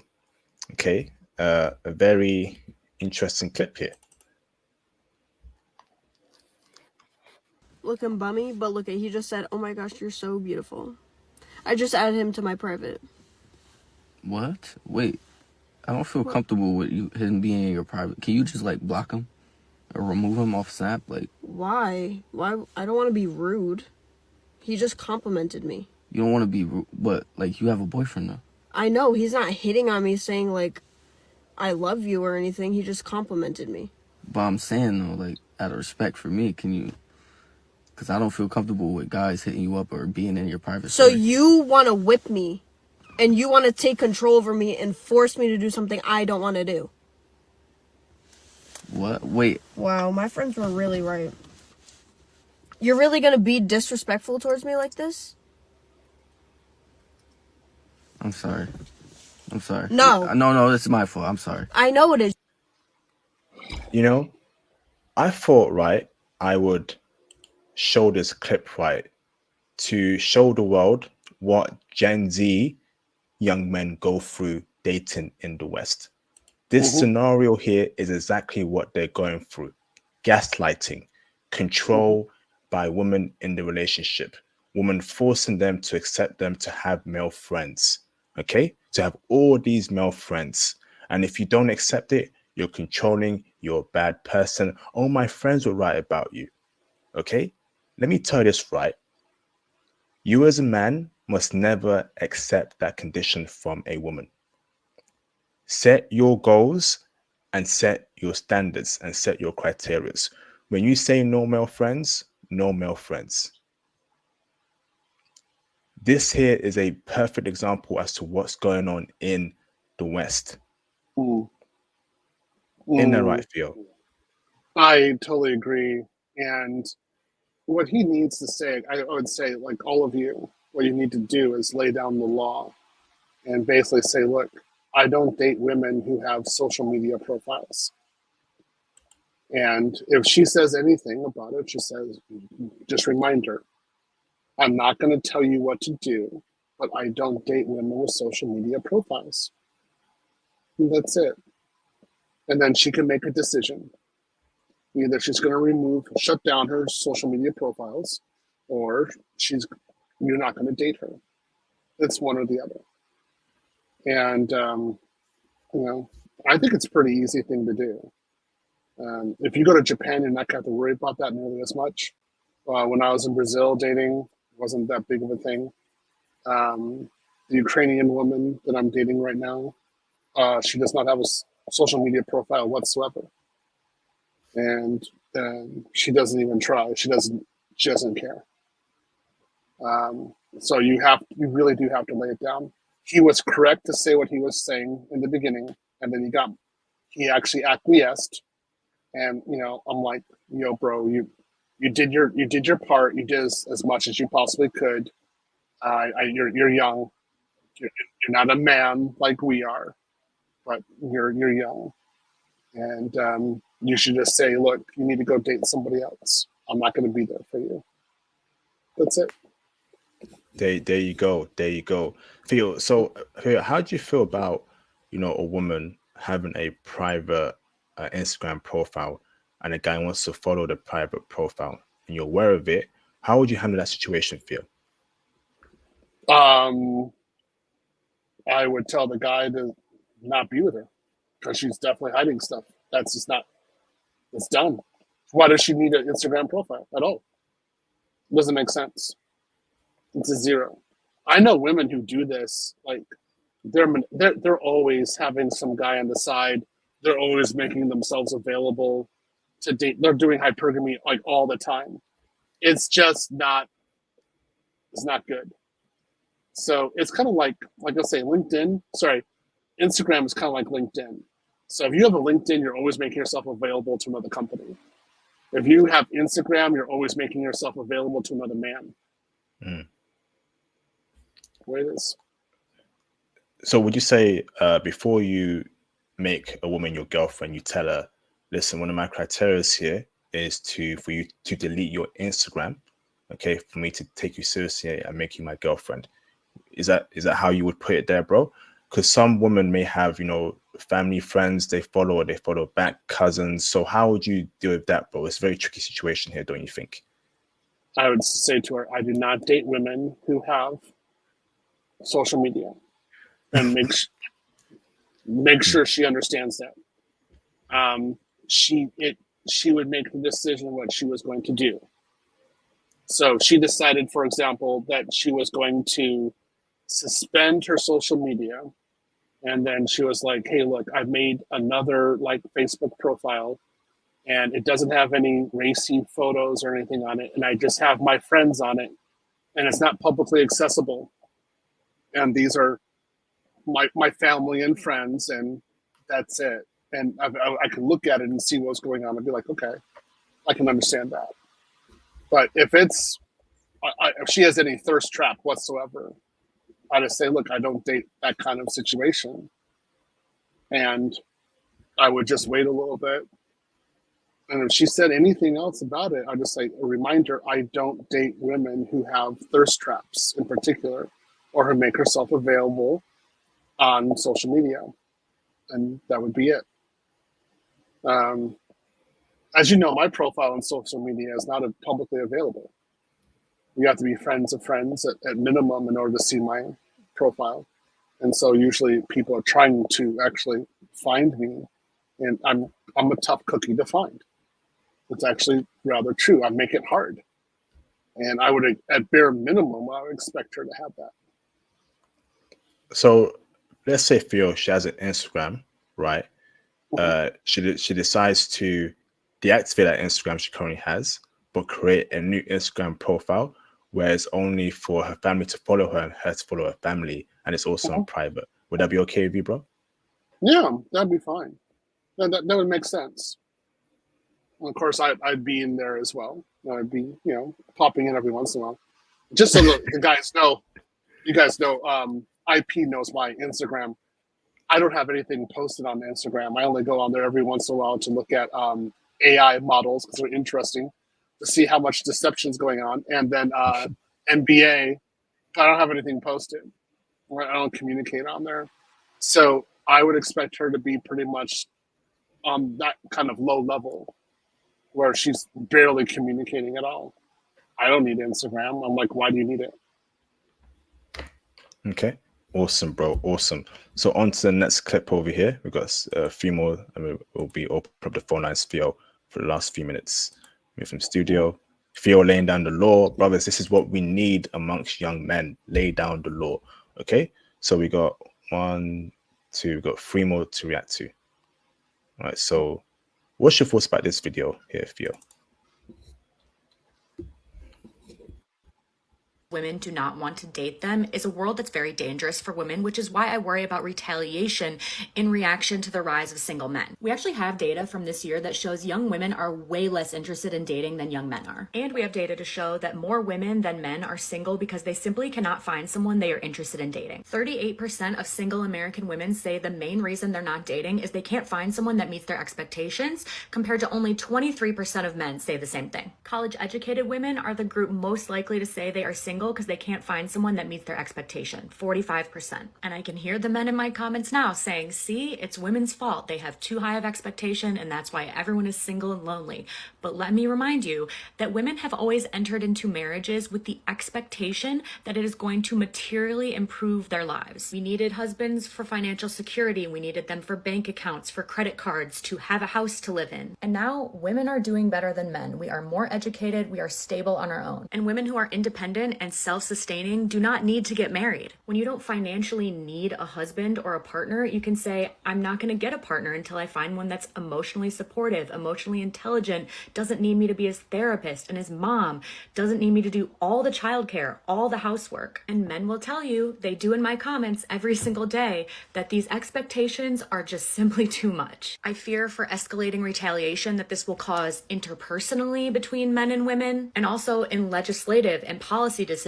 okay, a very interesting clip here. Looking bummy, but look at, he just said, oh my gosh, you're so beautiful. I just added him to my private. What? Wait, I don't feel comfortable with him being in your private. Can you just, like, block him or remove him off Snap? Like, why? I don't want to be rude. He just complimented me. You don't want to be rude, but, like, you have a boyfriend though. I know, he's not hitting on me saying, like, I love you or anything. He just complimented me. But I'm saying, though, like, out of respect for me, can you... Because I don't feel comfortable with guys hitting you up or being in your private So space. you want to whip me, and you want to take control over me and force me to do something I don't want to do. What? Wait. Wow, my friends were really right. You're really going to be disrespectful towards me like this? I'm sorry. I'm sorry. No. No, this is my fault. I'm sorry. I know it is. You know, I thought, right, I would show this clip, right, to show the world what Gen Z young men go through dating in the West. This scenario here is exactly what they're going through. Gaslighting, control by women in the relationship, women forcing them to accept them to have male friends, okay? To have all these male friends. And if you don't accept it, you're controlling, you're a bad person. Oh, my friends will write about you, okay? Let me tell you this right. You as a man must never accept that condition from a woman. Set your goals and set your standards and set your criteria. When you say no male friends, no male friends. This here is a perfect example as to what's going on in the West. Isn't that right, Theo? I totally agree. And what he needs to say, I would say, like, all of you, what you need to do is lay down the law and basically say, look, I don't date women who have social media profiles. And if she says anything about it, she says, just remind her, I'm not going to tell you what to do, but I don't date women with social media profiles. And that's it. And then she can make a decision. Either she's going to shut down her social media profiles, or you're not going to date her. It's one or the other. And, I think it's a pretty easy thing to do. If you go to Japan, you're not going to have to worry about that nearly as much. When I was in Brazil dating, it wasn't that big of a thing. The Ukrainian woman that I'm dating right now, she does not have a social media profile whatsoever. And she doesn't even try. She doesn't care. So you really do have to lay it down. He was correct to say what he was saying in the beginning, and then he actually acquiesced. And I'm like, yo, bro, you did your part. You did as much as you possibly could. You're young. You're not a man like we are, but you're young, and you should just say, look, you need to go date somebody else. I'm not going to be there for you. That's it. There you go. There you go. Theo, so how do you feel about, a woman having a private Instagram profile and a guy wants to follow the private profile and you're aware of it? How would you handle that situation, Theo? I would tell the guy to not be with her because she's definitely hiding stuff. That's just not, it's done. Why does she need an Instagram profile at all? It doesn't make sense. It's a zero. I know women who do this, like they're always having some guy on the side. They're always making themselves available to date. They're doing hypergamy like all the time. It's just not, it's not good. So it's kind of like I say, Instagram is kind of like LinkedIn. So if you have a LinkedIn, you're always making yourself available to another company. If you have Instagram, you're always making yourself available to another man. Way it is. So would you say before you make a woman your girlfriend, you tell her, listen, one of my criteria here is for you to delete your Instagram, okay, for me to take you seriously and make you my girlfriend? Is that how you would put it there, bro? Because some women may have, family, friends they follow back, cousins. So how would you deal with that, bro? It's a very tricky situation here, don't you think? I would say to her, I do not date women who have social media, and make sure she understands that. She would make the decision what she was going to do. So she decided, for example, that she was going to suspend her social media, and then she was like, hey, look, I've made another Facebook profile, and it doesn't have any racy photos or anything on it, and I just have my friends on it, and it's not publicly accessible, and these are my family and friends, and that's it. And I can look at it and see what's going on and be like, okay, I can understand that. But if if she has any thirst trap whatsoever, I just say, look, I don't date that kind of situation. And I would just wait a little bit. And if she said anything else about it, I'd just say, a reminder, I don't date women who have thirst traps in particular, or who make herself available on social media. And that would be it. As you know, my profile on social media is not publicly available. You have to be friends of friends at minimum in order to see my profile. And so usually people are trying to actually find me, and I'm a tough cookie to find. It's actually rather true. I make it hard. And I would, at bare minimum, I would expect her to have that. So let's say Theo, she has an Instagram, right? She decides to deactivate that Instagram she currently has, but create a new Instagram profile where it's only for her family to follow her and her to follow her family, and it's also on private. Would that be okay with you, bro? Yeah, that'd be fine. That would make sense. And of course, I'd be in there as well. I'd be, popping in every once in a while, just so the guys know. You guys know, IP knows my Instagram. I don't have anything posted on Instagram. I only go on there every once in a while to look at AI models because they're interesting, to see how much deception is going on. And then NBA, I don't have anything posted. I don't communicate on there. So I would expect her to be pretty much on that kind of low level where she's barely communicating at all. I don't need Instagram. I'm like, why do you need it? Okay. Awesome, bro. Awesome. So on to the next clip over here. We've got a few more. I mean, we'll be open up the phone lines, Theo, for the last few minutes. We're from studio. Theo laying down the law. Brothers, this is what we need amongst young men. Lay down the law. Okay? So we got 1, 2, we've got 3 more to react to. All right, so what's your thoughts about this video here, Theo? Women do not want to date them is a world that's very dangerous for women, which is why I worry about retaliation in reaction to the rise of single men. We actually have data from this year that shows young women are way less interested in dating than young men are. And we have data to show that more women than men are single because they simply cannot find someone they are interested in dating. 38% of single American women say the main reason they're not dating is they can't find someone that meets their expectations, compared to only 23% of men say the same thing. College-educated women are the group most likely to say they are single because they can't find someone that meets their expectation, 45%. And I can hear the men in my comments now saying, see, it's women's fault. They have too high of expectation and that's why everyone is single and lonely. But let me remind you that women have always entered into marriages with the expectation that it is going to materially improve their lives. We needed husbands for financial security. We needed them for bank accounts, for credit cards, to have a house to live in. And now women are doing better than men. We are more educated. We are stable on our own. And women who are independent and self-sustaining do not need to get married. When you don't financially need a husband or a partner, you can say, I'm not going to get a partner until I find one that's emotionally supportive, emotionally intelligent, doesn't need me to be his therapist and his mom, doesn't need me to do all the childcare, all the housework. And men will tell you, they do in my comments every single day, that these expectations are just simply too much. I fear for escalating retaliation that this will cause interpersonally between men and women, and also in legislative and policy decisions,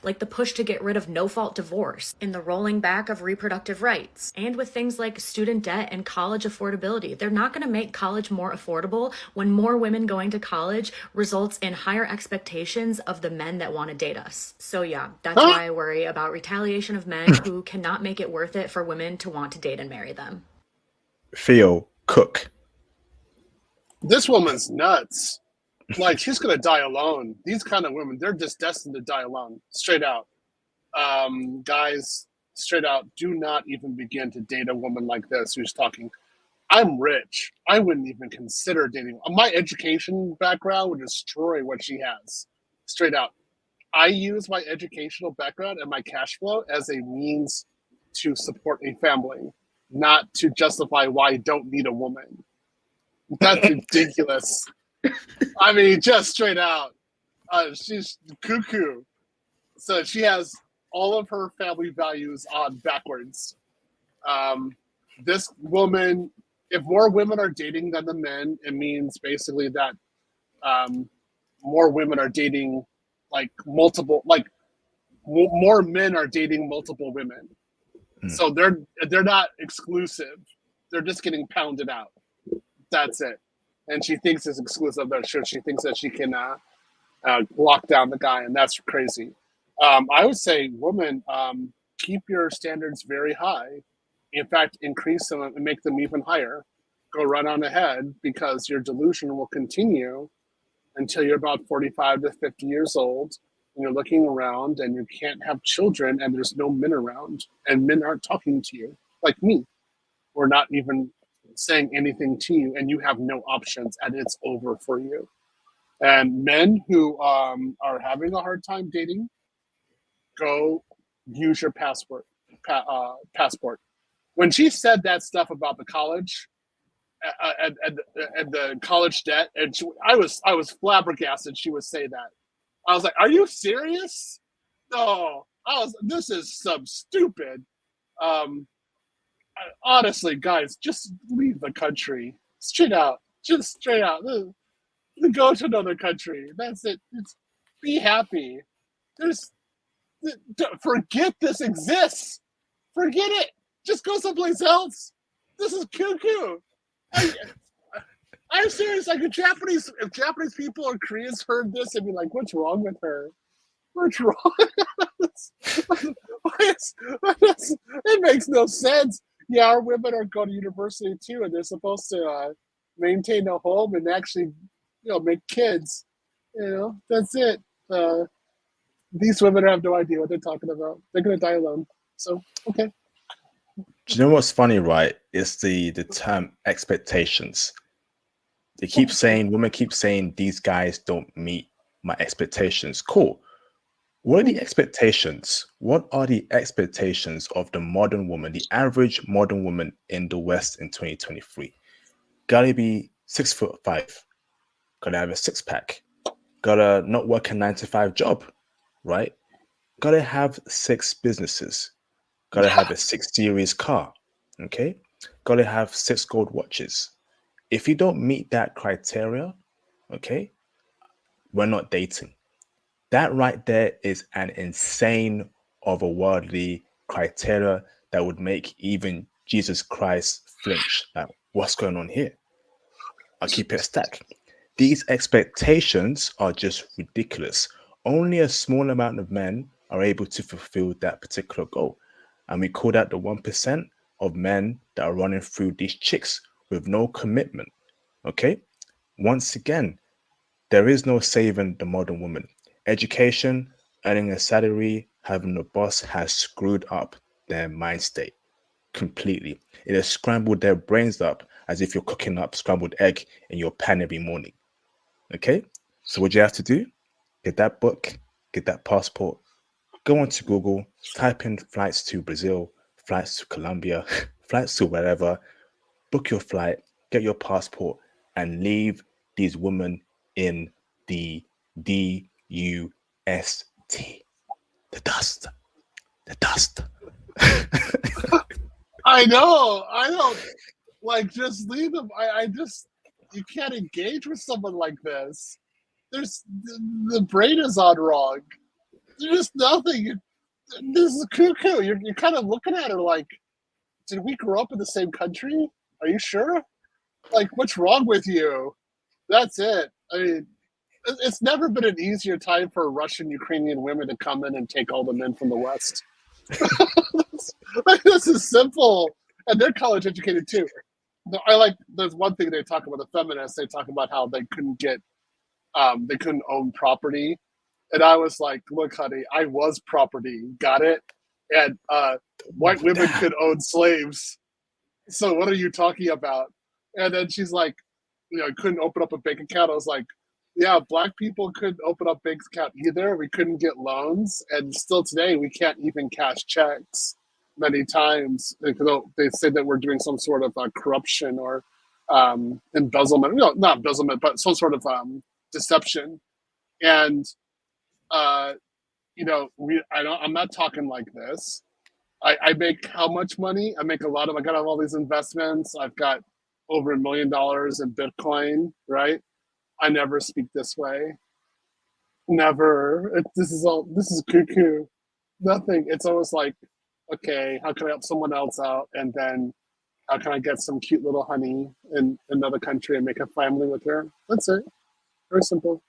like the push to get rid of no-fault divorce, in the rolling back of reproductive rights, and with things like student debt and college affordability. They're not going to make college more affordable when more women going to college results in higher expectations of the men that want to date us. So yeah, that's why I worry about retaliation of men who cannot make it worth it for women to want to date and marry them. Theo, cook. This woman's nuts. Like, she's gonna die alone. These kind of women, they're just destined to die alone. Straight out. Guys, straight out, do not even begin to date a woman like this who's talking, I'm rich. I wouldn't even consider dating. My education background would destroy what she has. Straight out. I use my educational background and my cash flow as a means to support a family, not to justify why I don't need a woman. That's ridiculous. I mean, just straight out. She's cuckoo. So she has all of her family values on backwards. This woman, if more women are dating than the men, it means basically that more women are dating like multiple, like more men are dating multiple women. So they're not exclusive. They're just getting pounded out. That's it. And she thinks it's exclusive. She thinks that she can lock down the guy, and that's crazy. I would say, woman, keep your standards very high. In fact, increase them and make them even higher. Go right on ahead, because your delusion will continue until you're about 45 to 50 years old, and you're looking around and you can't have children and there's no men around and men aren't talking to you, like me. We're not even saying anything to you, and you have no options, and it's over for you. And men who are having a hard time dating, go use your passport. When she said that stuff about the college and the college debt, and I was flabbergasted she would say that. I was like, "Are you serious?" No, this is some stupid. Honestly, guys, just leave the country. Straight out. Just straight out. Go to another country. That's it. Be happy. Forget this exists. Forget it. Just go someplace else. This is cuckoo. I'm serious. Like, if Japanese people or Koreans heard this, they'd be like, "What's wrong with her? What's wrong?" It makes no sense. Yeah, our women are going to university too, and they're supposed to maintain a home and actually, make kids. That's it. These women have no idea what they're talking about. They're going to die alone. So okay. Do you know what's funny, right? It's the term expectations. They keep saying, women keep saying, these guys don't meet my expectations. Cool. What are the expectations? What are the expectations of the modern woman, the average modern woman in the West in 2023? Gotta be 6'5", gotta have a six-pack, gotta not work a 9-to-5 job, right? Gotta have 6 businesses, gotta have a 6 series car, okay? Gotta have 6 gold watches. If you don't meet that criteria, okay, we're not dating. That right there is an insane otherworldly criteria that would make even Jesus Christ flinch. Like, what's going on here? I'll keep it a stack. These expectations are just ridiculous. Only a small amount of men are able to fulfill that particular goal. And we call that the 1% of men that are running through these chicks with no commitment. Okay? Once again, there is no saving the modern woman. Education, earning a salary, having a boss has screwed up their mind state completely. It has scrambled their brains up as if you're cooking up scrambled egg in your pan every morning. Okay? So what you have to do, get that book, get that passport, go onto Google, type in flights to Brazil, flights to Colombia, flights to wherever, book your flight, get your passport, and leave these women in the DUST. The dust. The dust. I know. Like, just leave them. You can't engage with someone like this. The brain is on wrong. There's just nothing. This is cuckoo. You're kind of looking at her like, did we grow up in the same country? Are you sure? Like, what's wrong with you? That's it. I mean, it's never been an easier time for Russian, Ukrainian women to come in and take all the men from the West. This is simple. And they're college educated too. There's one thing they talk about, the feminists, they talk about how they couldn't own property. And I was like, look, honey, I was property. Got it? And white women could own slaves. So what are you talking about? And then she's like, couldn't open up a bank account. I was like, yeah, black people couldn't open up bank account either. We couldn't get loans. And still today, we can't even cash checks many times. They say that we're doing some sort of corruption or embezzlement. No, not embezzlement, but some sort of deception. And, I'm not talking like this. I make how much money? I make a lot of, I got all these investments. I've got over $1 million in Bitcoin, right? I never speak this way. Never. This is cuckoo. Nothing. It's always like, okay, how can I help someone else out? And then how can I get some cute little honey in another country and make a family with her? That's it. Very simple.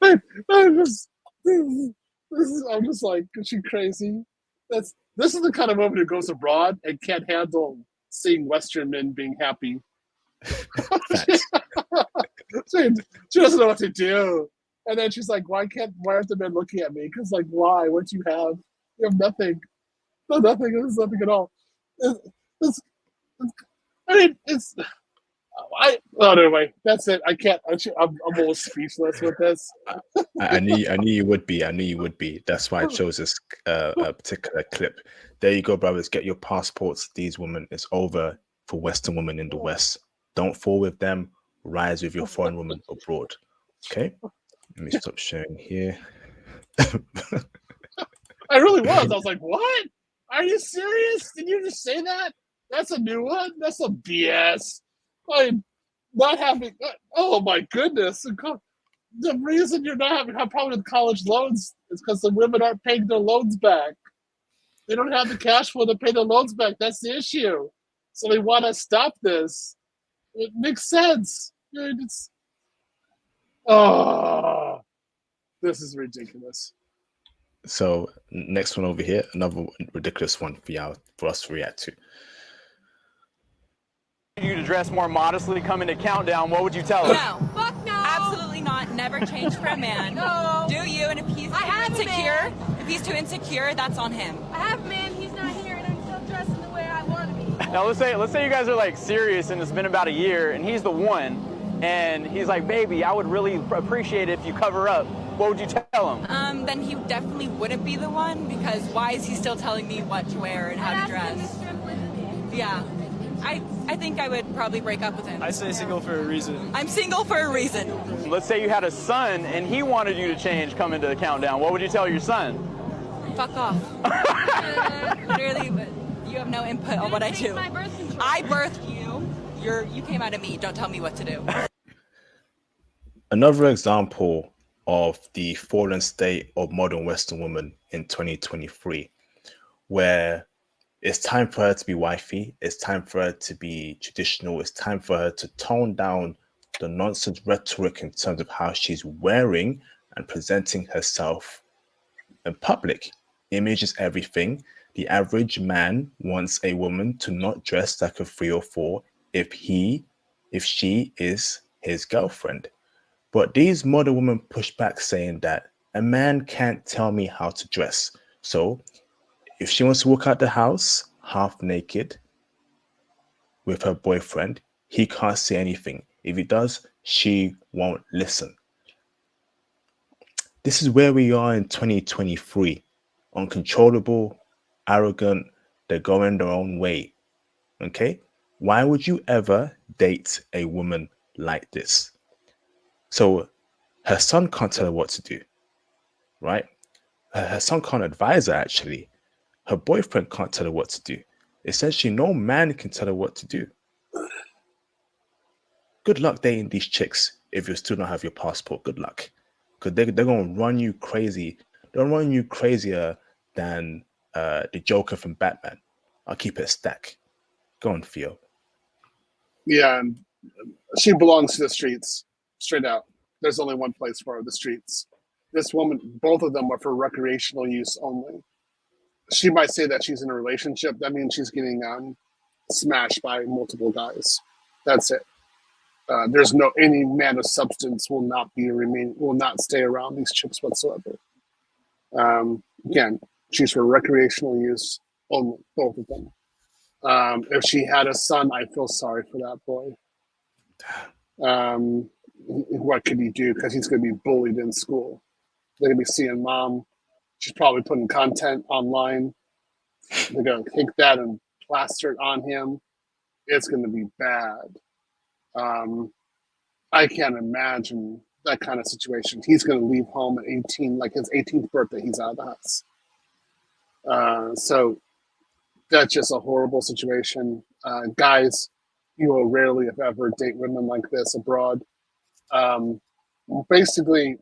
I'm just like, is she crazy? This is the kind of woman who goes abroad and can't handle seeing Western men being happy. She doesn't know what to do. And then she's like, why aren't the men looking at me? Because, like, why? What do you have? You have nothing. No, nothing. There's nothing at all. Anyway, that's it. I can't. I'm almost speechless with this. I knew you would be. I knew you would be. That's why I chose this a particular clip. There you go, brothers. Get your passports. These women, it's over for Western women in the West. Don't fall with them. Rise with your foreign women abroad. Okay? Let me stop sharing here. I really was. I was like, what? Are you serious? Did you just say that? That's a new one? That's some BS. I'm not having. Oh my goodness! The reason you're not having a problem with college loans is because the women aren't paying their loans back. They don't have the cash flow to pay their loans back. That's the issue. So they want to stop this. It makes sense. This is ridiculous. So next one over here, another ridiculous one for us to react to. You to dress more modestly, come into Countdown, what would you tell us? No. Fuck no. Absolutely not. never change for a man. No. Do you? And if he's too insecure, that's on him. I have a man, he's not here, and I'm still dressing the way I want to be. Now let's say you guys are like serious and it's been about a year and he's the one and he's like, baby, I would really appreciate it if you cover up. What would you tell him? Then he definitely wouldn't be the one, because why is he still telling me what to wear and how to dress? Yeah. I think I would probably break up with him. I say single for a reason. I'm single for a reason. Let's say you had a son and he wanted you to change coming to the countdown. What would you tell your son? Fuck off. Literally, but you have no input on what I do. I birthed you. You came out of me. Don't tell me what to do. Another example of the fallen state of modern Western women in 2023, where it's time for her to be wifey, it's time for her to be traditional, it's time for her to tone down the nonsense rhetoric in terms of how she's wearing and presenting herself in public. Image is everything. The average man wants a woman to not dress like a 3 or 4 if she is his girlfriend. But these modern women push back, saying that a man can't tell me how to dress. So if she wants to walk out the house half naked with her boyfriend, he can't say anything. If he does, she won't listen. This is where we are in 2023. Uncontrollable, arrogant, they're going their own way. Okay? Why would you ever date a woman like this? So her son can't tell her what to do, right? Her son can't advise her, actually. Her boyfriend can't tell her what to do. Essentially, no man can tell her what to do. Good luck dating these chicks if you still don't have your passport. Good luck. Because they're going to run you crazy. They'll run you crazier than the Joker from Batman. I'll keep it a stack. Go on, Theo. Yeah, and she belongs to the streets. Straight out. There's only one place for her, the streets. This woman, both of them are for recreational use only. She might say that she's in a relationship. That means she's getting smashed by multiple guys. That's it. There's any man of substance will not stay around these chicks whatsoever. Again, she's for recreational use only, both of them. If she had a son, I feel sorry for that boy. What could he do? Because he's going to be bullied in school. They're going to be seeing mom. She's probably putting content online. They're going to take that and plaster it on him. It's going to be bad. I can't imagine that kind of situation. He's going to leave home at 18, like his 18th birthday, he's out of the house. So that's just a horrible situation. Guys, you will rarely, if ever, date women like this abroad. Basically,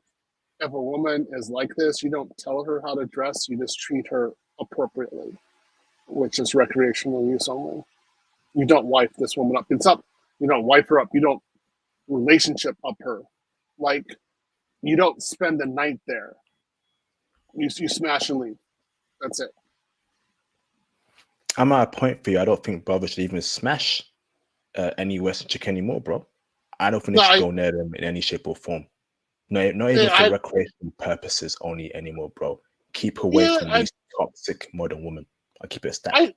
if a woman is like this, you don't tell her how to dress, you just treat her appropriately, which is recreational use only. You don't wife this woman up. You don't wife her up. You don't relationship up her. Like, you don't spend the night there. You smash and leave. That's it. I'm at a point for you. I don't think brothers should even smash any Western chick anymore, bro. I don't think they should go near them in any shape or form. No, not even for recreational purposes only anymore, bro. Keep away from these toxic modern women. I'll keep it a stack.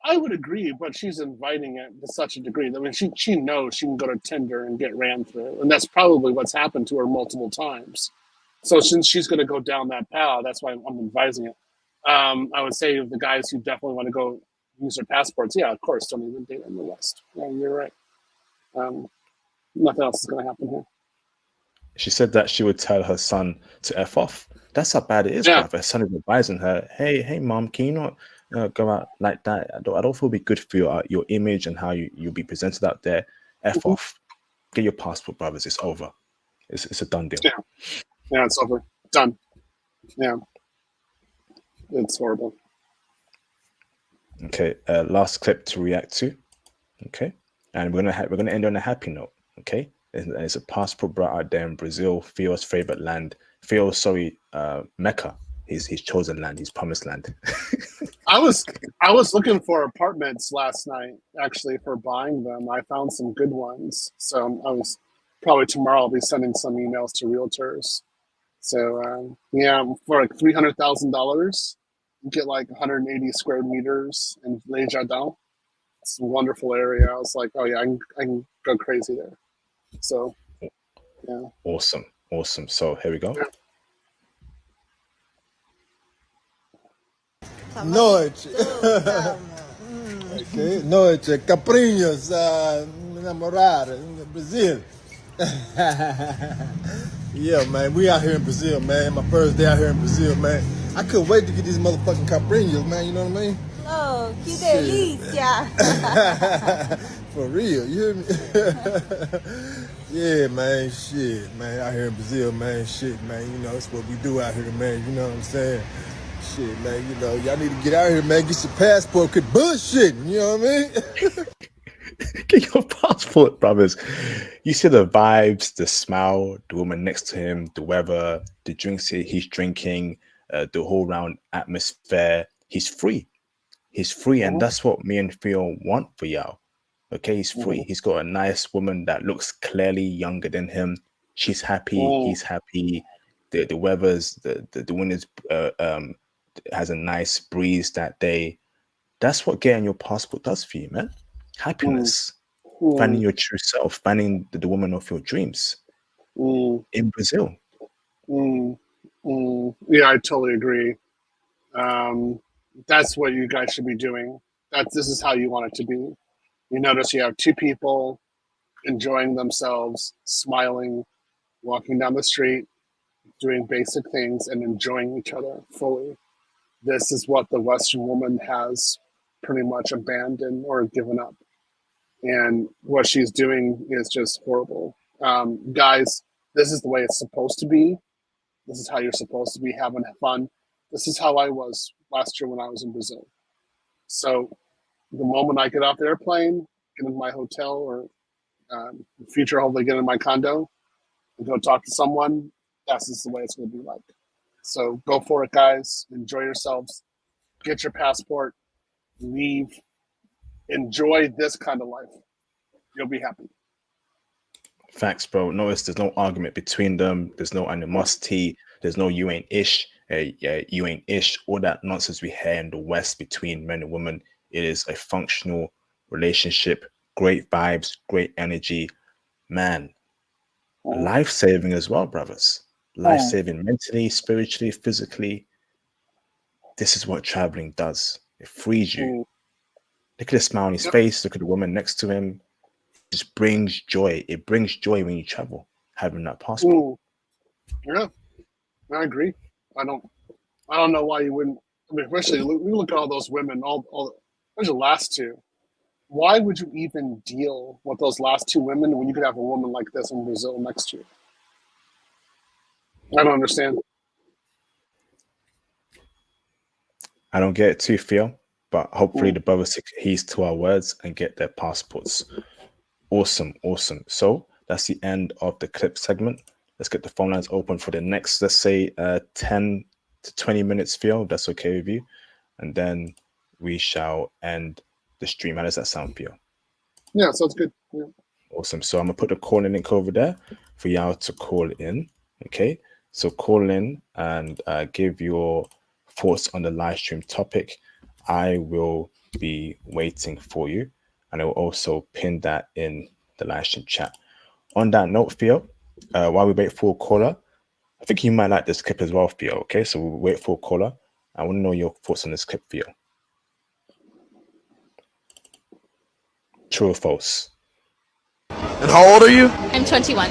I would agree, but she's inviting it to such a degree. I mean, she knows she can go to Tinder and get ran through, and that's probably what's happened to her multiple times. So since she's going to go down that path, that's why I'm advising it. I would say the guys who definitely want to go use their passports, yeah, of course, don't even date in the West. Yeah, you're right. Nothing else is going to happen here. She said that she would tell her son to F off. That's how bad it is, bro. Her son is advising her, hey, mom, can you not go out like that? I don't feel it'd be good for your image and how you'll be presented out there. F off. Get your passport, brothers. It's over. It's a done deal. Yeah, it's over. Done. Yeah. It's horrible. Okay, last clip to react to. Okay, and we're gonna end on a happy note. Okay, it's a passport brought out there in Brazil, Theo's favorite land. Mecca, his chosen land, his promised land. I was looking for apartments last night, actually, for buying them. I found some good ones, so probably tomorrow I'll be sending some emails to realtors. So yeah, for like $300,000, you get like 180 square meters in Les Jardins. It's a wonderful area. I was like, oh yeah, I can go crazy there. So yeah. Awesome. So here we go. Noite. Okay. Noite. Caprinhos. Namorar in Brazil. Yeah, man. We out here in Brazil, man. My first day out here in Brazil, man. I couldn't wait to get these motherfucking Caprinhos, man. You know what I mean? Oh, que delícia. For real, you hear me? Yeah, man, shit, man, out here in Brazil, man, shit, man, you know, it's what we do out here, man, you know what I'm saying? Shit, man, you know, y'all need to get out here, man, get your passport, quit bullshitting, you know what I mean? Get your passport, brothers. You see the vibes, the smile, the woman next to him, the weather, the drinks he's drinking, the whole round atmosphere. He's free. He's free, and that's what me and Theo want for y'all. Okay, he's free. He's got a nice woman that looks clearly younger than him. She's happy. He's happy. The weather's the wind is has a nice breeze that day. That's what getting your passport does for you, man. Happiness, finding your true self, finding the woman of your dreams in Brazil. Yeah, I totally agree. That's what you guys should be doing. This is how you want it to be. You notice you have two people enjoying themselves, smiling, walking down the street, doing basic things, and enjoying each other fully. This is what the Western woman has pretty much abandoned or given up. And what she's doing is just horrible. Guys, this is the way it's supposed to be. This is how you're supposed to be having fun. This is how I was last year when I was in Brazil. So the moment I get off the airplane, get into my hotel, or in the future, hopefully get in my condo and go talk to someone, that's just the way it's going to be like. So go for it, guys. Enjoy yourselves. Get your passport. Leave. Enjoy this kind of life. You'll be happy. Facts, bro. Notice there's no argument between them. There's no animosity. There's no you ain't ish. You ain't ish. All that nonsense we hear in the West between men and women. It is a functional relationship. Great vibes, great energy. Man, life-saving as well, brothers. Life-saving mentally, spiritually, physically. This is what traveling does. It frees you. Look at the smile on his face. Look at the woman next to him. It just brings joy. It brings joy when you travel, having that passport. Yeah, I agree. I don't know why you wouldn't. I mean, especially we look at all those women. There's the last two. Why would you even deal with those last two women when you could have a woman like this in Brazil next to you? I don't understand. I don't get it too, Theo, but hopefully the brothers take heed to our words and get their passports. Awesome. So that's the end of the clip segment. Let's get the phone lines open for the next, let's say, 10 to 20 minutes, Theo, if that's okay with you. And then we shall end the stream. How does that sound, Theo? Yeah, sounds good. Yeah. Awesome. So I'm going to put the calling link over there for y'all to call in. Okay. So call in and give your thoughts on the live stream topic. I will be waiting for you. And I will also pin that in the live stream chat. On that note, Theo, while we wait for a caller, I think you might like this clip as well, Theo. Okay, so we'll wait for a caller. I want to know your thoughts on this clip, Theo. True or false? And how old are you? I'm 21.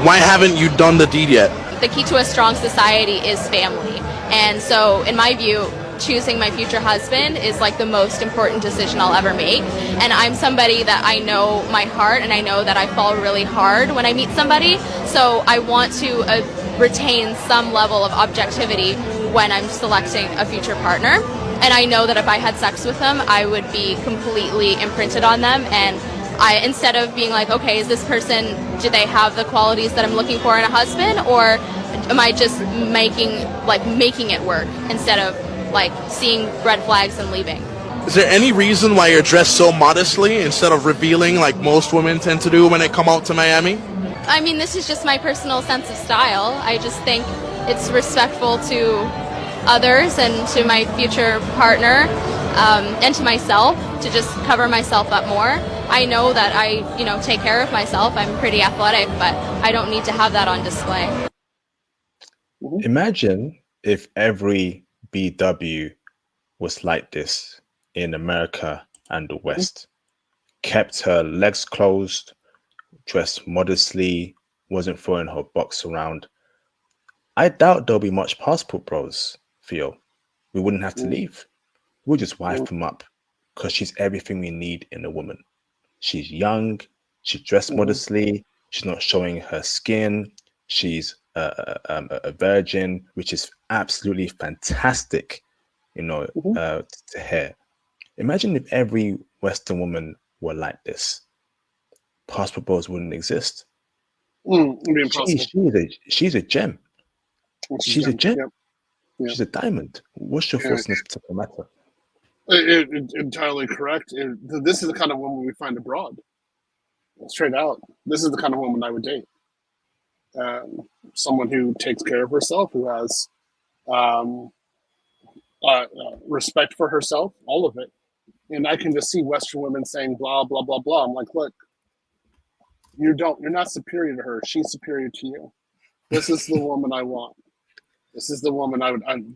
Why haven't you done the deed yet? The key to a strong society is family. And so, in my view, choosing my future husband is like the most important decision I'll ever make. And I'm somebody that I know my heart, and I know that I fall really hard when I meet somebody. So I want to retain some level of objectivity when I'm selecting a future partner. And I know that if I had sex with them, I would be completely imprinted on them. And instead of being like, okay, is this person, do they have the qualities that I'm looking for in a husband, or am I just making it work instead of like seeing red flags and leaving? Is there any reason why you're dressed so modestly instead of revealing like most women tend to do when they come out to Miami? I mean, this is just my personal sense of style. I just think it's respectful to others and to my future partner, and to myself, to just cover myself up more. I know that I, take care of myself. I'm pretty athletic, but I don't need to have that on display. Imagine if every BW was like this in America and the West. Kept her legs closed, dressed modestly, wasn't throwing her box around. I doubt there'll be much passport bros, Theo. We wouldn't have to leave. We'll just wife them up because she's everything we need in a woman. She's young, she's dressed modestly, she's not showing her skin, she's a virgin, which is absolutely fantastic, to hear. Imagine if every Western woman were like this. Passport bros wouldn't exist. It'd be impossible. She's a gem. She's a gem. Yep. Yep. She's a diamond. What's your thoughts on this particular matter? Entirely correct. This is the kind of woman we find abroad. Straight out. This is the kind of woman I would date. Someone who takes care of herself, who has respect for herself, all of it. And I can just see Western women saying blah, blah, blah, blah. I'm like, look, you're not superior to her. She's superior to you. This is the woman I want. This is the woman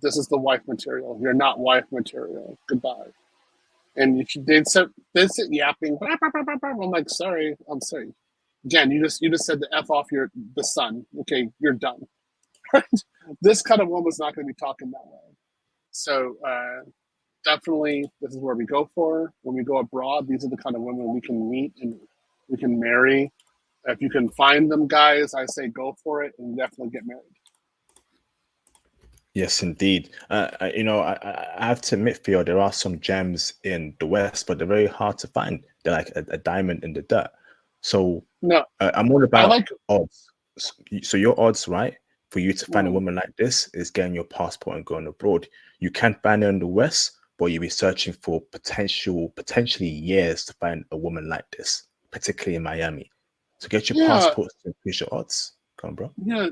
this is the wife material. You're not wife material. Goodbye. And if they'd sit yapping, I'm like, I'm sorry. Again, you just said the F off the son. Okay, you're done. This kind of woman's not going to be talking that way. So definitely, this is where we go for. When we go abroad, these are the kind of women we can meet and we can marry. If you can find them, guys, I say go for it and definitely get married. Yes, indeed. I have to admit, Theo, there are some gems in the West, but they're very hard to find. They're like a diamond in the dirt. So no, I'm all about odds. So your odds, right, for you to find a woman like this is getting your passport and going abroad. You can't find her in the West, but you'll be searching for potentially years to find a woman like this, particularly in Miami. So get your passport to increase your odds. Come on, bro. Yeah.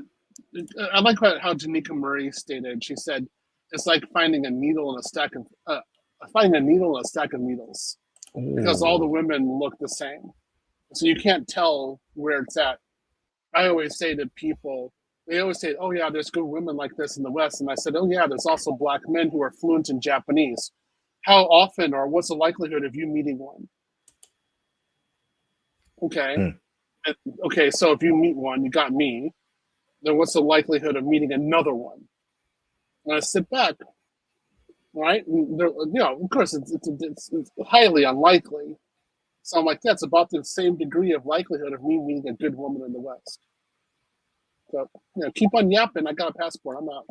I like how Janika Murray stated. She said, "It's like finding a needle in a stack of needles, because all the women look the same, so you can't tell where it's at." I always say to people, they always say, "Oh yeah, there's good women like this in the West," and I said, "Oh yeah, there's also black men who are fluent in Japanese. How often, or what's the likelihood of you meeting one?" Okay, okay, so if you meet one, you got me. Then what's the likelihood of meeting another one? And I sit back, right? And of course, it's highly unlikely. So I'm like, that's about the same degree of likelihood of me meeting a good woman in the West. So, keep on yapping. I got a passport. I'm out.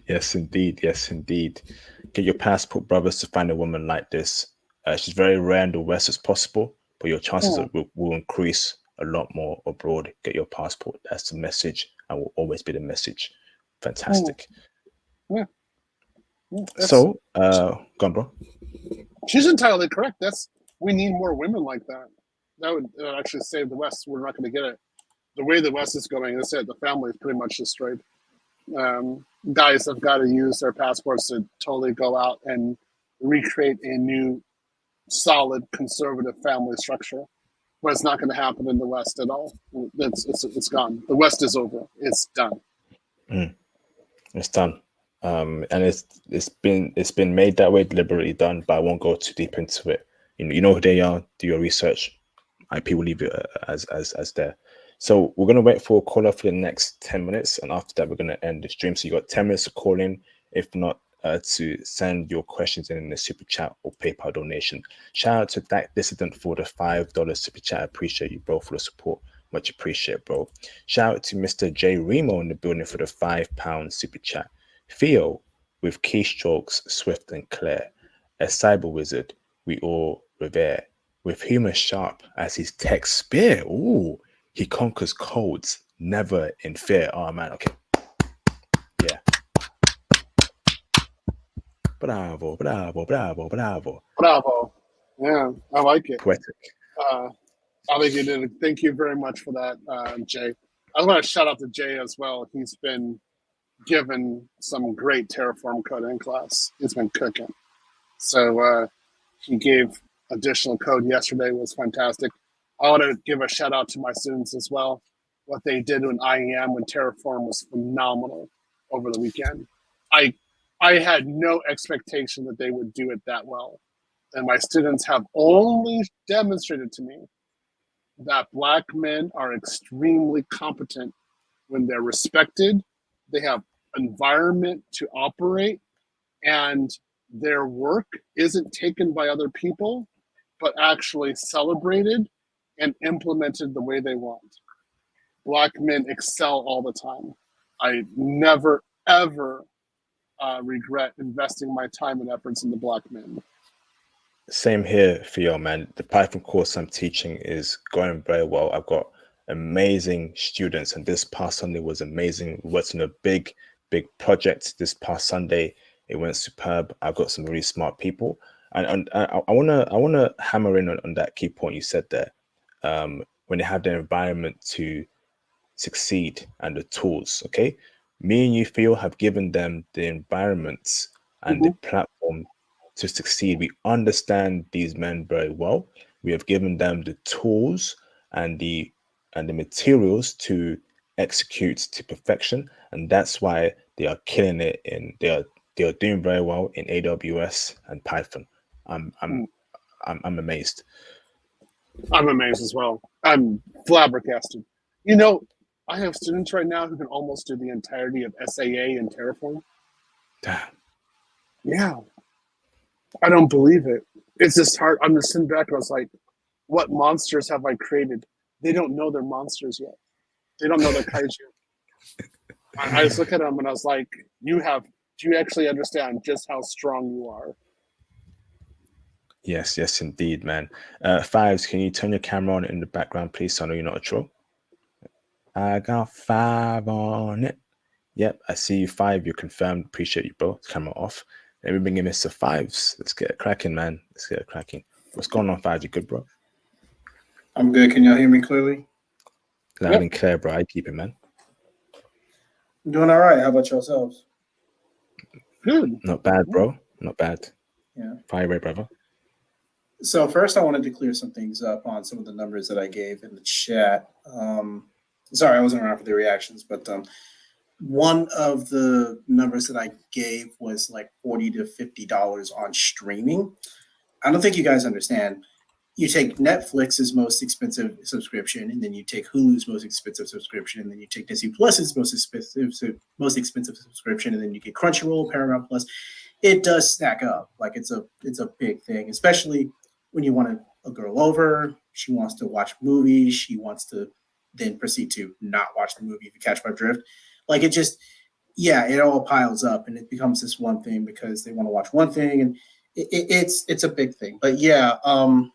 Yes, indeed. Yes, indeed. Get your passport, brothers, to find a woman like this. She's very rare in the West as possible, but your chances will increase a lot more abroad. Get your passport. That's the message, and will always be the message. Fantastic. So, go on, bro. She's entirely correct. We need more women like that. That would actually save the West. We're not going to get it. The way the West is going, that's it. The family is pretty much destroyed. Guys have got to use their passports to totally go out and recreate a new, solid, conservative family structure. But it's not going to happen in the West at all. It's gone. The West is over. It's done. It's done. And it's been made that way, deliberately done. But I won't go too deep into it. You know who they are. Do your research. IP will leave it as there. So we're gonna wait for a caller for the next 10 minutes, and after that we're gonna end the stream. So you got 10 minutes to call in. If not, to send your questions in the super chat or PayPal donation. Shout out to that dissident for the $5 super chat. I appreciate you, bro, for the support. Much appreciate, bro. Shout out to Mr. J Remo in the building for the £5 super chat. Theo with keystrokes swift and clear. A cyber wizard we all revere. With humor sharp as his tech spear. Ooh, he conquers codes, never in fear. Oh man, okay. Yeah. Bravo, bravo, bravo, bravo. Bravo. Yeah, I like it. Poetic. I think you did. Thank you very much for that, Jay. I want to shout out to Jay as well. He's been given some great Terraform coding class. He's been cooking. So he gave additional code yesterday, was fantastic. I want to give a shout out to my students as well. What they did in IEM when Terraform was phenomenal over the weekend. I had no expectation that they would do it that well. And my students have only demonstrated to me that Black men are extremely competent when they're respected, they have environment to operate, and their work isn't taken by other people, but actually celebrated and implemented the way they want. Black men excel all the time. I never, ever regret investing my time and efforts in the Black men. Same here, Theo, man. The Python course I'm teaching is going very well. I've got amazing students, and this past Sunday was amazing. We worked on a big project this past Sunday. It went superb. I've got some really smart people, and I wanna hammer in on that key point you said there. When they have the environment to succeed and the tools, okay? Me and you, Theo, have given them the environments and the platform to succeed. We understand these men very well. We have given them the tools and the materials to execute to perfection, and that's why they are killing it they are doing very well in AWS and Python. I'm amazed. I'm amazed as well. I'm flabbergasted. You know, I have students right now who can almost do the entirety of SAA and Terraform. Damn. Yeah. I don't believe it. It's just hard. I'm just sitting back and I was like, what monsters have I created? They don't know they're monsters yet. They don't know they're kaiju. I just look at them and I was like, do you actually understand just how strong you are? Yes, indeed, man. Fives, can you turn your camera on in the background, please? So I know you're not a troll. I got 5 on it. Yep, I see you 5. You're confirmed. Appreciate you, bro. Camera off. Let me bring in Mr. Fives. Let's get it cracking, man. Let's get it cracking. What's going on, Fives? You good, bro? I'm good. Can y'all hear me clearly? Loud and clear, bro. I keep it, man. I'm doing all right. How about yourselves? Good. Not bad, bro. Not bad. Yeah. Fire away, brother. So first, I wanted to clear some things up on some of the numbers that I gave in the chat. Sorry, I wasn't around for the reactions, but one of the numbers that I gave was like $40 to $50 on streaming. I don't think you guys understand. You take Netflix's most expensive subscription, and then you take Hulu's most expensive subscription, and then you take Disney Plus's most expensive subscription, and then you get Crunchyroll, Paramount Plus. It does stack up. Like it's a big thing, especially when you want a girl over. She wants to watch movies. She wants to then proceed to not watch the movie, if you catch my drift. Like it just, yeah, it all piles up and it becomes this one thing because they want to watch one thing, and it's a big thing. But yeah, I'm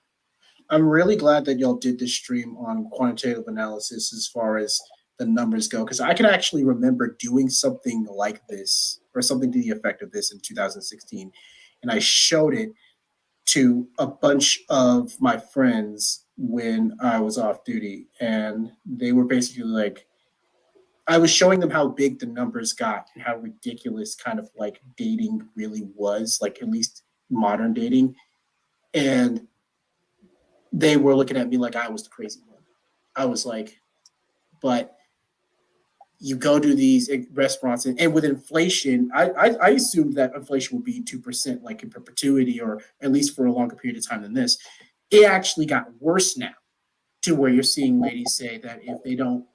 really glad that y'all did this stream on quantitative analysis as far as the numbers go, because I can actually remember doing something like this or something to the effect of this in 2016, and I showed it to a bunch of my friends when I was off duty, and they were basically like, I was showing them how big the numbers got and how ridiculous kind of like dating really was, like at least modern dating. And they were looking at me like I was the crazy one. I was like, but you go to these restaurants and with inflation, I assumed that inflation would be 2% like in perpetuity or at least for a longer period of time than this. It actually got worse now to where you're seeing ladies say that if they don't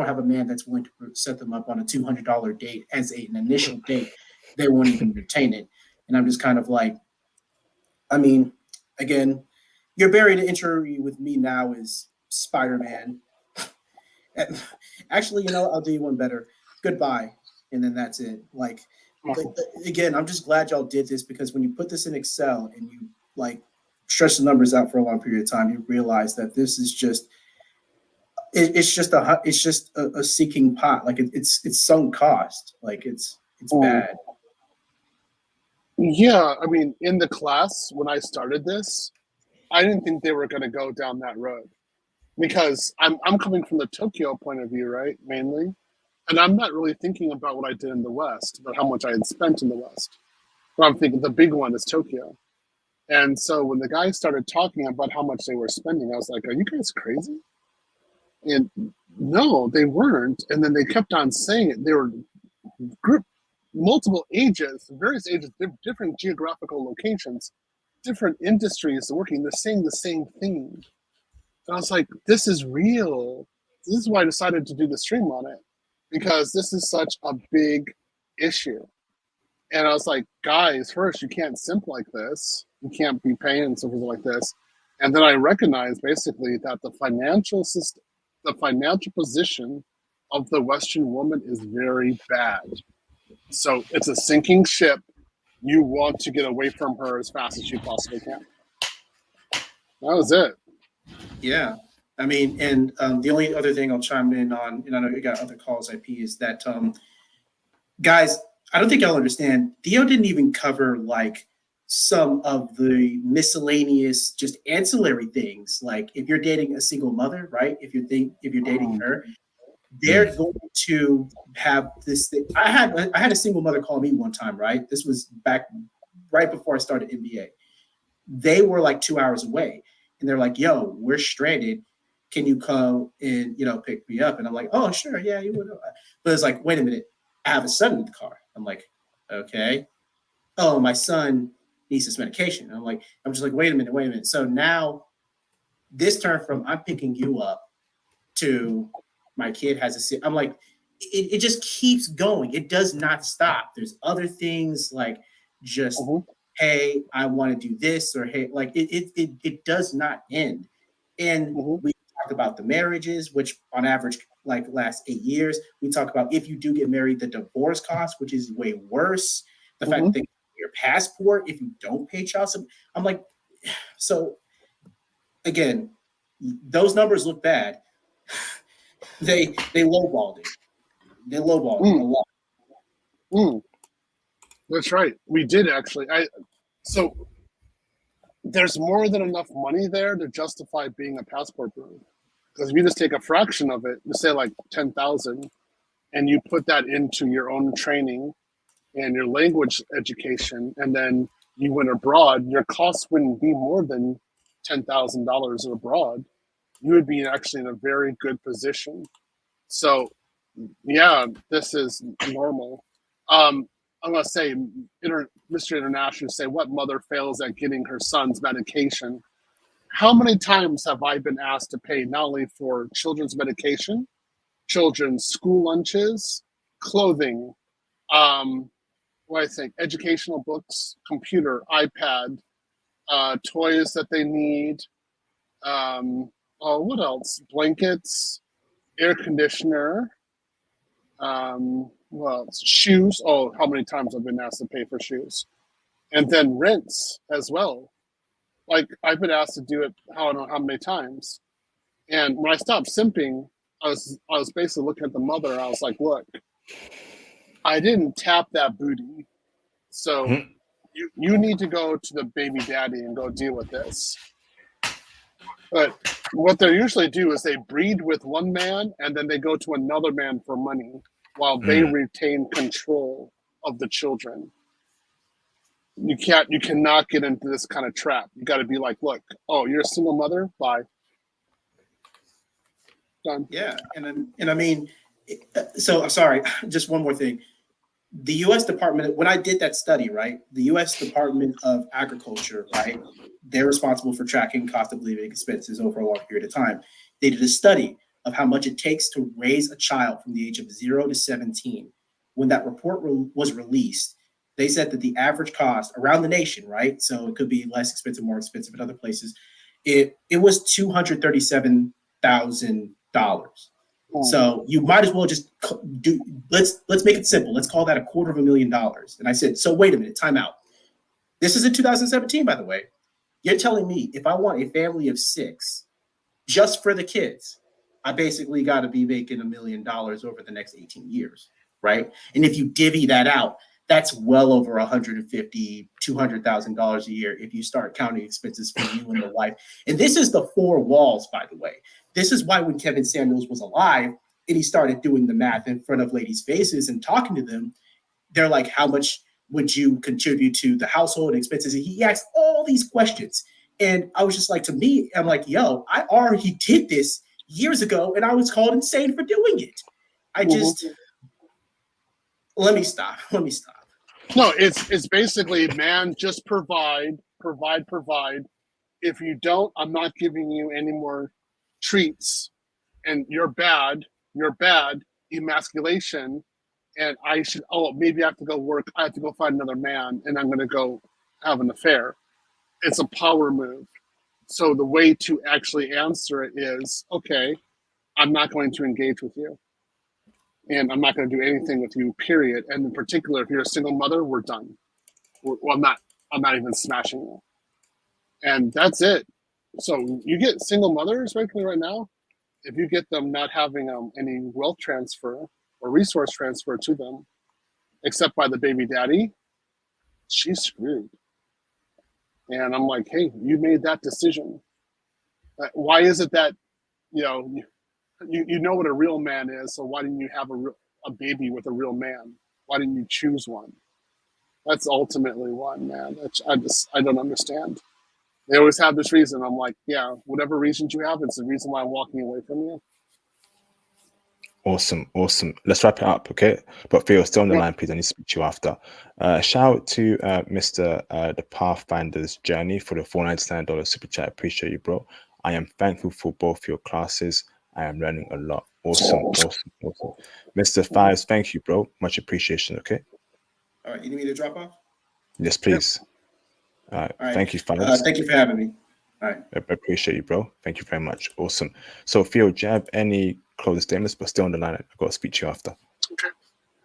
have a man that's willing to set them up on a $200 date as an initial date, they won't even entertain it. And I'm just kind of like, I mean, again, your barrier to entry with me now is Spider-Man. Actually, you know, I'll do you one better. Goodbye. And then that's it. Like, again, I'm just glad y'all did this, because when you put this in Excel and you like stretch the numbers out for a long period of time, you realize that this is just, it's just a sinking pot. Like it's sunk cost. Like it's bad. Yeah, I mean, in the class when I started this, I didn't think they were going to go down that road. because I'm coming from the Tokyo point of view, right? Mainly. And I'm not really thinking about what I did in the West, but how much I had spent in the West. But I'm thinking the big one is Tokyo. And so when the guys started talking about how much they were spending, I was like, are you guys crazy? And no, they weren't. And then they kept on saying it. They were group, multiple ages, various ages, different geographical locations, different industries working. They're saying the same thing. And I was like, this is real. This is why I decided to do the stream on it, because this is such a big issue. And I was like, guys, first, you can't simp like this. You can't be paying something like this. And then I recognized basically that the financial system, the financial position of the Western woman is very bad. So it's a sinking ship. You want to get away from her as fast as you possibly can. That was it. Yeah. I mean, and the only other thing I'll chime in on, and I know you got other calls, IP, is that, guys, I don't think y'all understand. Theo didn't even cover like some of the miscellaneous, just ancillary things. Like if you're dating a single mother, right? If you're dating her, they're going to have this thing. I had a single mother call me one time, right? This was back right before I started NBA. They were like 2 hours away, and they're like, "Yo, we're stranded. Can you come and pick me up?" And I'm like, "Oh, sure, yeah, you would." But it's like, wait a minute, I have a son in the car. I'm like, okay. Oh, my son needs this medication. I'm just like, wait a minute. So now this turned from I'm picking you up to my kid has I'm like, it just keeps going. It does not stop. There's other things like just, hey, I want to do this, or hey, like it does not end. And we talk about the marriages, which on average like last 8 years. We talk about if you do get married, the divorce cost, which is way worse. The fact that your passport, if you don't pay child support, I'm like, so again, those numbers look bad. They lowballed it. They lowballed it a lot. That's right. We did actually. So there's more than enough money there to justify being a passport bro. Because if you just take a fraction of it, say like 10,000, and you put that into your own training and your language education, and then you went abroad, your costs wouldn't be more than $10,000 abroad. You would be actually in a very good position. So, yeah, this is normal. I'm gonna say, Mr. International, say, what mother fails at getting her son's medication? How many times have I been asked to pay not only for children's medication, children's school lunches, clothing, what I think, educational books, computer, iPad, toys that they need, what else? Blankets, air conditioner, what else? Shoes. Oh, how many times I've been asked to pay for shoes. And then rents as well. Like I've been asked to do it, I don't know how many times. And when I stopped simping, I was basically looking at the mother, and I was like, look, I didn't tap that booty. So you need to go to the baby daddy and go deal with this. But what they usually do is they breed with one man and then they go to another man for money while they retain control of the children. You cannot get into this kind of trap. You got to be like, look, oh, you're a single mother? Bye. Done. Yeah, and I mean, so I'm sorry, just one more thing. The U.S. Department, when I did that study, right, the U.S. Department of Agriculture, right, they're responsible for tracking cost of living expenses over a long period of time. They did a study of how much it takes to raise a child from the age of 0 to 17. When that report was released, they said that the average cost around the nation, right, so it could be less expensive, more expensive in other places, it was $237,000. So you might as well just let's make it simple. Let's call that $250,000. And I said, so wait a minute, time out. This is in 2017, by the way. You're telling me if I want a family of 6 just for the kids, I basically got to be making $1 million over the next 18 years, right? And if you divvy that out, that's well over $150,000, $200,000 a year if you start counting expenses for you and the wife. And this is the four walls, by the way. This is why when Kevin Samuels was alive and he started doing the math in front of ladies' faces and talking to them, they're like, how much would you contribute to the household expenses? And he asked all these questions. And I was just like, to me, I'm like, yo, I already did this years ago and I was called insane for doing it. I just, let me stop. No, it's basically, man, just provide. If you don't, I'm not giving you any more treats. And you're bad, emasculation. And I should, maybe I have to go work. I have to go find another man and I'm going to go have an affair. It's a power move. So the way to actually answer it is, okay, I'm not going to engage with you. And I'm not going to do anything with you, period. And in particular, if you're a single mother, we're done. I'm not even smashing you. And that's it. So you get single mothers right now, if you get them not having any wealth transfer or resource transfer to them, except by the baby daddy, she's screwed. And I'm like, hey, you made that decision. Why is it that, you know what a real man is, so why didn't you have a baby with a real man? Why didn't you choose one? That's ultimately one, man. I don't understand. They always have this reason. I'm like, yeah, whatever reasons you have, it's the reason why I'm walking away from you. Awesome. Let's wrap it up, okay? But Theo, still on the line, please. I need to speak to you after. Shout out to Mr. The Pathfinder's Journey for the $499 super chat. Appreciate you, bro. I am thankful for both your classes. I am learning a lot. Awesome. Mr. Fives, thank you, bro. Much appreciation, okay? All right, you need me to drop off? Yes, please. All right. Thank you, Fives. Thank you for having me. All right. I appreciate you, bro. Thank you very much. Awesome. So, Theo, do you have any closing statements? But still on the line, I've got to speak to you after. Okay.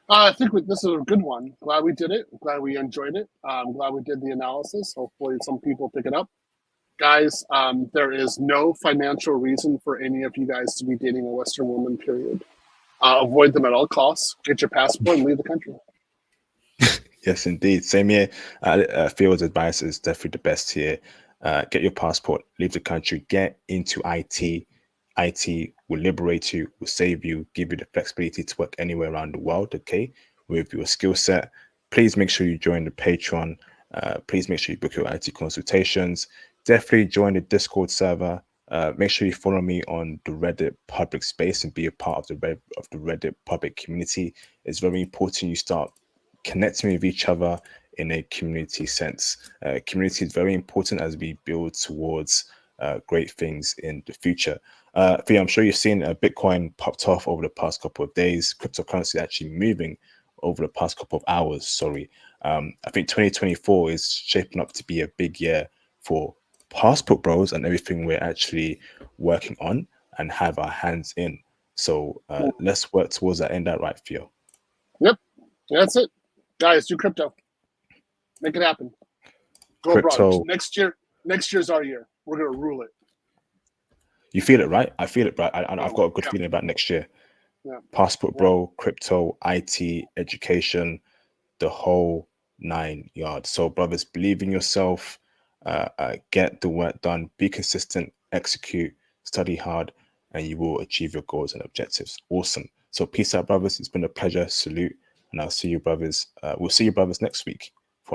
I think this is a good one. Glad we did it. Glad we enjoyed it. I'm glad we did the analysis. Hopefully some people pick it up. Guys, there is no financial reason for any of you guys to be dating a Western woman, period. Avoid them at all costs. Get your passport and leave the country. Yes, indeed. Same here. Theo's advice is definitely the best here. Get your passport, leave the country, get into IT. IT will liberate you, will save you, give you the flexibility to work anywhere around the world, okay, with your skill set. Please make sure you join the Patreon. Please make sure you book your IT consultations. Definitely join the Discord server. Make sure you follow me on the Reddit public space and be a part of the Reddit public community. It's very important you start connecting with each other in a community sense. Community is very important as we build towards great things in the future. Theo, I'm sure you've seen Bitcoin popped off over the past couple of days. Cryptocurrency actually moving over the past couple of hours. Sorry. I think 2024 is shaping up to be a big year for Passport Bros and everything we're actually working on and have our hands in. So let's work towards that end. That right, Theo? Yep, that's it. Guys, do crypto. Make it happen. Go abroad. Next year's our year. We're gonna rule it. You feel it, right? I feel it, bro. I've got a good feeling about next year. Yeah. Passport Bro, crypto, IT, education, the whole 9 yards. So, brothers, believe in yourself. Get the work done. Be consistent. Execute. Study hard, and you will achieve your goals and objectives. Awesome. So, peace out, brothers. It's been a pleasure. Salute, and I'll see you, brothers. We'll see you, brothers, next week.